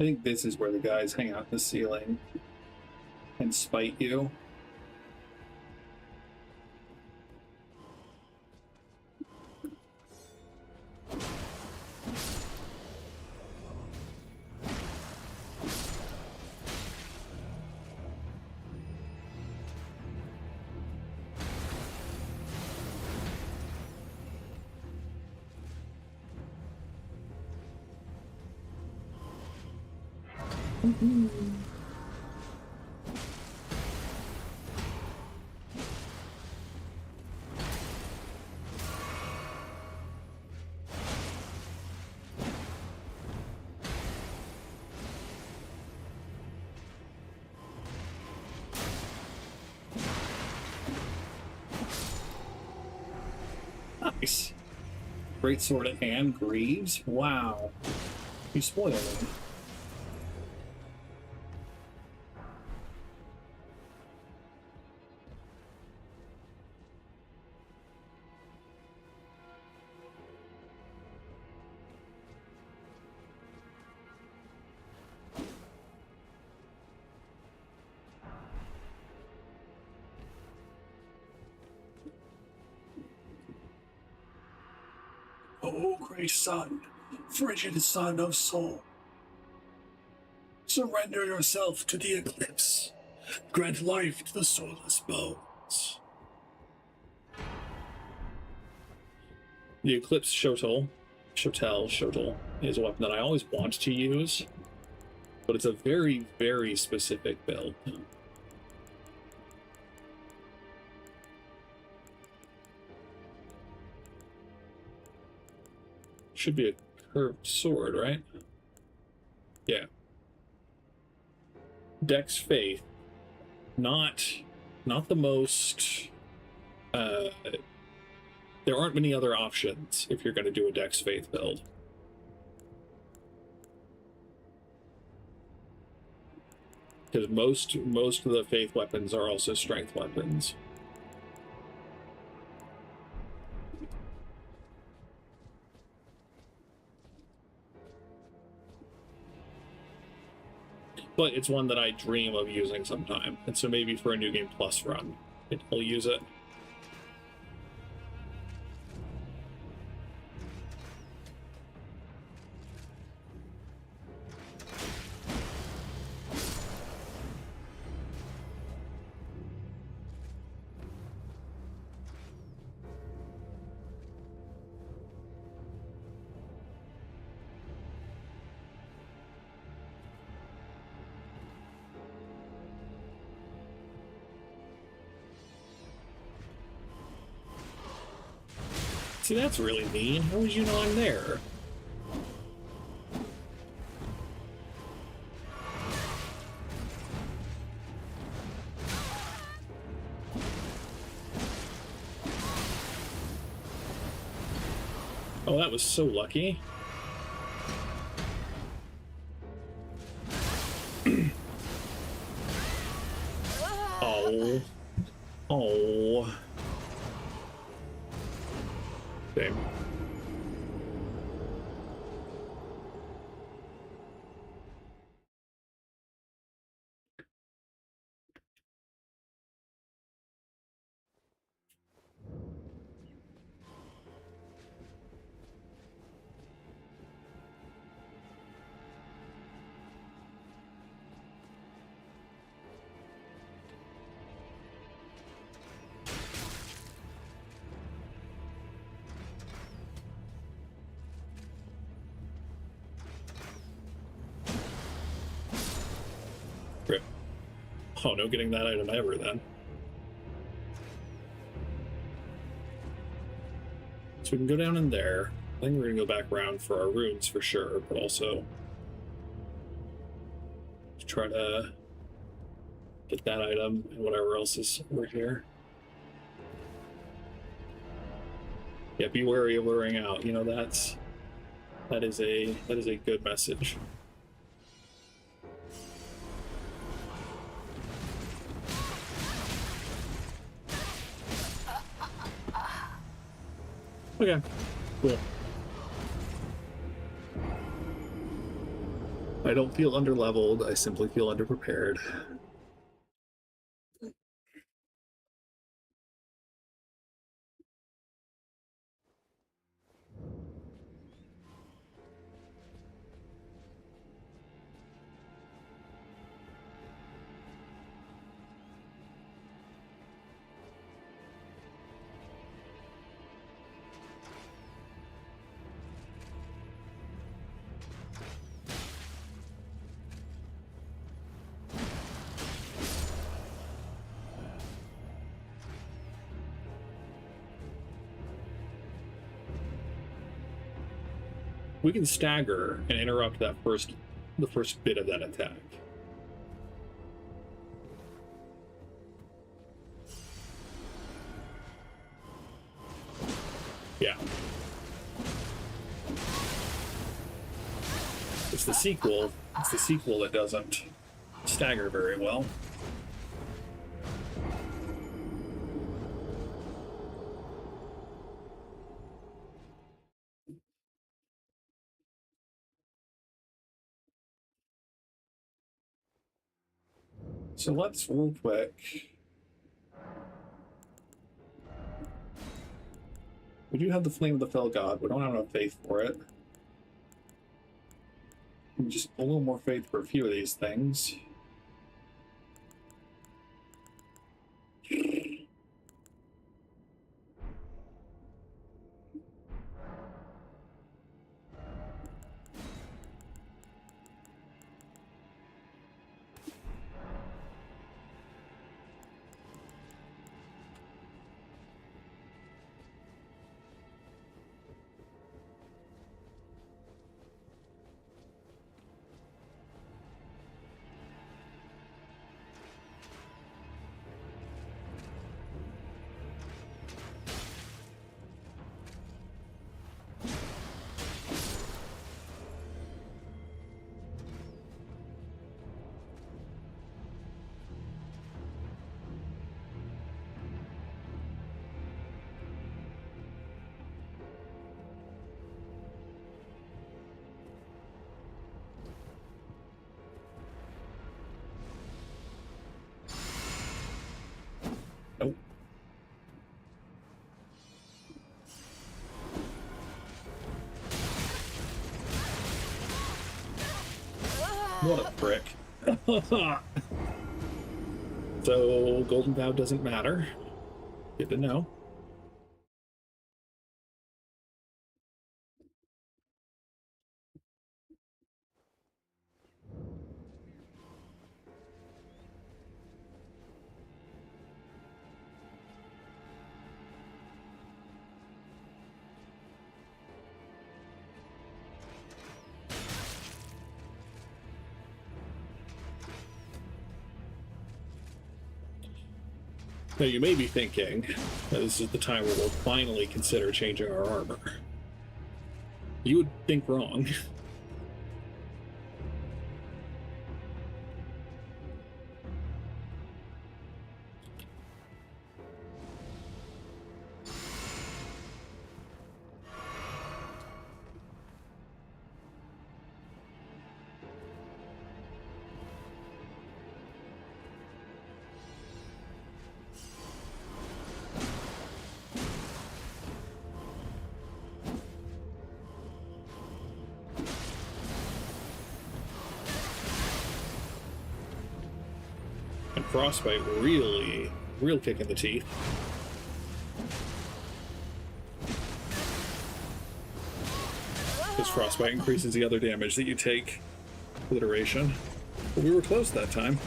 I think this is where the guys hang out in the ceiling and spite you. Nice. Great sword at hand, Greaves. Wow. You spoiled me. O great sun, frigid sun of soul, surrender yourself to the eclipse. Grant life to the soulless bones. The Eclipse Shotel is a weapon that I always want to use, but it's a very, very specific build. Should be a curved sword, right? Yeah. Dex Faith. Not the most... there aren't many other options if you're going to do a Dex Faith build. Because most of the Faith weapons are also strength weapons. But it's one that I dream of using sometime, and so maybe for a New Game Plus run, I'll use it. See, that's really mean. How would you know I'm there? Oh, that was so lucky. Oh. Oh. Okay. Rip. Oh, no getting that item ever then. So we can go down in there. I think we're gonna go back around for our runes for sure, but also try to get that item and whatever else is over here. Yeah, be wary of luring out. You know, that is a good message. Okay, cool. I don't feel underleveled, I simply feel underprepared. We can stagger and interrupt the first bit of that attack. Yeah. It's the sequel. It's the sequel that doesn't stagger very well. So let's real quick. We do have the Flame of the Fell God. We don't have enough faith for it. Just a little more faith for a few of these things. Nope. What a prick. So, Golden Vow doesn't matter. Good to know. Now, you may be thinking that this is the time where we'll finally consider changing our armor. You would think wrong. Frostbite real kick in the teeth. Because Frostbite increases the other damage that you take for the duration. But we were close that time.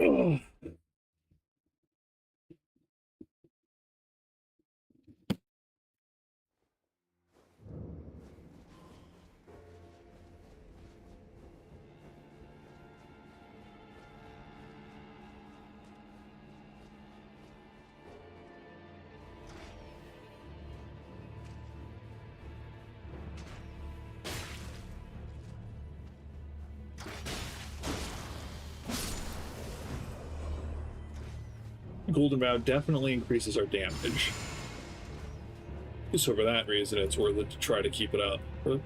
Oh. Golden Vow definitely increases our damage. So for that reason, it's worth it to try to keep it up. But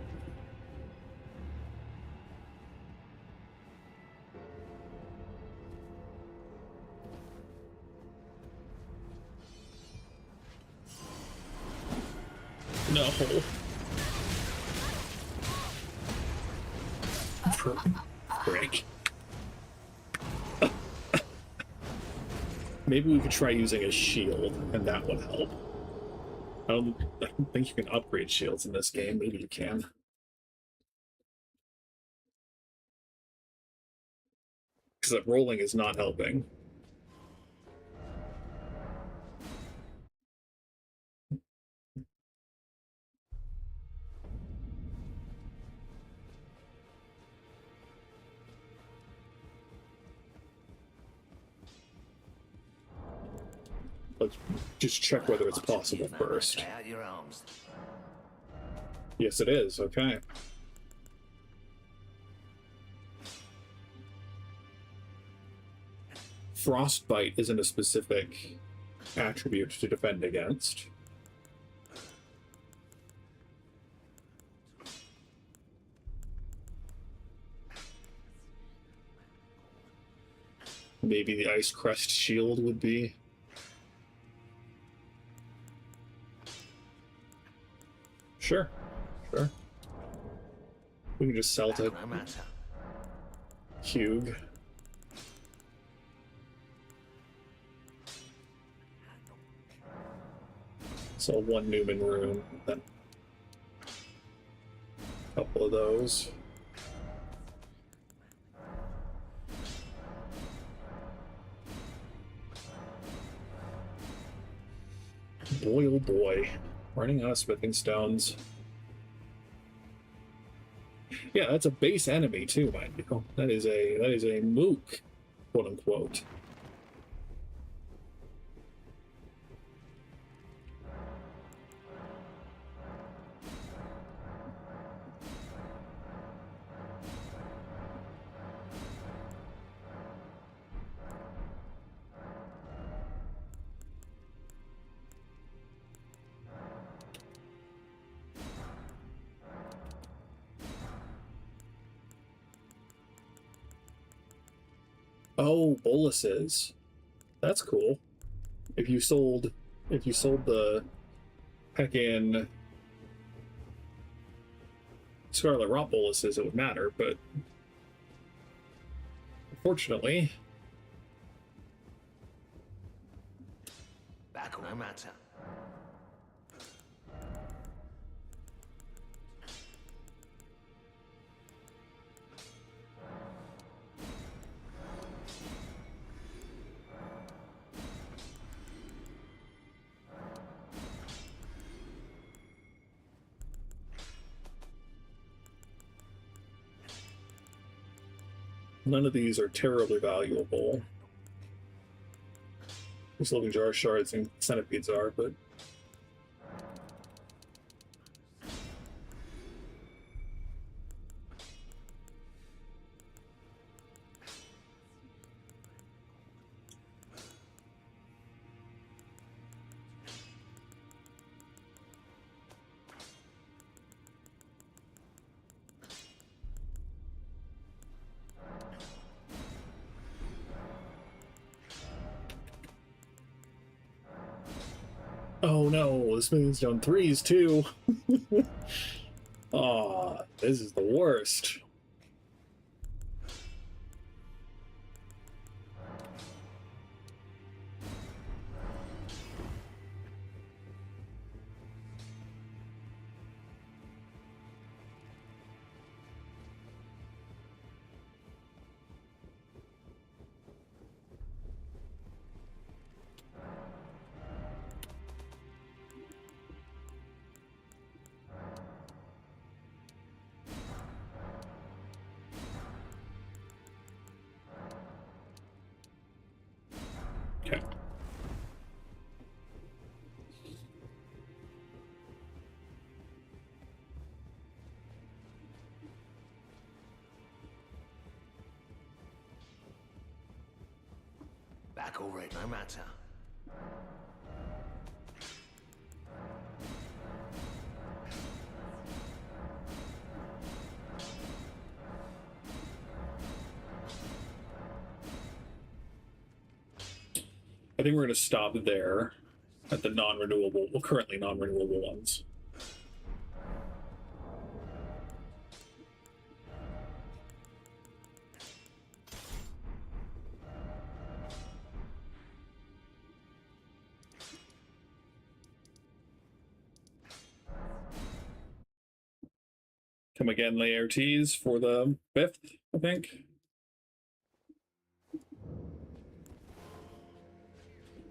no. Frick. Maybe we could try using a shield, and that would help. I don't think you can upgrade shields in this game. Maybe you can. Because that rolling is not helping. Let's just check whether it's possible first. Lay out your arms. Yes, it is. Okay. Frostbite isn't a specific attribute to defend against. Maybe the Ice Crest shield would be. Sure. Sure. We can just sell to No matter. Hugh. So one Newman room, then a couple of those. Boy, oh boy. Running out of smithing stones. Yeah, that's a base enemy too, mind you. That is a mook, quote unquote. Oh, boluses. That's cool. If you sold the heckin' Scarlet Rot boluses, it would matter, but unfortunately, Back no matter. none of these are terribly valuable. These living jar shards and centipedes are, but oh no, this means down threes too. Aw, this is the worst. Okay. Back already, no matter. I think we're going to stop there at the non-renewable, well, currently non-renewable ones. Come again, Laertes for the 5th, I think.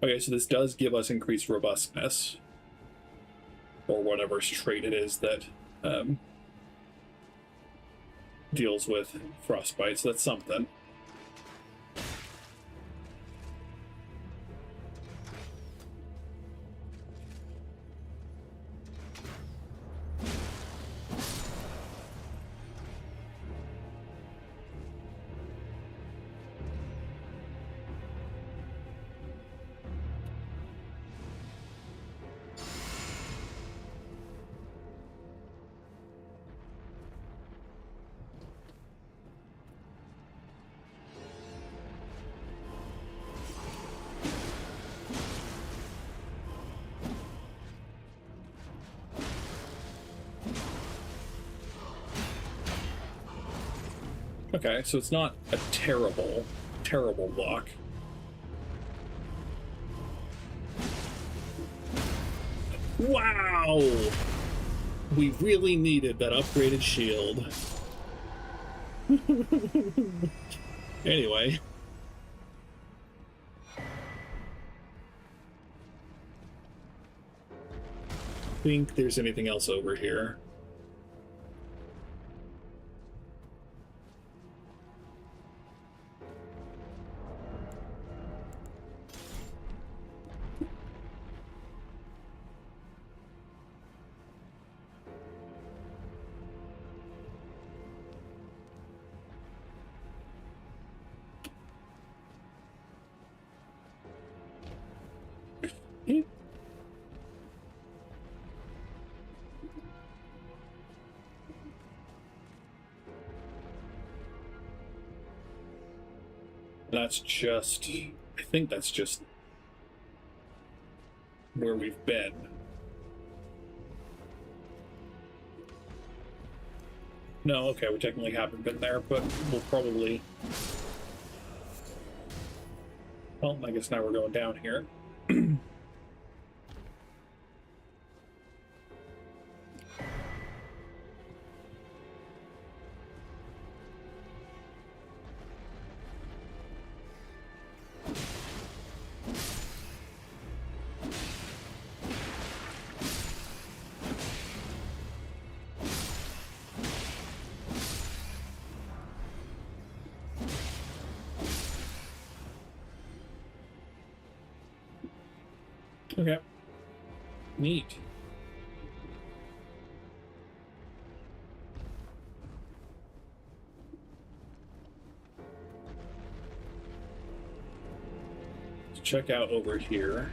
Okay, so this does give us increased robustness, or whatever trait it is that deals with frostbite, so that's something. Okay, so it's not a terrible, terrible block. Wow! We really needed that upgraded shield. Anyway. Think there's anything else over here. That's just, I think that's just where we've been. No, okay, we technically haven't been there, but we'll probably... Well, I guess now we're going down here. Okay. Neat. Let's check out over here.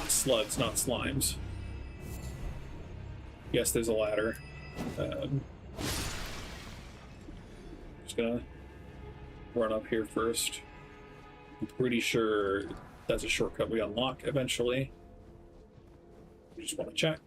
Slugs, not slimes. Yes, there's a ladder. Just gonna run up here first. I'm pretty sure that's a shortcut we unlock eventually. Just want to check.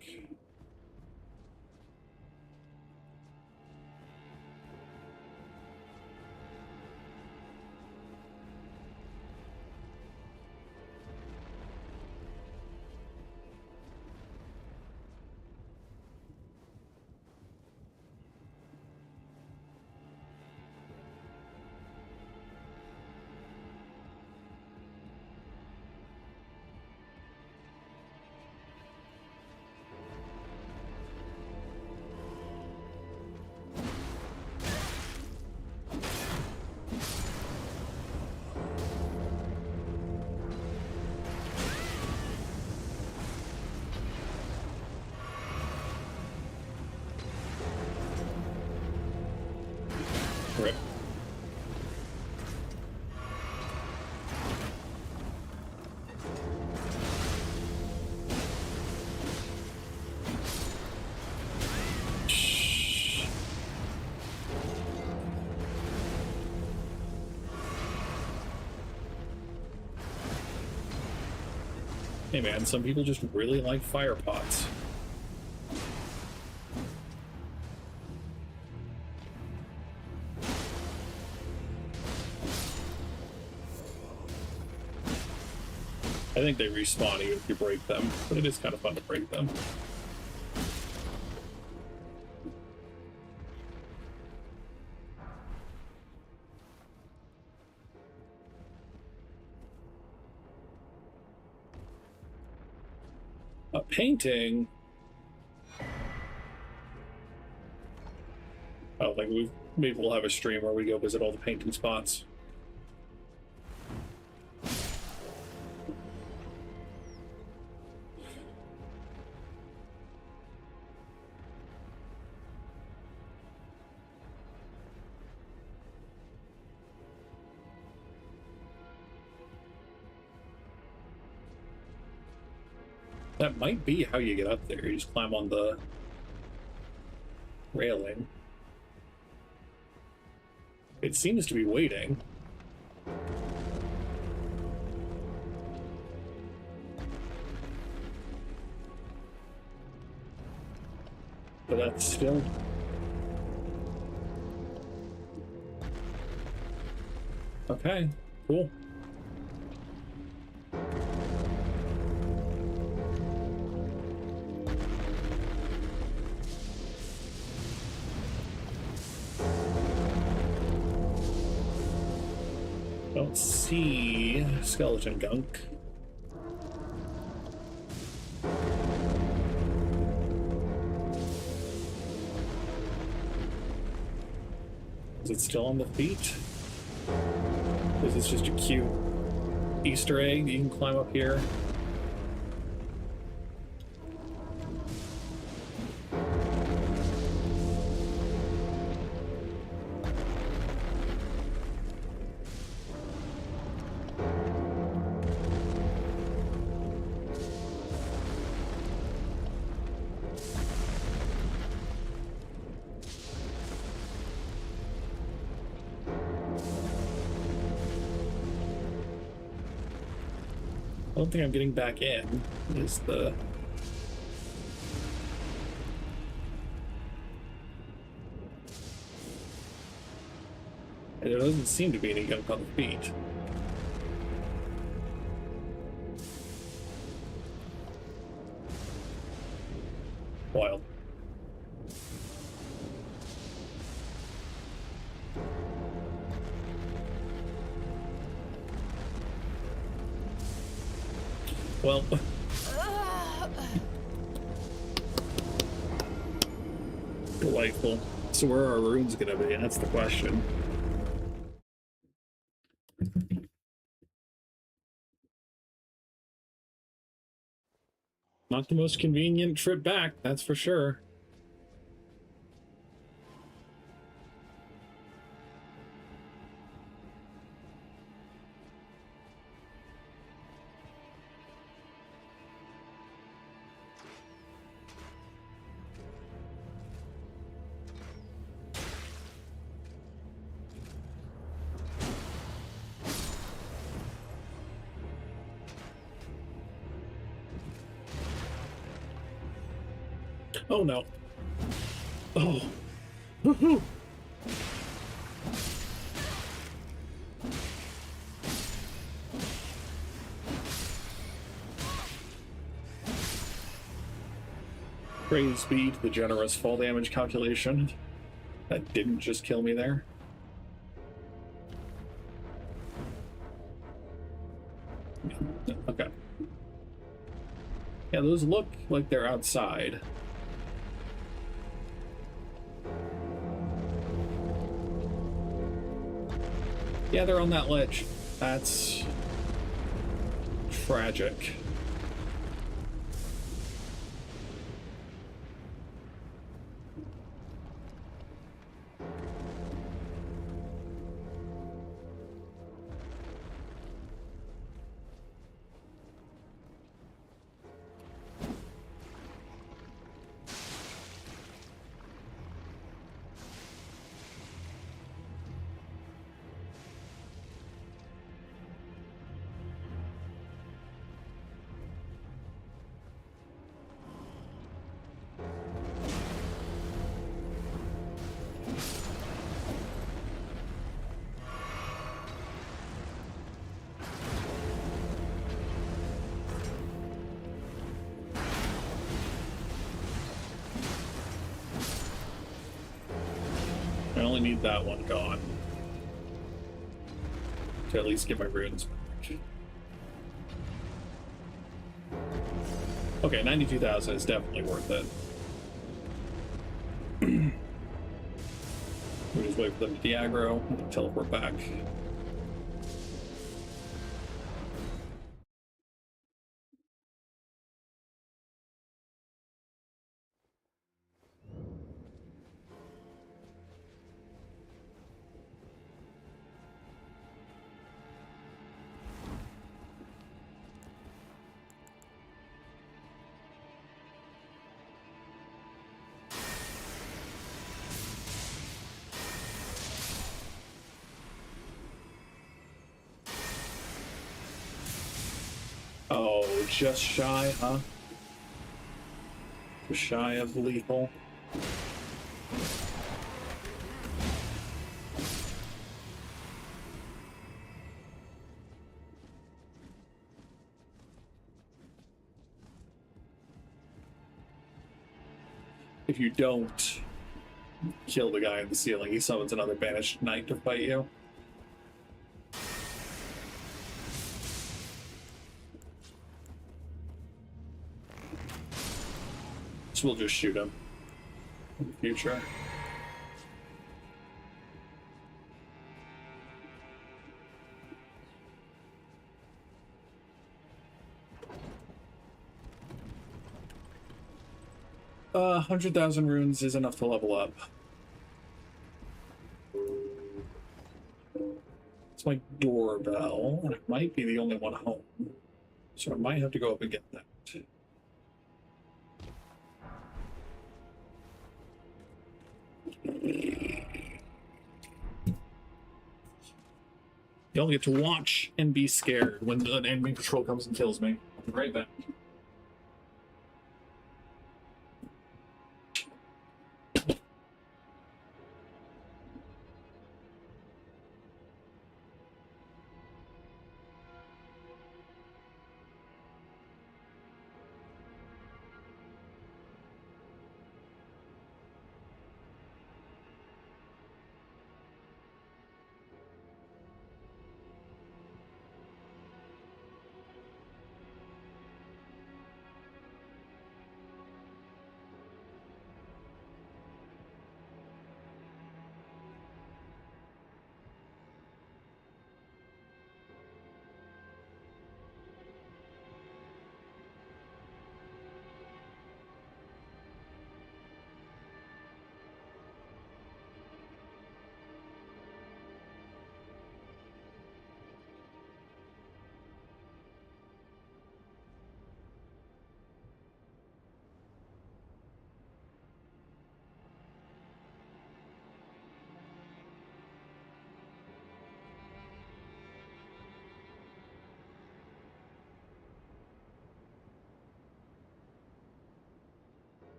Hey man, some people just really like fire pots. I think they respawn even if you break them, but it is kind of fun to break them. A painting? I don't think maybe we'll have a stream where we go visit all the painting spots. That might be how you get up there. You just climb on the railing. It seems to be waiting. But that's still... Okay, cool. Don't see skeleton gunk. Is it still on the feet? Is this just a cute Easter egg you can climb up here? I don't think I'm getting back in, is the... And there doesn't seem to be any gunk on the feet. Wild. Well, delightful. So where are our runes gonna be? That's the question. Not the most convenient trip back, that's for sure. Oh no. Oh. Woohoo. Praise be to the generous fall damage calculation. That didn't just kill me there. Okay. Yeah, those look like they're outside. Yeah, they're on that ledge. That's tragic. only need that one gone to at least get my runes back. Okay, 92,000 is definitely worth it. We just wait for them to de-aggro and teleport back. Oh, just shy, huh? Just shy of lethal. If you don't kill the guy in the ceiling, he summons another banished knight to fight you. So we'll just shoot him in the future. Uh, 100,000 runes is enough to level up. It's my doorbell, and it might be the only one home. So I might have to go up and get that. You only get to watch and be scared when an enemy patrol comes and kills me. I'll be right back.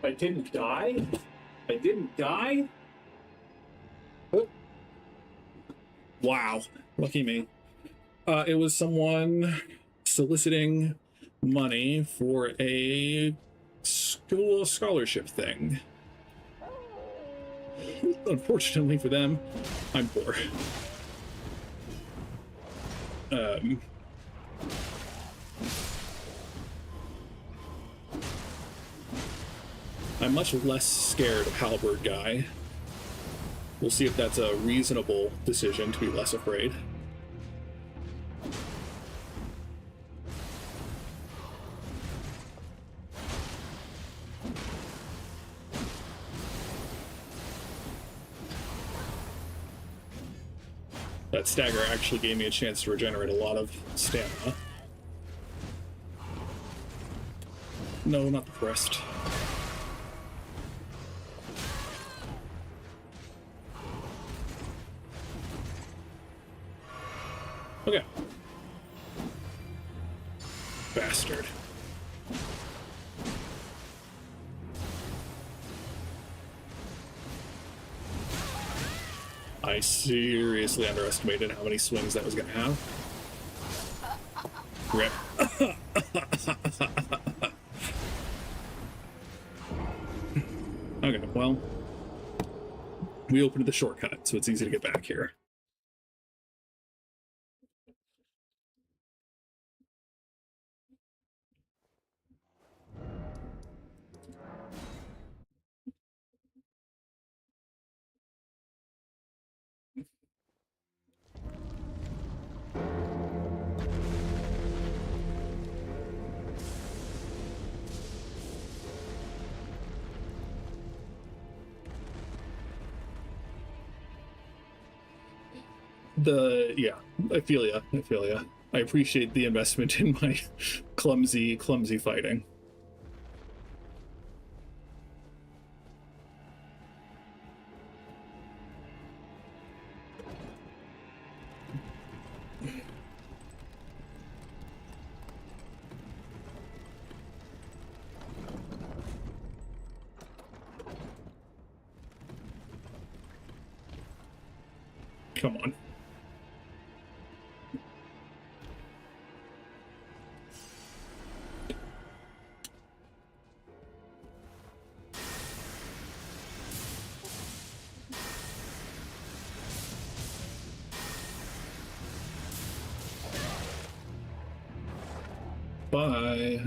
I didn't die? I didn't die? Oh. Wow. Lucky me. It was someone soliciting money for a school scholarship thing. Unfortunately for them, I'm poor. I'm much less scared of Halberd Guy. We'll see if that's a reasonable decision to be less afraid. That stagger actually gave me a chance to regenerate a lot of stamina. No, not the crest. Okay. Bastard. I seriously underestimated how many swings that was going to have. Rip. Okay, well, we opened the shortcut, so it's easy to get back here. Yeah, I feel ya. I appreciate the investment in my clumsy fighting. Come on. Bye.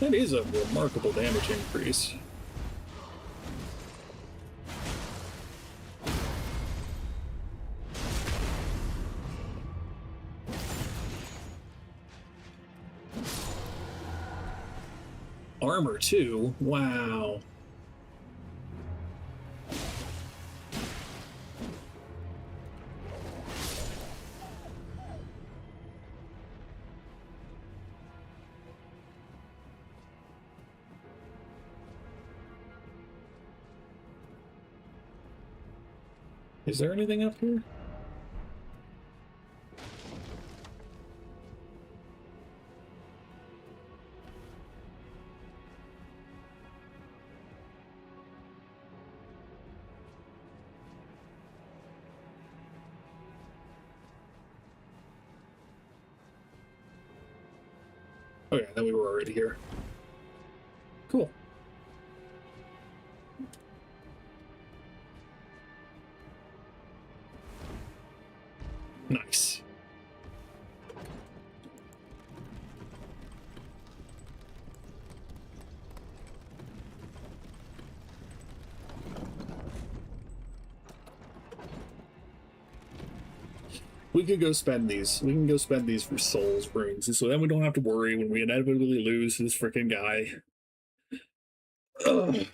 That is a remarkable damage increase. Armor too? Wow. Is there anything up here? Oh yeah, then we were already here. Cool. Nice. We could go spend these. We can go spend these for souls runes, so then we don't have to worry when we inevitably lose this freaking guy. Ugh.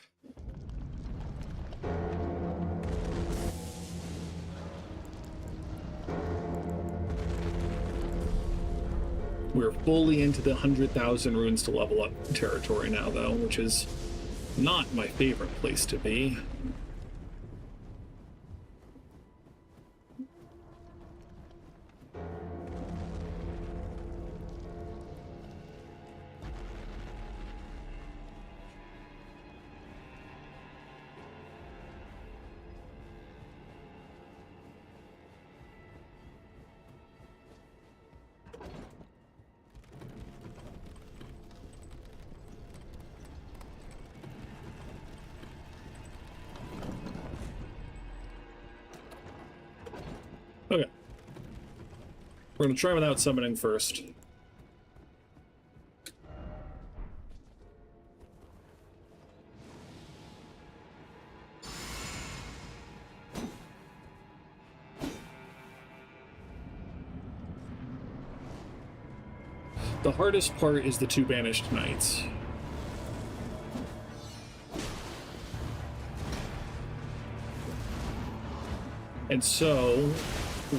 We're fully into the 100,000 runes to level up territory now, though, which is not my favorite place to be. We're gonna try without summoning first. The hardest part is the 2 banished knights. And so,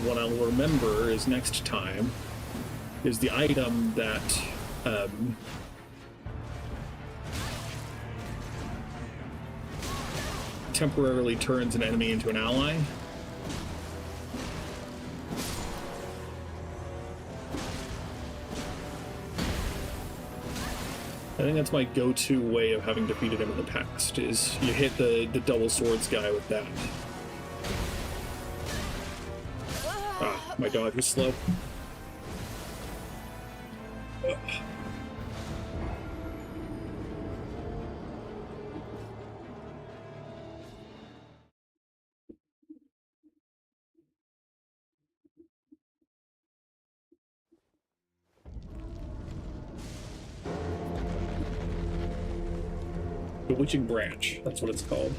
what I'll remember is next time is the item that temporarily turns an enemy into an ally. I think that's my go-to way of having defeated him in the past, is you hit the double swords guy with that. Ah, my dodge was slow. Ugh. Bewitching Branch, that's what it's called.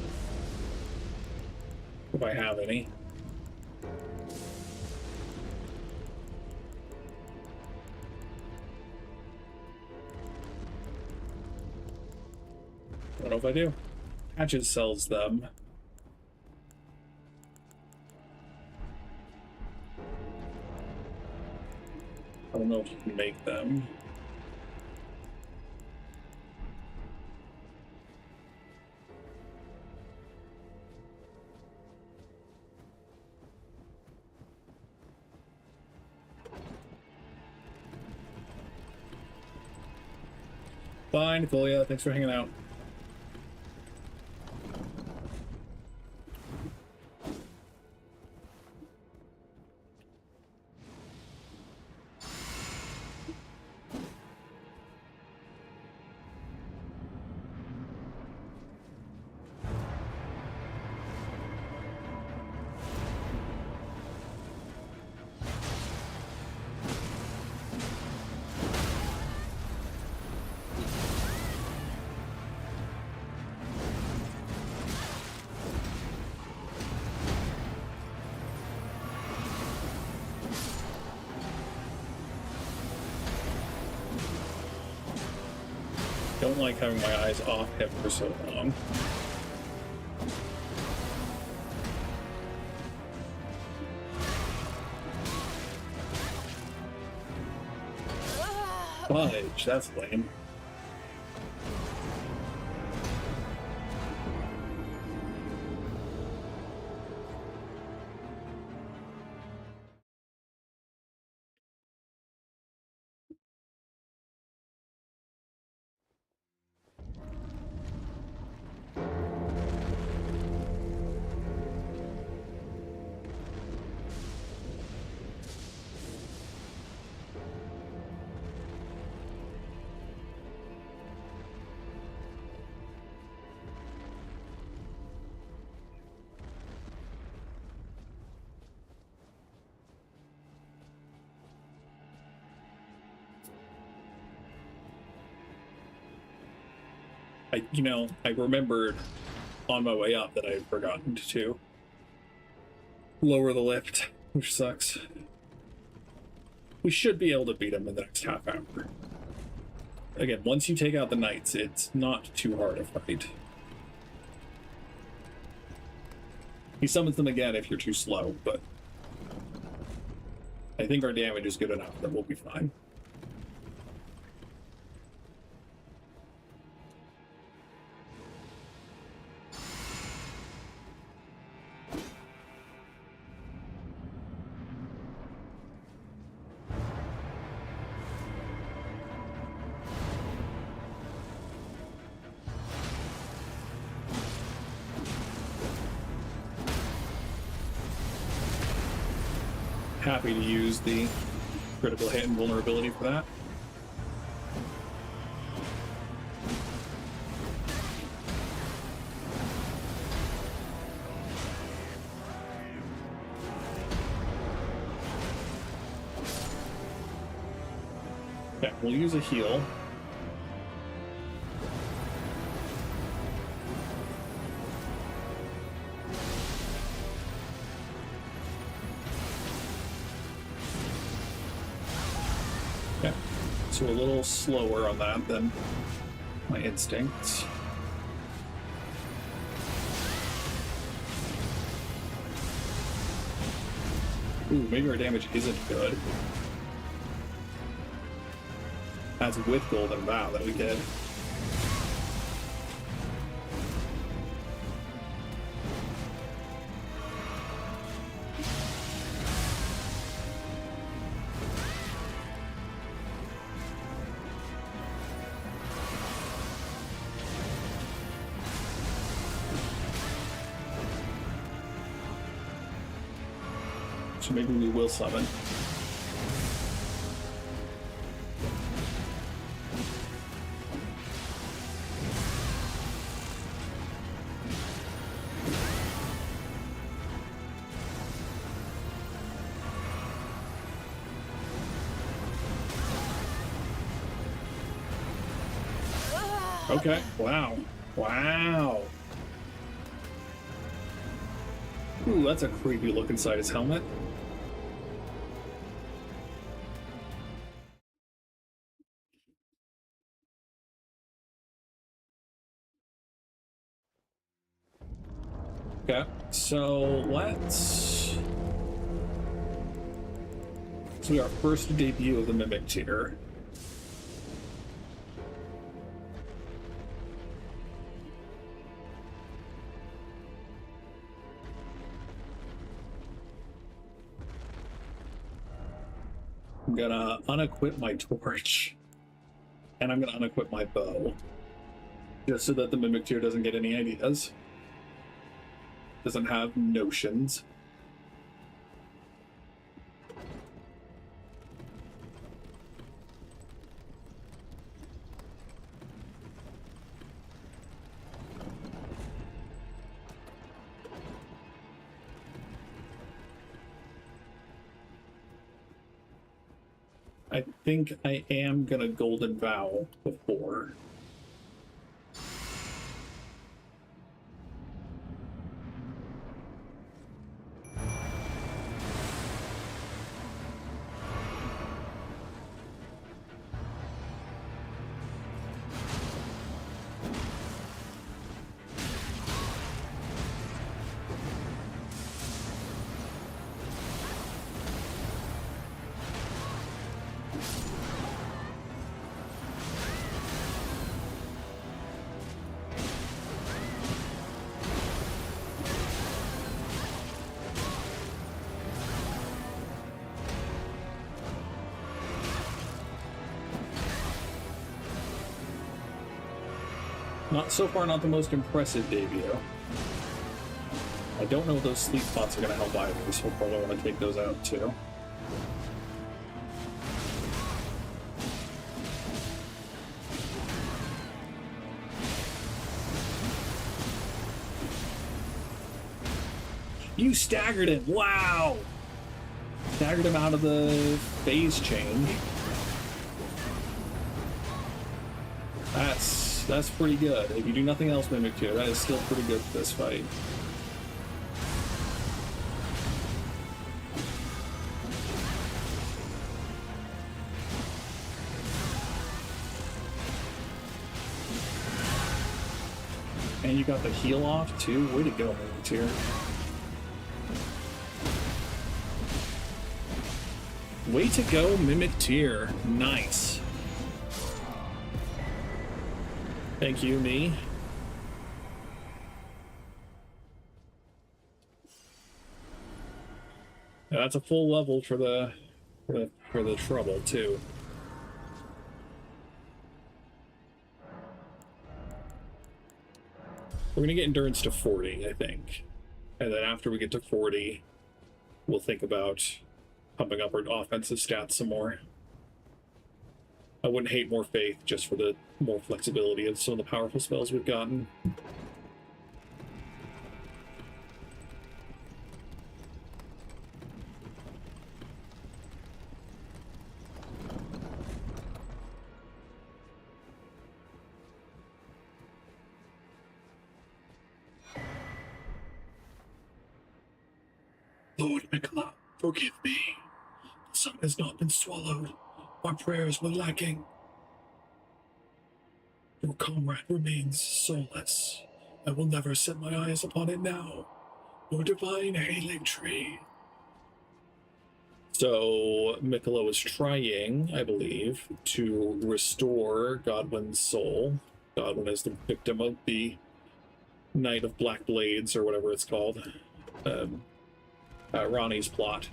If I have any. I don't know if I do. Patches sells them. I don't know if you can make them. Bye, Nicolia. Thanks for hanging out. Don't like having my eyes off him for so long. Fudge, that's lame. I remembered on my way up that I had forgotten to lower the lift, which sucks. We should be able to beat him in the next half hour. Again, once you take out the knights, it's not too hard a fight. He summons them again if you're too slow, but I think our damage is good enough that we'll be fine. Happy to use the critical hit and vulnerability for that. Okay, we'll use a heal. Okay, so a little slower on that than my instincts. Ooh, maybe our damage isn't good. That's with Golden Vow that we did. So maybe we will summon. Okay, wow. Wow. Ooh, that's a creepy look inside his helmet. Okay, so let's... This will be our first debut of the Mimic Tier. I'm gonna unequip my torch, and I'm gonna unequip my bow, just so that the Mimic Tier doesn't get any ideas. Doesn't have notions. I think I am gonna Golden Vow before. So far, not the most impressive debut. I don't know if those sleep spots are going to help either, so we'll probably want to take those out too. You staggered him! Wow! Staggered him out of the phase change. That's pretty good. If you do nothing else, Mimic Tier, that is still pretty good for this fight. And you got the heal off too. Way to go, Mimic Tier. Way to go, Mimic Tier. Nice. Thank you, me. Now that's a full level for the trouble too. We're gonna get endurance to 40, I think, and then after we get to 40, we'll think about pumping up our offensive stats some more. I wouldn't hate more faith just for the more flexibility of some of the powerful spells we've gotten. Lord Mikola, forgive me. The sun has not been swallowed. Our prayers were lacking. Your comrade remains soulless. I will never set my eyes upon it now. Your divine Haligtree. So, Mikola was trying, I believe, to restore Godwin's soul. Godwin is the victim of the Night of Black Blades, or whatever it's called. Ronnie's plot.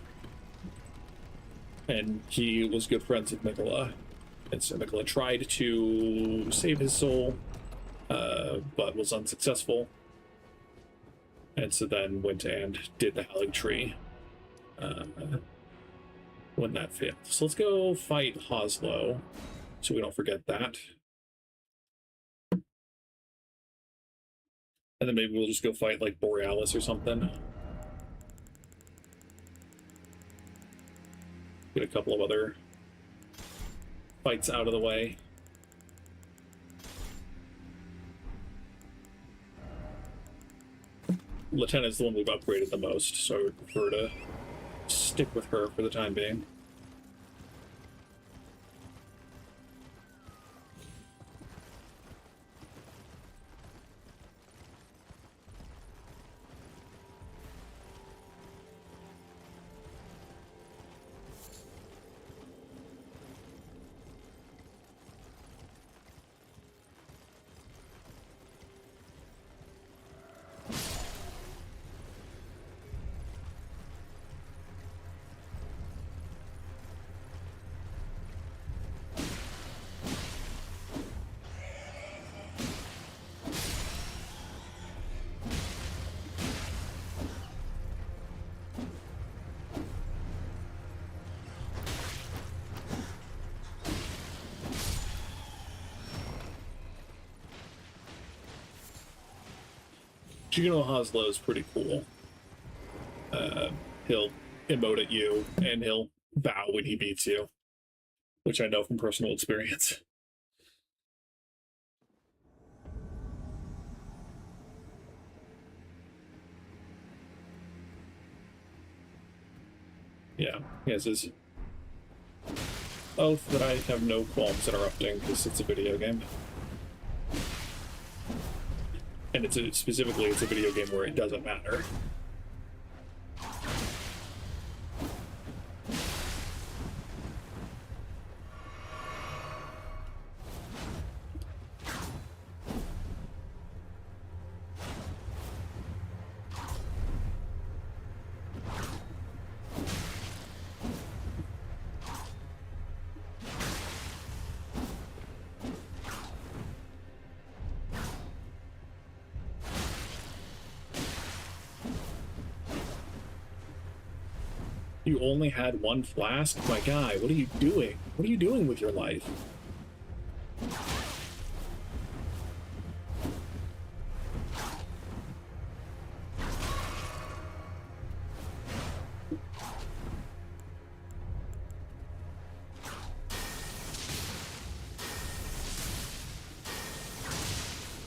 And he was good friends with Mikola. And so Mikola tried to save his soul, but was unsuccessful. And so then went and did the Haligtree when that failed. So let's go fight Hoslow, so we don't forget that. And then maybe we'll just go fight, like, Borealis or something. Get a couple of other fights out of the way. Lieutenant's the one we've upgraded the most, so I would prefer to stick with her for the time being. Juno Hoslow is pretty cool. He'll emote at you, and he'll bow when he beats you, which I know from personal experience. Yeah, he has his oath that I have no qualms interrupting because it's a video game. And specifically, it's a video game where it doesn't matter. You only had one flask? My guy, what are you doing? What are you doing with your life?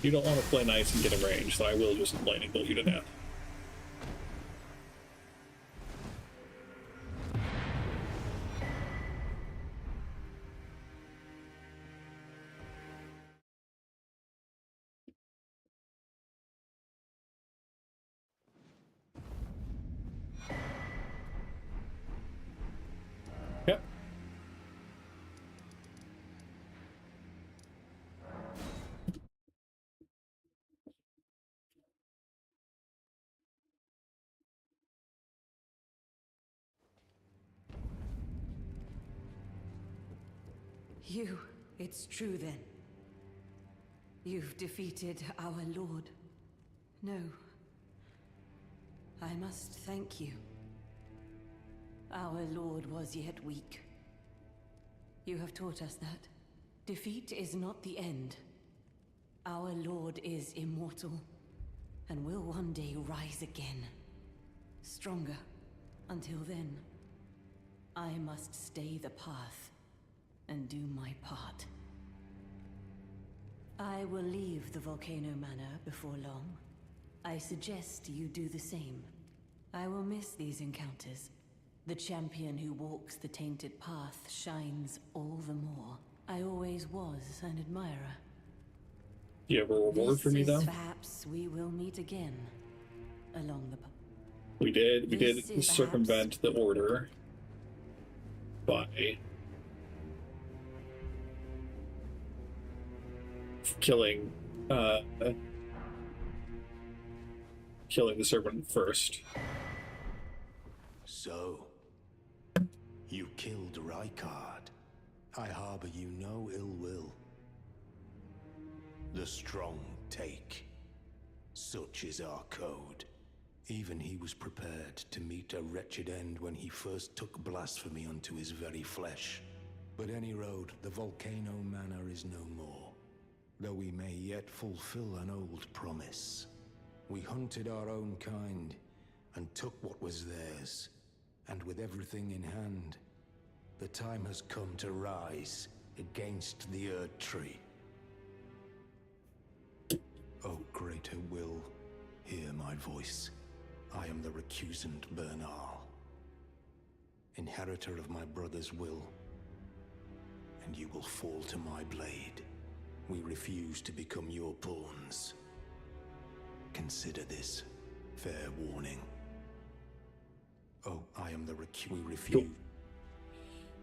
You don't want to play nice and get in range, so I will just lightning bolt you to death. Yep. It's true then. You've defeated our lord. No. I must thank you. Our lord was yet weak. You have taught us that. Defeat is not the end. Our lord is immortal, and will one day rise again. Stronger. Until then, I must stay the path and do my part. I will leave the Volcano Manor before long. I suggest you do the same. I will miss these encounters. The champion who walks the tainted path shines all the more. I always was an admirer. Do you have a reward for me, though? Perhaps we will meet again along the path. We did circumvent the order by killing the serpent first. So, you killed Rykard. I harbor you no ill will. The strong take. Such is our code. Even he was prepared to meet a wretched end when he first took blasphemy unto his very flesh. But any road, the Volcano Manor is no more. Though we may yet fulfill an old promise. We hunted our own kind, and took what was theirs. And with everything in hand, the time has come to rise against the Erdtree. O greater will, hear my voice. I am the recusant Bernal, inheritor of my brother's will, and you will fall to my blade. We refuse to become your pawns. Consider this fair warning. Oh, I am the we refuse. Cool.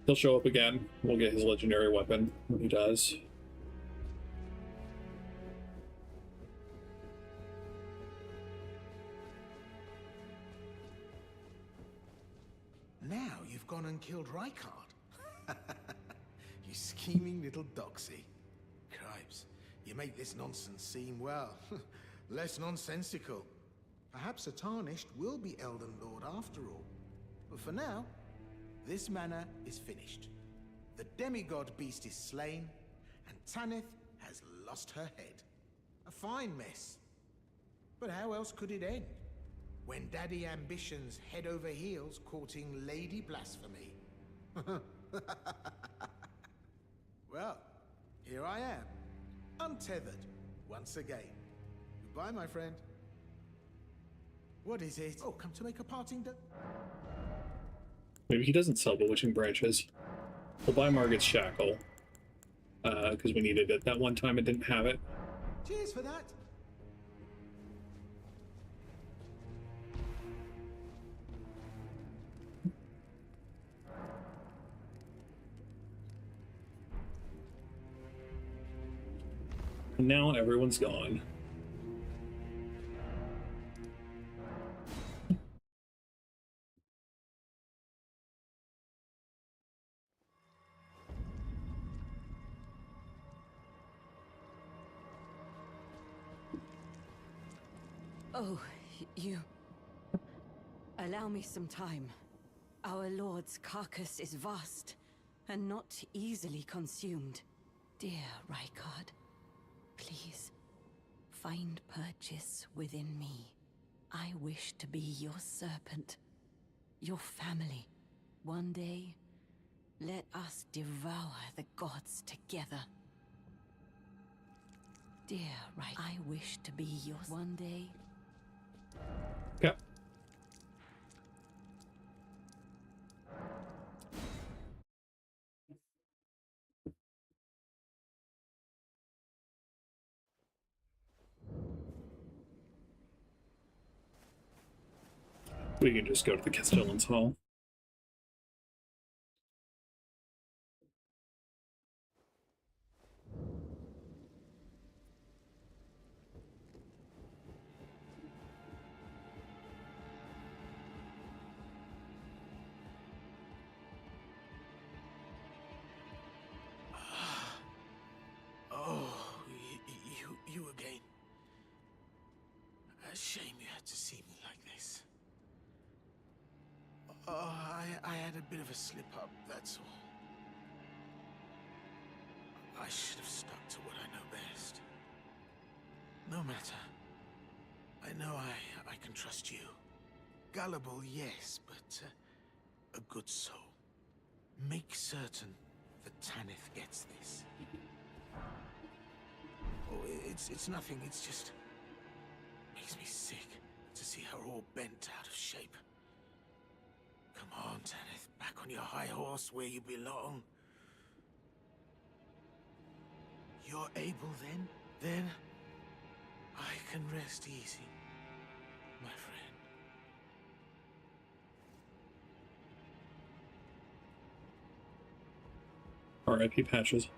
He'll show up again. We'll get his legendary weapon when he does. Now you've gone and killed Rykard. You scheming little doxy. Cripes, you make this nonsense seem, well, less nonsensical. Perhaps a Tarnished will be Elden Lord after all. But for now, this manor is finished. The demigod beast is slain, and Tanith has lost her head. A fine mess. But how else could it end? When Daddy Ambition's head over heels courting Lady Blasphemy. Well, here I am, untethered, once again. Goodbye, my friend. What is it? Oh, come to make a parting Maybe he doesn't sell bewitching branches. We'll buy Margit's shackle. Because we needed it that one time it didn't have it. Cheers for that. And now everyone's gone. Oh, you... Allow me some time. Our lord's carcass is vast, and not easily consumed. Dear Rykard, please, find purchase within me. I wish to be your serpent, your family. One day, let us devour the gods together. Dear Rykard, I wish to be yours. One day... Yep. We can just go to the Castellan's Hall. You again. A shame you had to see me like this. I had a bit of a slip-up, that's all. I should have stuck to what I know best. No matter. I know I can trust you. Gullible, yes, but a good soul. Make certain that Tanith gets this. Oh, it's nothing, it's just... makes me sick. to see her all bent out of shape. Come on, Tanith, back on your high horse where you belong. You're able then? Then I can rest easy, my friend. R.I.P. Patches.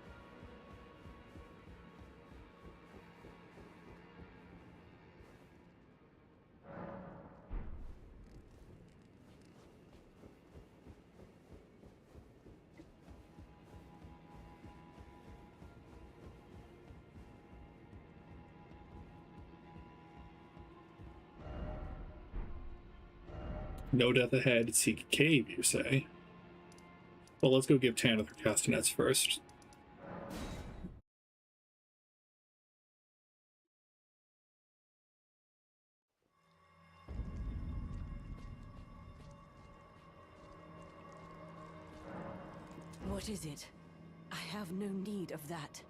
No death ahead, seek a cave, you say? Well, let's go give Tanith her castanets first. What is it? I have no need of that.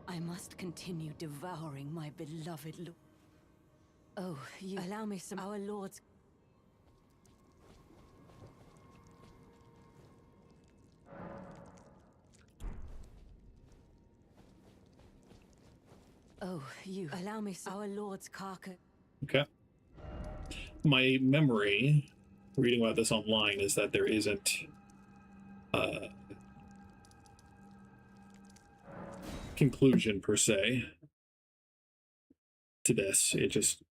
I must continue devouring my beloved lord. Oh, you allow me some our lord's... Oh, you allow me some our lord's carcass. Okay. My memory, reading about this online, is that there isn't conclusion per se to this. It just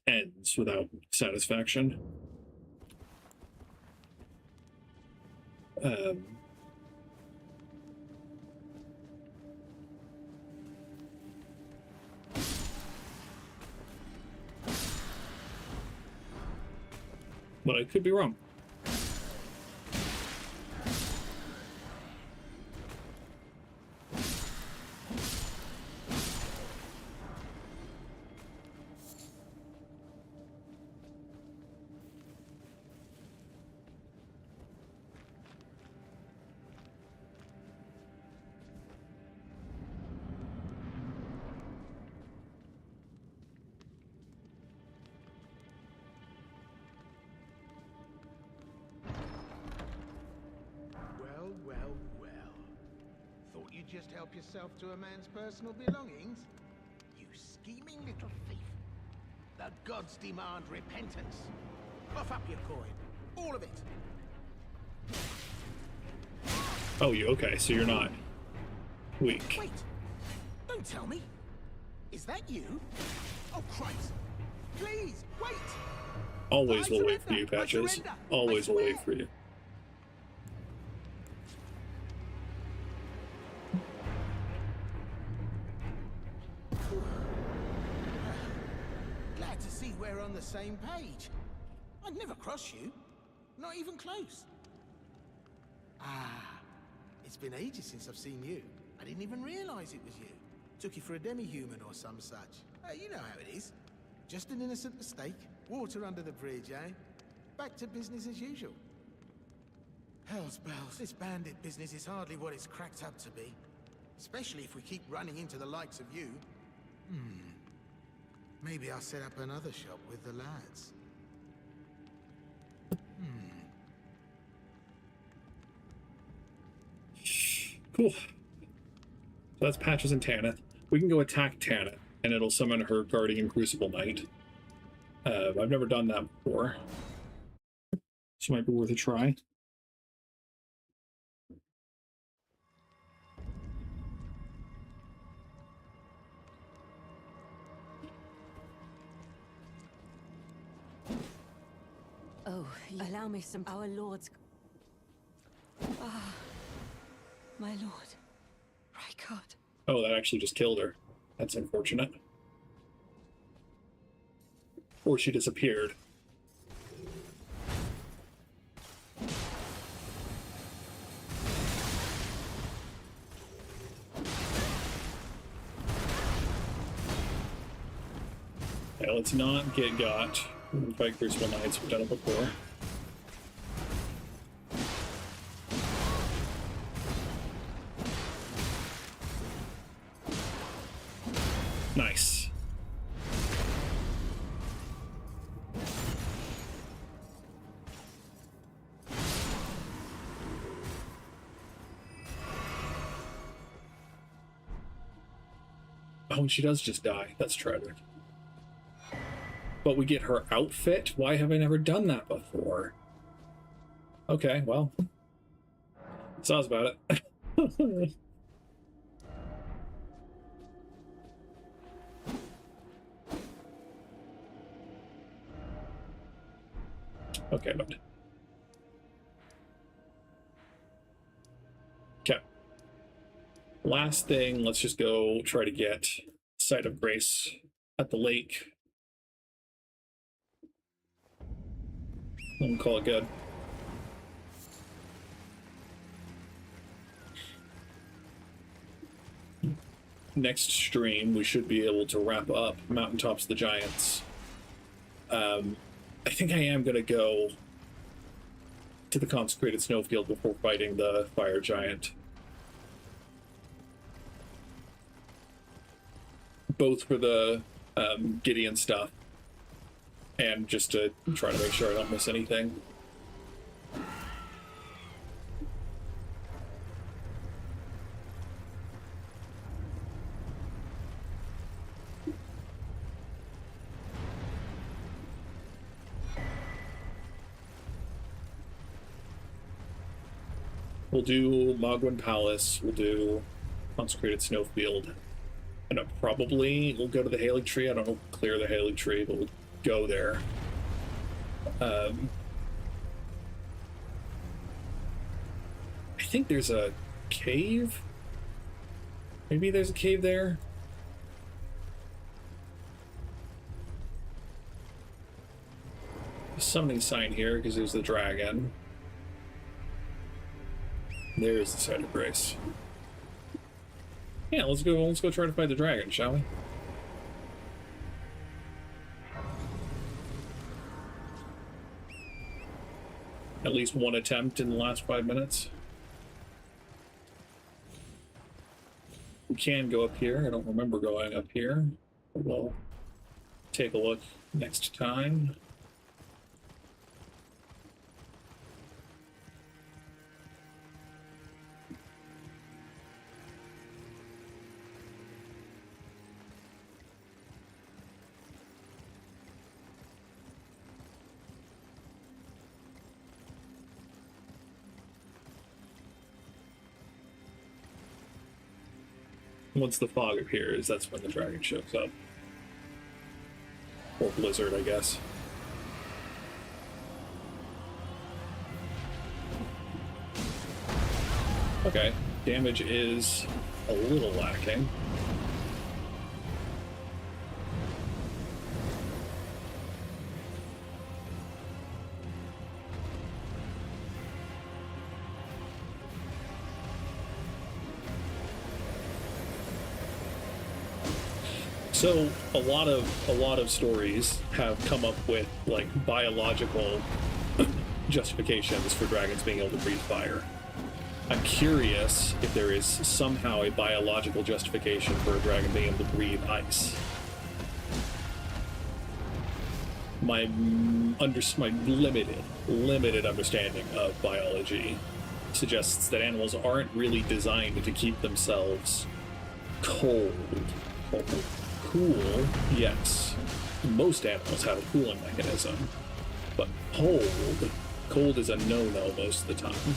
ends without satisfaction. But I could be wrong. Just help yourself to a man's personal belongings? You scheming little thief. The gods demand repentance. Cough up your coin. All of it. Oh, you okay, so you're not weak. Wait. Don't tell me. Is that you? Oh, Christ. Please, wait. Always will wait for you, Patches. Always will wait for you. On the same page. I'd never cross you. Not even close. Ah, it's been ages since I've seen you. I didn't even realize it was you. Took you for a demi-human or some such. You know how it is. Just an innocent mistake. Water under the bridge, eh? Back to business as usual. Hell's bells. This bandit business is hardly what it's cracked up to be. Especially if we keep running into the likes of you. Maybe I'll set up another shop with the lads. Cool. So that's Patches and Tanith. We can go attack Tanith, and it'll summon her Guardian Crucible Knight. I've never done that before. So it might be worth a try. Oh, allow me some our lord's... Ah, my lord. Rykard. Oh, that actually just killed her. That's unfortunate. Or she disappeared. Okay, let's not get got. Fight Crucible Knights, we've done it before. Nice. Oh, and she does just die. That's tragic. But we get her outfit? Why have I never done that before? Okay, well. Sounds about it. Okay, but... Okay. Last thing, let's just go try to get Sight of Grace at the lake. And call it good. Next stream, we should be able to wrap up Mountaintops the Giants. I think I am going to go to the Consecrated Snowfield before fighting the Fire Giant. Both for the Gideon stuff and just to try to make sure I don't miss anything. We'll do Moghwyn Palace, we'll do Consecrated Snowfield, and probably we'll go to the Haligtree. I don't know, clear the Haligtree, but we'll go there. I think there's a cave? Maybe there's a cave there? A summoning sign here, because there's the dragon. There's the Sight of Grace. Yeah, let's go try to fight the dragon, shall we? At least one attempt in the last 5 minutes. We can go up here. I don't remember going up here. We'll take a look next time. Once the fog appears, that's when the dragon shows up. Or blizzard, I guess. Okay, damage is a little lacking. So a lot of stories have come up with like biological justifications for dragons being able to breathe fire. I'm curious if there is somehow a biological justification for a dragon being able to breathe ice. My limited understanding of biology suggests that animals aren't really designed to keep themselves cold. Cool, yes. Most animals have a cooling mechanism, but cold is a no-no most of the time.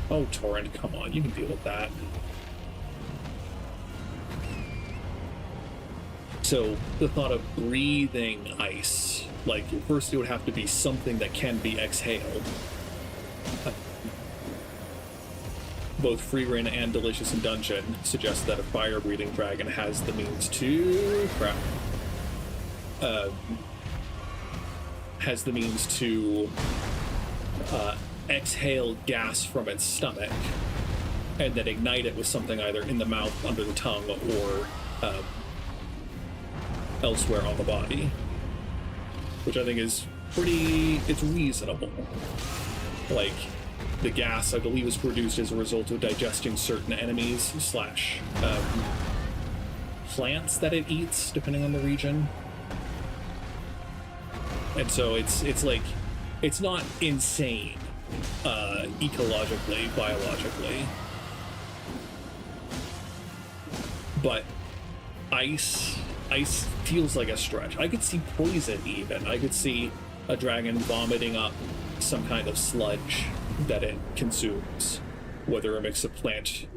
Oh, Torrent, come on, you can deal with that. So, the thought of breathing ice, like, first it would have to be something that can be exhaled. Both Freerin and Delicious in Dungeon suggest that a fire-breathing dragon has the means to... has the means to exhale gas from its stomach and then ignite it with something either in the mouth, under the tongue, or elsewhere on the body. Which I think is it's reasonable. Like, the gas, I believe, is produced as a result of digesting certain enemies / plants that it eats, depending on the region. And so it's like, it's not insane, ecologically, biologically. But ice feels like a stretch. I could see poison even. I could see a dragon vomiting up some kind of sludge that it consumes, whether a mix of plant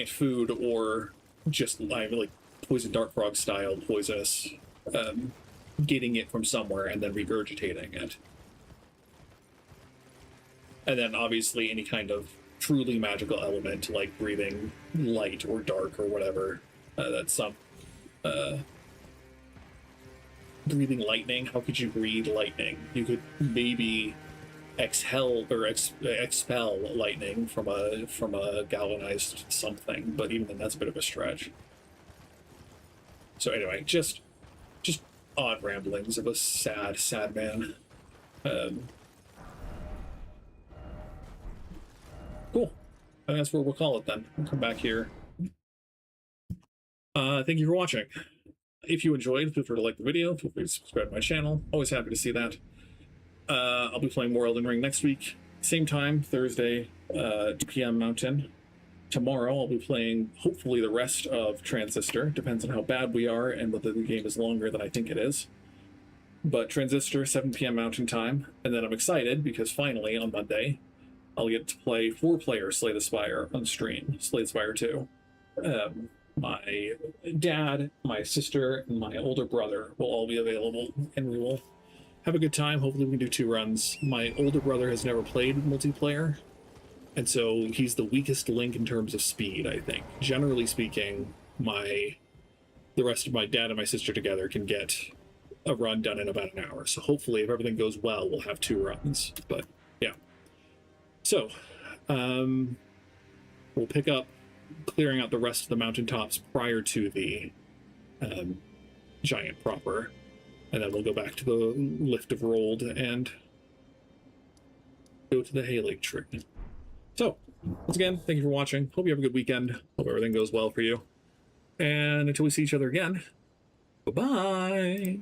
food or just like poison dart frog style poisonous, getting it from somewhere and then regurgitating it. And then obviously any kind of truly magical element like breathing light or dark or whatever. That's some breathing lightning. How could you breathe lightning? You could maybe exhale or expel lightning from a galvanized something, but even then that's a bit of a stretch. So anyway, just odd ramblings of a sad man. Cool. I think that's what we'll call it then. We'll come back here. Thank you for watching. If you enjoyed, feel free to like the video. Feel free to subscribe to my channel. Always happy to see that. I'll be playing more Elden Ring next week. Same time, Thursday, 2 p.m. Mountain. Tomorrow I'll be playing, hopefully, the rest of Transistor. Depends on how bad we are and whether the game is longer than I think it is. But Transistor, 7 p.m. Mountain Time. And then I'm excited because finally, on Monday, I'll get to play 4-player Slay the Spire on stream. Slay the Spire 2. My dad, my sister, and my older brother will all be available, and we will have a good time. Hopefully we can do 2 runs. My older brother has never played multiplayer, and so he's the weakest link in terms of speed, I think. Generally speaking, the rest of my dad and my sister together can get a run done in about an hour. So hopefully, if everything goes well, we'll have 2 runs. But yeah. So, we'll pick up clearing out the rest of the mountaintops prior to the giant proper, and then we'll go back to the Lift of Rold and go to the Haligtree. So, once again, thank you for watching. Hope you have a good weekend. Hope everything goes well for you. And until we see each other again, bye-bye!